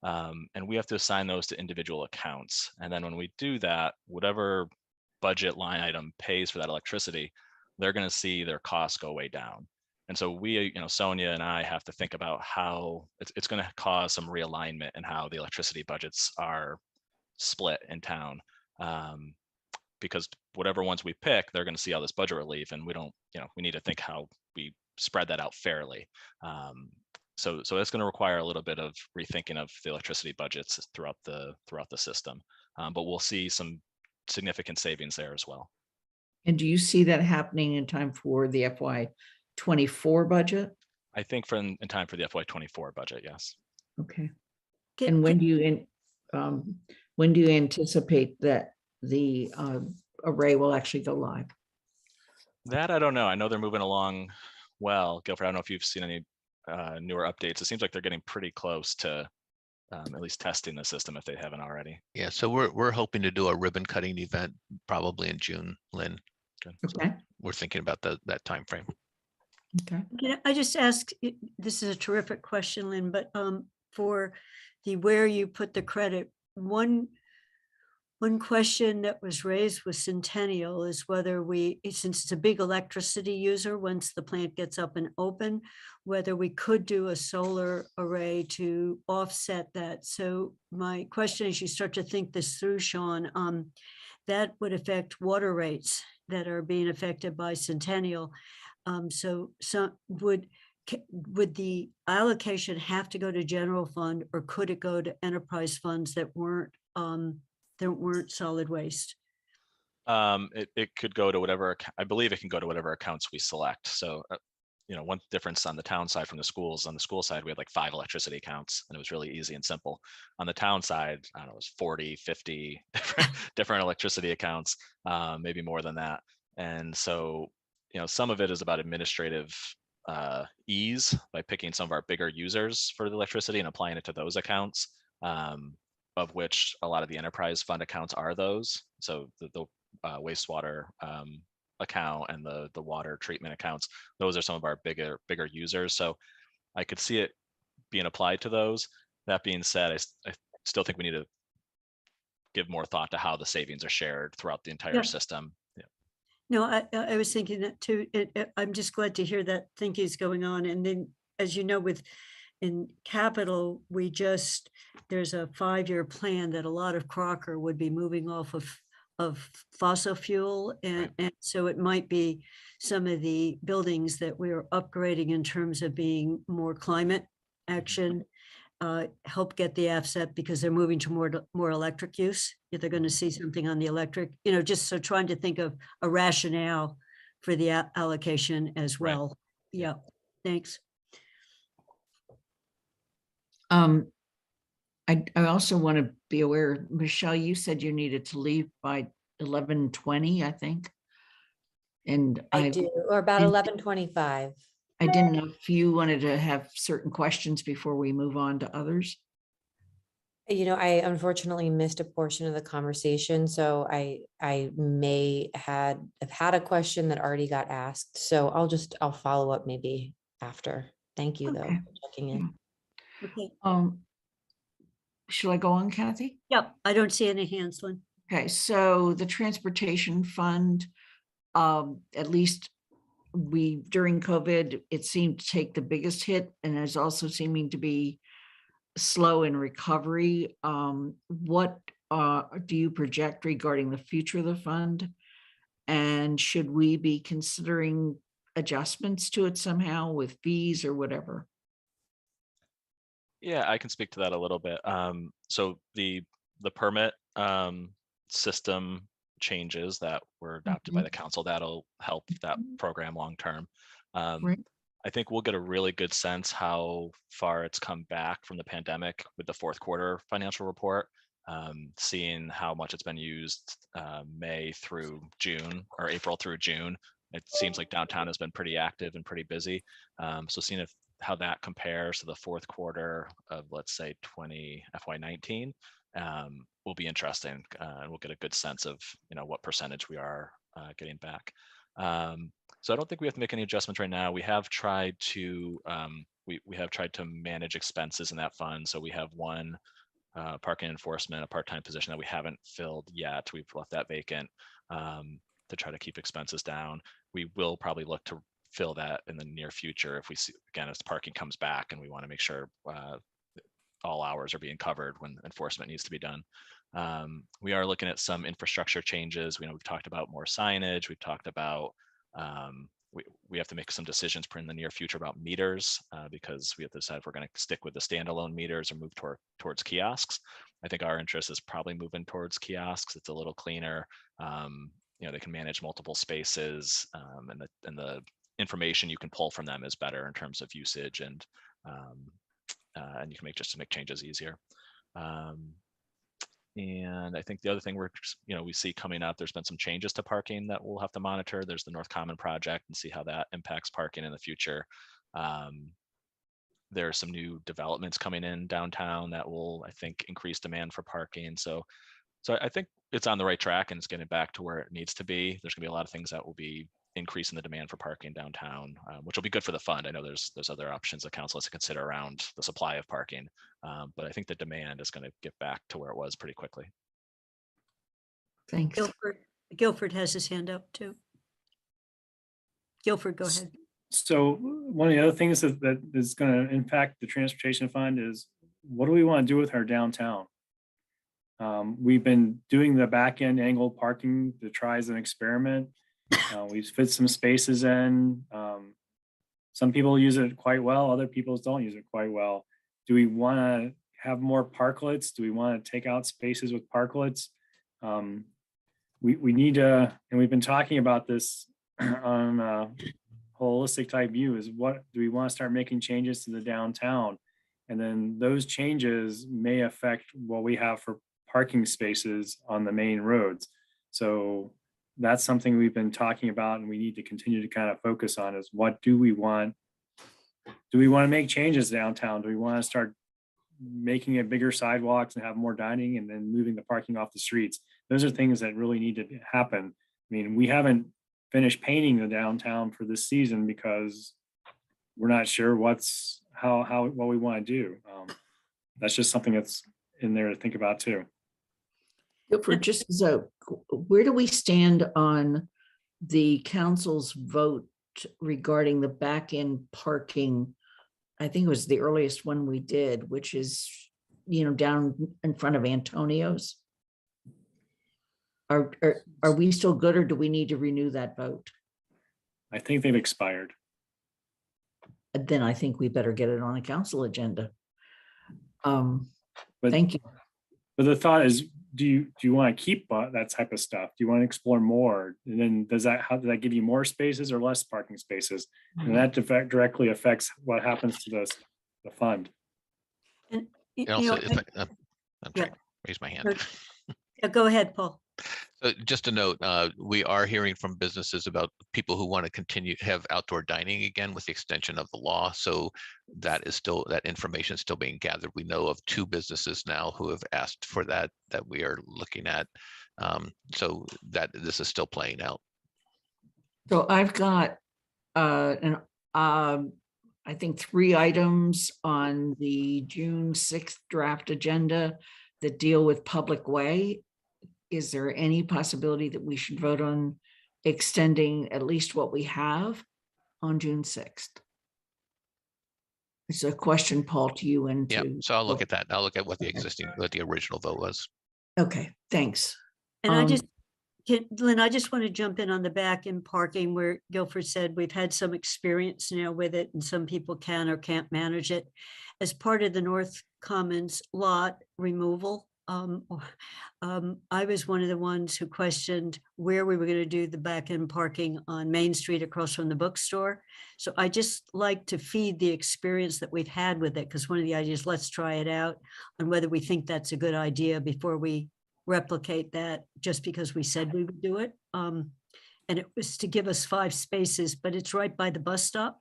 And we have to assign those to individual accounts. And then when we do that, whatever budget line item pays for that electricity, they're going to see their costs go way down. And so we, Sonia and I have to think about how it's going to cause some realignment in how the electricity budgets are split in town. Because whatever ones we pick, they're going to see all this budget relief, and we don't, we need to think how we spread that out fairly. So it's going to require a little bit of rethinking of the electricity budgets throughout the system. But we'll see some significant savings there as well. And do you see that happening in time for the FY24 budget? I think in time for the FY24 budget, yes. Okay. And when do you anticipate that the array will actually go live? That I don't know. I know they're moving along well. Guilford, I don't know if you've seen any newer updates. It seems like they're getting pretty close to at least testing the system if they haven't already. Yeah, so we're hoping to do a ribbon cutting event probably in June, Lynn. Good. Okay. So we're thinking about that time frame. Okay. I just ask, this is a terrific question, Lynn, but for the where you put the credit, one question that was raised with Centennial is whether since it's a big electricity user, once the plant gets up and open, whether we could do a solar array to offset that. So my question is, you start to think this through, Sean, that would affect water rates that are being affected by Centennial. So would the allocation have to go to general fund, or could it go to enterprise funds that weren't solid waste? It could go to whatever, I believe it can go to whatever accounts we select. So, one difference on the town side from the schools, on the school side, we had like 5 electricity accounts, and it was really easy and simple. On the town side, I don't know, it was 40, 50 different electricity accounts, maybe more than that. And so, some of it is about administrative ease by picking some of our bigger users for the electricity and applying it to those accounts. Of which a lot of the enterprise fund accounts are those. So the wastewater account and the water treatment accounts, those are some of our bigger users. So I could see it being applied to those. That being said, I still think we need to give more thought to how the savings are shared throughout the entire system. Yeah. No, I was thinking that too. I'm just glad to hear that thinking is going on. And then, as you know, in capital, there's a 5-year plan that a lot of Crocker would be moving off of fossil fuel. And so it might be some of the buildings that we're upgrading in terms of being more climate action, help get the offset because they're moving to more electric use. If they're going to see something on the electric, just so trying to think of a rationale for the allocation as well. Right. Yeah, thanks. I also want to be aware, Michelle, you said you needed to leave by 11:20, I think. And I do, or about didn't- 11:25. I didn't know if you wanted to have certain questions before we move on to others. You know, I unfortunately missed a portion of the conversation, so I may have had a question that already got asked. So I'll follow up maybe after. Thank you though Okay. for checking in. Okay, Should I go on, Kathy? yep, I don't see any hands, Lynn. Okay, so the transportation fund, at least during COVID, it seemed to take the biggest hit and is also seeming to be slow in recovery. What do you project regarding the future of the fund? And should we be considering adjustments to it somehow with fees or whatever? Yeah, I can speak to that a little bit. So the permit system changes that were adopted by the council, that'll help that program long term. Right. I think we'll get a really good sense how far it's come back from the pandemic with the fourth quarter financial report, seeing how much it's been used May through June or April through June. It seems like downtown has been pretty active and pretty busy. So seeing how that compares to the fourth quarter of, let's say, FY19 will be interesting, and we'll get a good sense of what percentage we are getting back. So I don't think we have to make any adjustments right now. We have tried to we have tried to manage expenses in that fund. So we have one parking enforcement, a part-time position that we haven't filled yet. We've left that vacant to try to keep expenses down. We will probably look to fill that in the near future if we see, again, as parking comes back, and we want to make sure all hours are being covered when enforcement needs to be done. We are looking at some infrastructure changes. We've talked about more signage. We've talked about we have to make some decisions in the near future about meters because we have to decide if we're going to stick with the standalone meters or move towards kiosks. I think our interest is probably moving towards kiosks. It's a little cleaner. They can manage multiple spaces, and the information you can pull from them is better in terms of usage, and you can make changes easier. And I think the other thing we see coming up, there's been some changes to parking that we'll have to monitor. There's the North Common project and see how that impacts parking in the future. There are some new developments coming in downtown that will, I think, increase demand for parking. So I think it's on the right track and it's getting back to where it needs to be. There's gonna be a lot of things that will be increasing the demand for parking downtown, which will be good for the fund. I know there's other options the council has to consider around the supply of parking, but I think the demand is going to get back to where it was pretty quickly. Thanks. Guilford has his hand up too. Guilford, go ahead. So one of the other things that is going to impact the transportation fund is, what do we want to do with our downtown? We've been doing the back end angled parking to try as an experiment. We've fit some spaces in. Some people use it quite well, other people don't use it quite well. Do we want to have more parklets? Do we want to take out spaces with parklets? We need to, and we've been talking about this on a holistic type view, is what do we want to start making changes to the downtown? And then those changes may affect what we have for parking spaces on the main roads. So that's something we've been talking about, and we need to continue to kind of focus on, is what do we want? Do we want to make changes downtown? Do we want to start making it bigger sidewalks and have more dining and then moving the parking off the streets? Those are things that really need to happen. I mean, we haven't finished painting the downtown for this season because we're not sure what we want to do. That's just something that's in there to think about too. Where do we stand on the council's vote regarding the back end parking? I think it was the earliest one we did, which is, down in front of Antonio's. Are we still good, or do we need to renew that vote? I think they've expired. Then I think we better get it on a council agenda. But thank you. But the thought is, do you want to keep that type of stuff? Do you want to explore more? And then how does that give you more spaces or less parking spaces? And that directly affects what happens to the fund. And I'm sorry, raise my hand. Go ahead, Paul. So just a note, we are hearing from businesses about people who want to continue to have outdoor dining again with the extension of the law. So that information is still being gathered. We know of 2 businesses now who have asked for that we are looking at. So that this is still playing out. So I've got I think 3 items on the June 6th draft agenda that deal with public way. Is there any possibility that we should vote on extending at least what we have on June 6th? It's a question, Paul, to you and Yeah, to. so I'll look at that. I'll look at what the original vote was. Okay, thanks. And I just, Lynn, I just want to jump in on the back in parking where Guilford said we've had some experience now with it and some people can or can't manage it. As part of the North Commons lot removal, I was one of the ones who questioned where we were going to do the back end parking on Main Street across from the bookstore. So I just like to feed the experience that we've had with it, because one of the ideas, let's try it out and whether we think that's a good idea before we replicate that just because we said we would do it. And it was to give us 5 spaces, but it's right by the bus stop.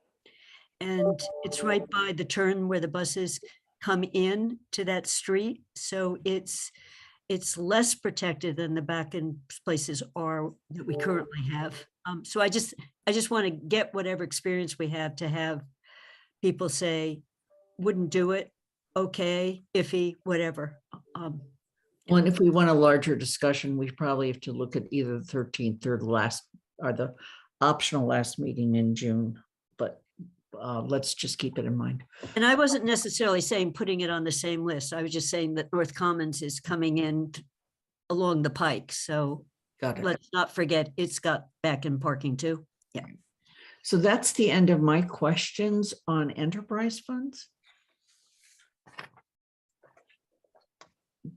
And it's right by the turn where the buses come in to that street. So it's less protected than the back end places are that we currently have. So I just want to get whatever experience we have to have people say, wouldn't do it, okay, iffy, whatever. Well, and if we want a larger discussion, we probably have to look at either the 13th or the optional last meeting in June, but let's just keep it in mind. And I wasn't necessarily saying putting it on the same list. I was just saying that North Commons is coming in along the pike. So let's not forget it's got back in parking too. Yeah. So that's the end of my questions on enterprise funds.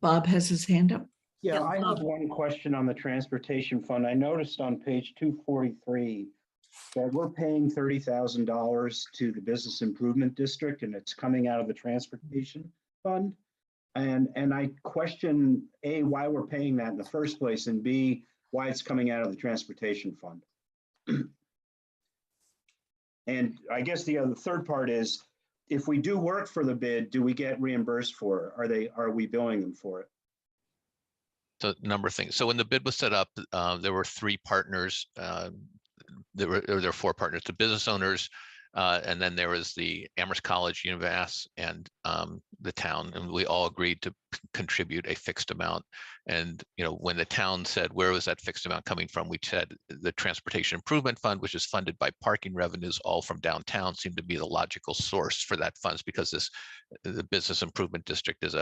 Bob has his hand up. Yeah, I have one question on the transportation fund. I noticed on page 243 that we're paying $30,000 to the business improvement district and it's coming out of the transportation fund. And I question A, why we're paying that in the first place, and B, why it's coming out of the transportation fund. And I guess the third part is, if we do work for the bid, do we get reimbursed for it? Are we billing them for it? So a number of things. So when the bid was set up, there were 3 partners. There were 4 partners: the business owners, and then there was the Amherst College, UMass, and the town, and we all agreed to contribute a fixed amount. And when the town said, where was that fixed amount coming from, we said the Transportation Improvement Fund, which is funded by parking revenues all from downtown, seemed to be the logical source for that funds, because the Business Improvement District is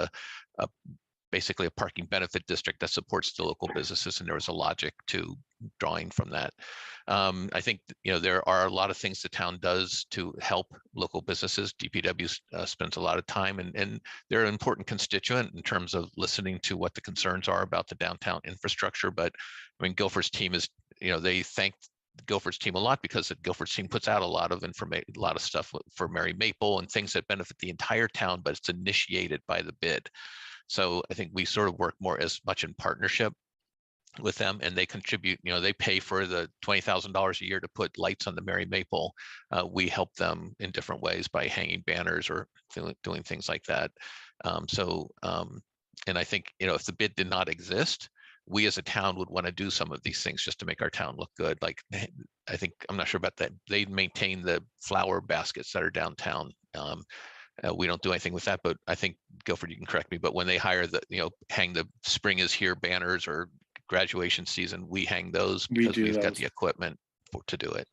basically a parking benefit district that supports the local businesses, and there was a logic to drawing from that. I think there are a lot of things the town does to help local businesses. Dpw spends a lot of time, and they're an important constituent in terms of listening to what the concerns are about the downtown infrastructure. But I mean, Guilford's team is, they thank Guilford's team a lot, because the Guilford's team puts out a lot of information, a lot of stuff for Mary Maple and things that benefit the entire town, but it's initiated by the bid. So I think we sort of work more as much in partnership with them, and they contribute, they pay for the $20,000 a year to put lights on the Mary Maple. We help them in different ways by hanging banners or doing things like that. And I think, if the bid did not exist, we as a town would want to do some of these things just to make our town look good. Like, I think, I'm not sure about that. They maintain the flower baskets that are downtown. We don't do anything with that, but I think, Guilford, you can correct me, but when they hire hang the Spring is Here banners or graduation season, we hang those because we've got the equipment to do it.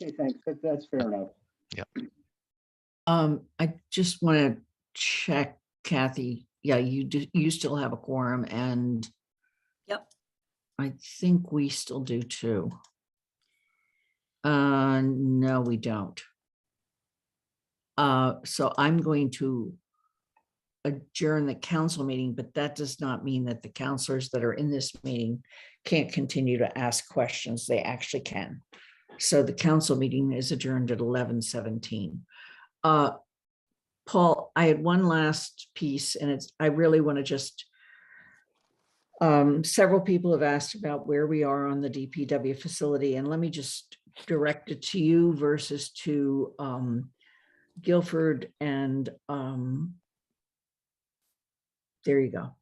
Okay, thanks. That's fair enough. Yeah. I just want to check, Kathy. Yeah, you still have a quorum, and yep, I think we still do too. No, we don't. So I'm going to adjourn the council meeting, but that does not mean that the counselors that are in this meeting can't continue to ask questions. They actually can. So the council meeting is adjourned at 11:17. Paul, I had one last piece, and I really want to just Several people have asked about where we are on the DPW facility, and let me just direct it to you versus to Guilford, and there you go.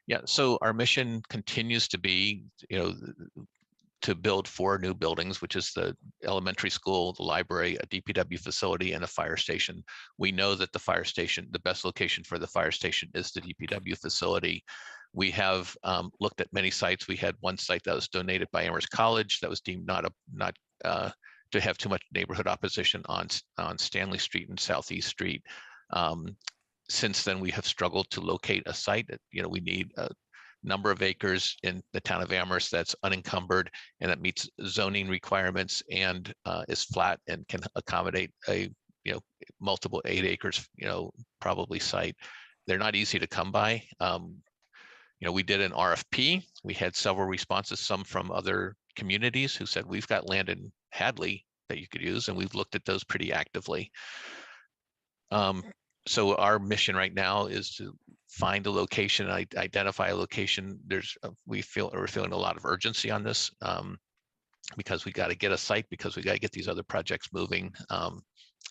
Yeah, so our mission continues to be, to build 4 new buildings, which is the elementary school, the library, a DPW facility, and a fire station. We know that the fire station, the best location for the fire station is the DPW facility. We have looked at many sites. We had one site that was donated by Amherst College that was deemed not to have too much neighborhood opposition on Stanley Street and Southeast Street. Since then, we have struggled to locate a site. We need a number of acres in the town of Amherst that's unencumbered and that meets zoning requirements and is flat and can accommodate a multiple 8 acres probably site. They're not easy to come by. We did an RFP. We had several responses, some from other communities who said, we've got land in Hadley that you could use, and we've looked at those pretty actively. So our mission right now is to find a location, identify a location. We're feeling a lot of urgency on this because we got to get a site, because we got to get these other projects moving,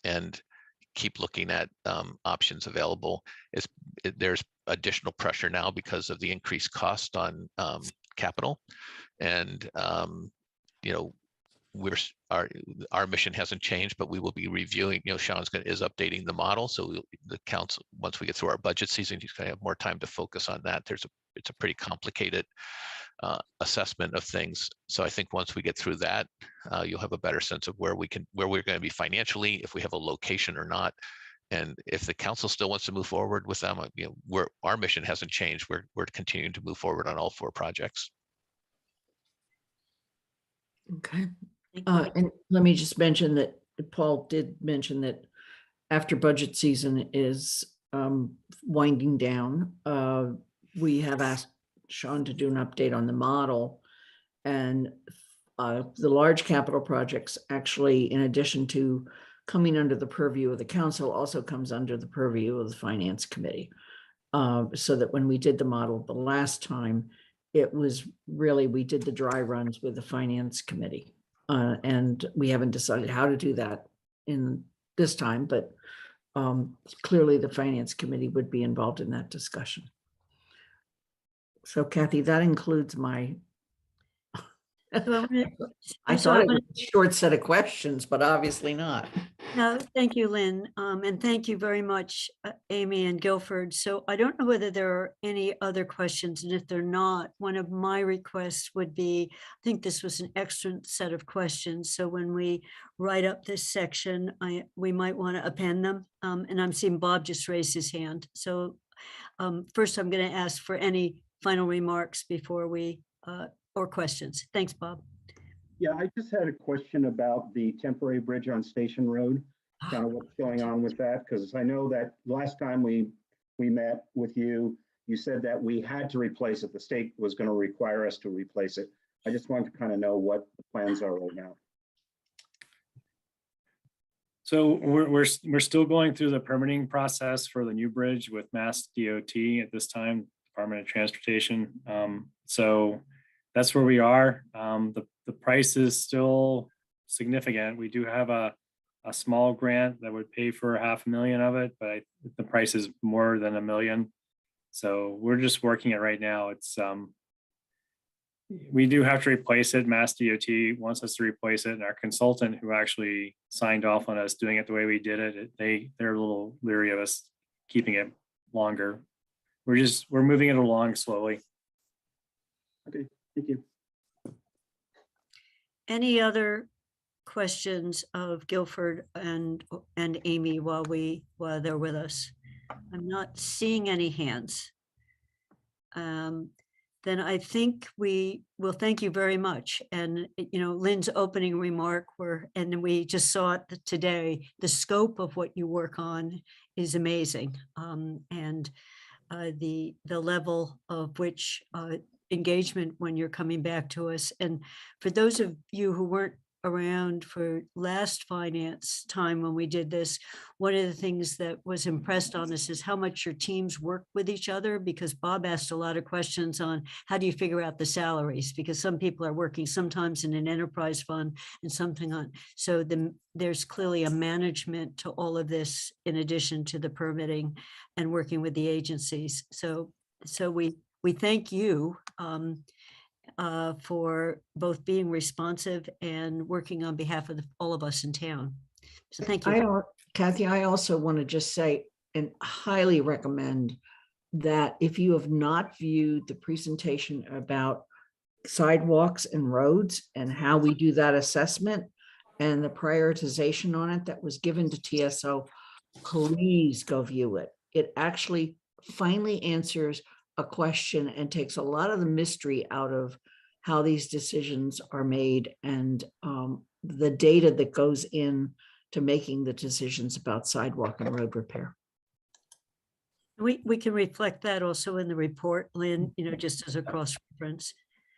and keep looking at options available. There's additional pressure now because of the increased cost on capital, and our mission hasn't changed, but we will be reviewing. Sean's is updating the model, so the council, once we get through our budget season, he's going to have more time to focus on that. It's a pretty complicated assessment of things. So I think once we get through that, you'll have a better sense of where we're going to be financially, if we have a location or not. And if the council still wants to move forward with them, our mission hasn't changed. We're continuing to move forward on all 4 projects. Okay. And let me just mention that Paul did mention that after budget season is winding down, we have asked Sean to do an update on the model, and the large capital projects actually, in addition to coming under the purview of the council, also comes under the purview of the finance committee. So that when we did the model the last time, it was really, we did the dry runs with the finance committee. And we haven't decided how to do that in this time, but clearly the finance committee would be involved in that discussion. So Kathy, that includes my, I thought it was a short set of questions, but obviously not. No, thank you, Lynn. And thank you very much, Amy and Guilford. So I don't know whether there are any other questions, and if they're not, one of my requests would be, I think this was an excellent set of questions. So when we write up this section, we might want to append them. And I'm seeing Bob just raise his hand. So first I'm going to ask for any final remarks before we, or questions. Thanks, Bob. Yeah, I just had a question about the temporary bridge on Station Road, kind of what's going on with that, because I know that last time we met with you, you said that we had to replace it. The state was going to require us to replace it. I just wanted to kind of know what the plans are right now. So we're still going through the permitting process for the new bridge with Mass DOT at this time, Department of Transportation. So that's where we are. The price is still significant. We do have a small grant that would pay for $500,000 of it, but the price is more than $1 million. So we're just working it right now. It's we do have to replace it. Mass DOT wants us to replace it, and our consultant who actually signed off on us doing it the way we did it, they're a little leery of us keeping it longer. We're moving it along slowly. Okay, thank you. Any other questions of Guilford and Amy while they're with us? I'm not seeing any hands. Then I think we will thank you very much. And Lynn's opening remark and we just saw it today, the scope of what you work on is amazing. And the level of which engagement when you're coming back to us. And for those of you who weren't around for last finance time when we did this, one of the things that was impressed on us is how much your teams work with each other, because Bob asked a lot of questions on how do you figure out the salaries, because some people are working sometimes in an enterprise fund and something on. So there's clearly a management to all of this in addition to the permitting and working with the agencies. So we thank you for both being responsive and working on behalf of all of us in town. So thank you. Kathy, I also want to just say and highly recommend that if you have not viewed the presentation about sidewalks and roads and how we do that assessment and the prioritization on it that was given to TSO, please go view it. It actually finally answers a question and takes a lot of the mystery out of how these decisions are made and the data that goes in to making the decisions about sidewalk and road repair. We can reflect that also in the report, Lynn, you know, just as a cross reference.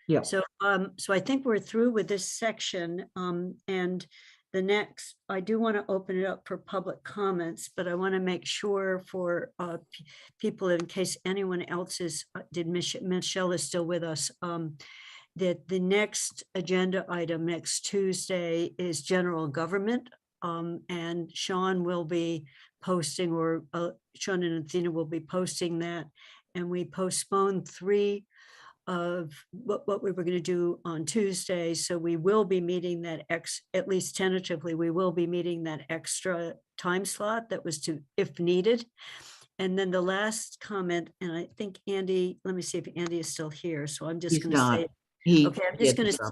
Yeah. So I think we're through with this section. And the next, I do want to open it up for public comments, but I want to make sure for people, in case anyone else is, Michelle is still with us, that the next agenda item next Tuesday is general government. And Sean will be posting, or Sean and Athena will be posting that. And we postponed 3 of what we were going to do on Tuesday. So we will be meeting that at least tentatively, we will be meeting that extra time slot that was to, if needed. And then the last comment, and I think Andy, let me see if Andy is still here. So I'm just going to say, okay, I'm just going to,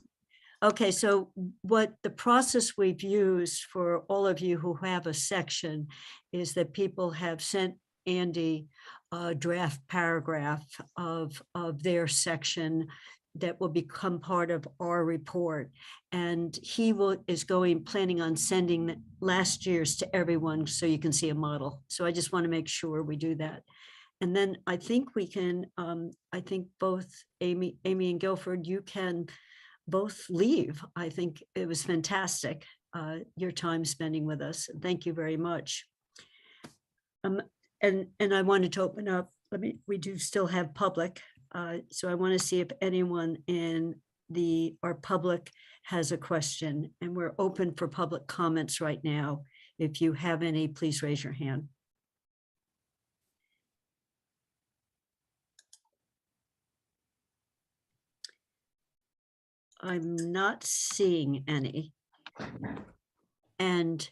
okay, so what the process we've used for all of you who have a section is that people have sent Andy a draft paragraph of their section that will become part of our report. And he is planning on sending last year's to everyone so you can see a model. So I just want to make sure we do that. And then I think we can, I think both Amy and Guilford, you can both leave. I think it was fantastic, your time spending with us. Thank you very much. And I wanted to open up, we do still have public. So I want to see if anyone in our public has a question, and we're open for public comments right now. If you have any, please raise your hand. I'm not seeing any. And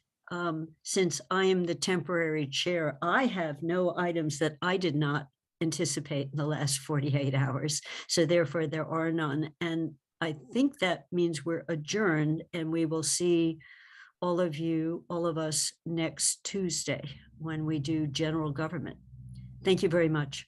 since I am the temporary chair, I have no items that I did not anticipate in the last 48 hours. So therefore there are none. And I think that means we're adjourned, and we will see all of us next Tuesday when we do general government. Thank you very much.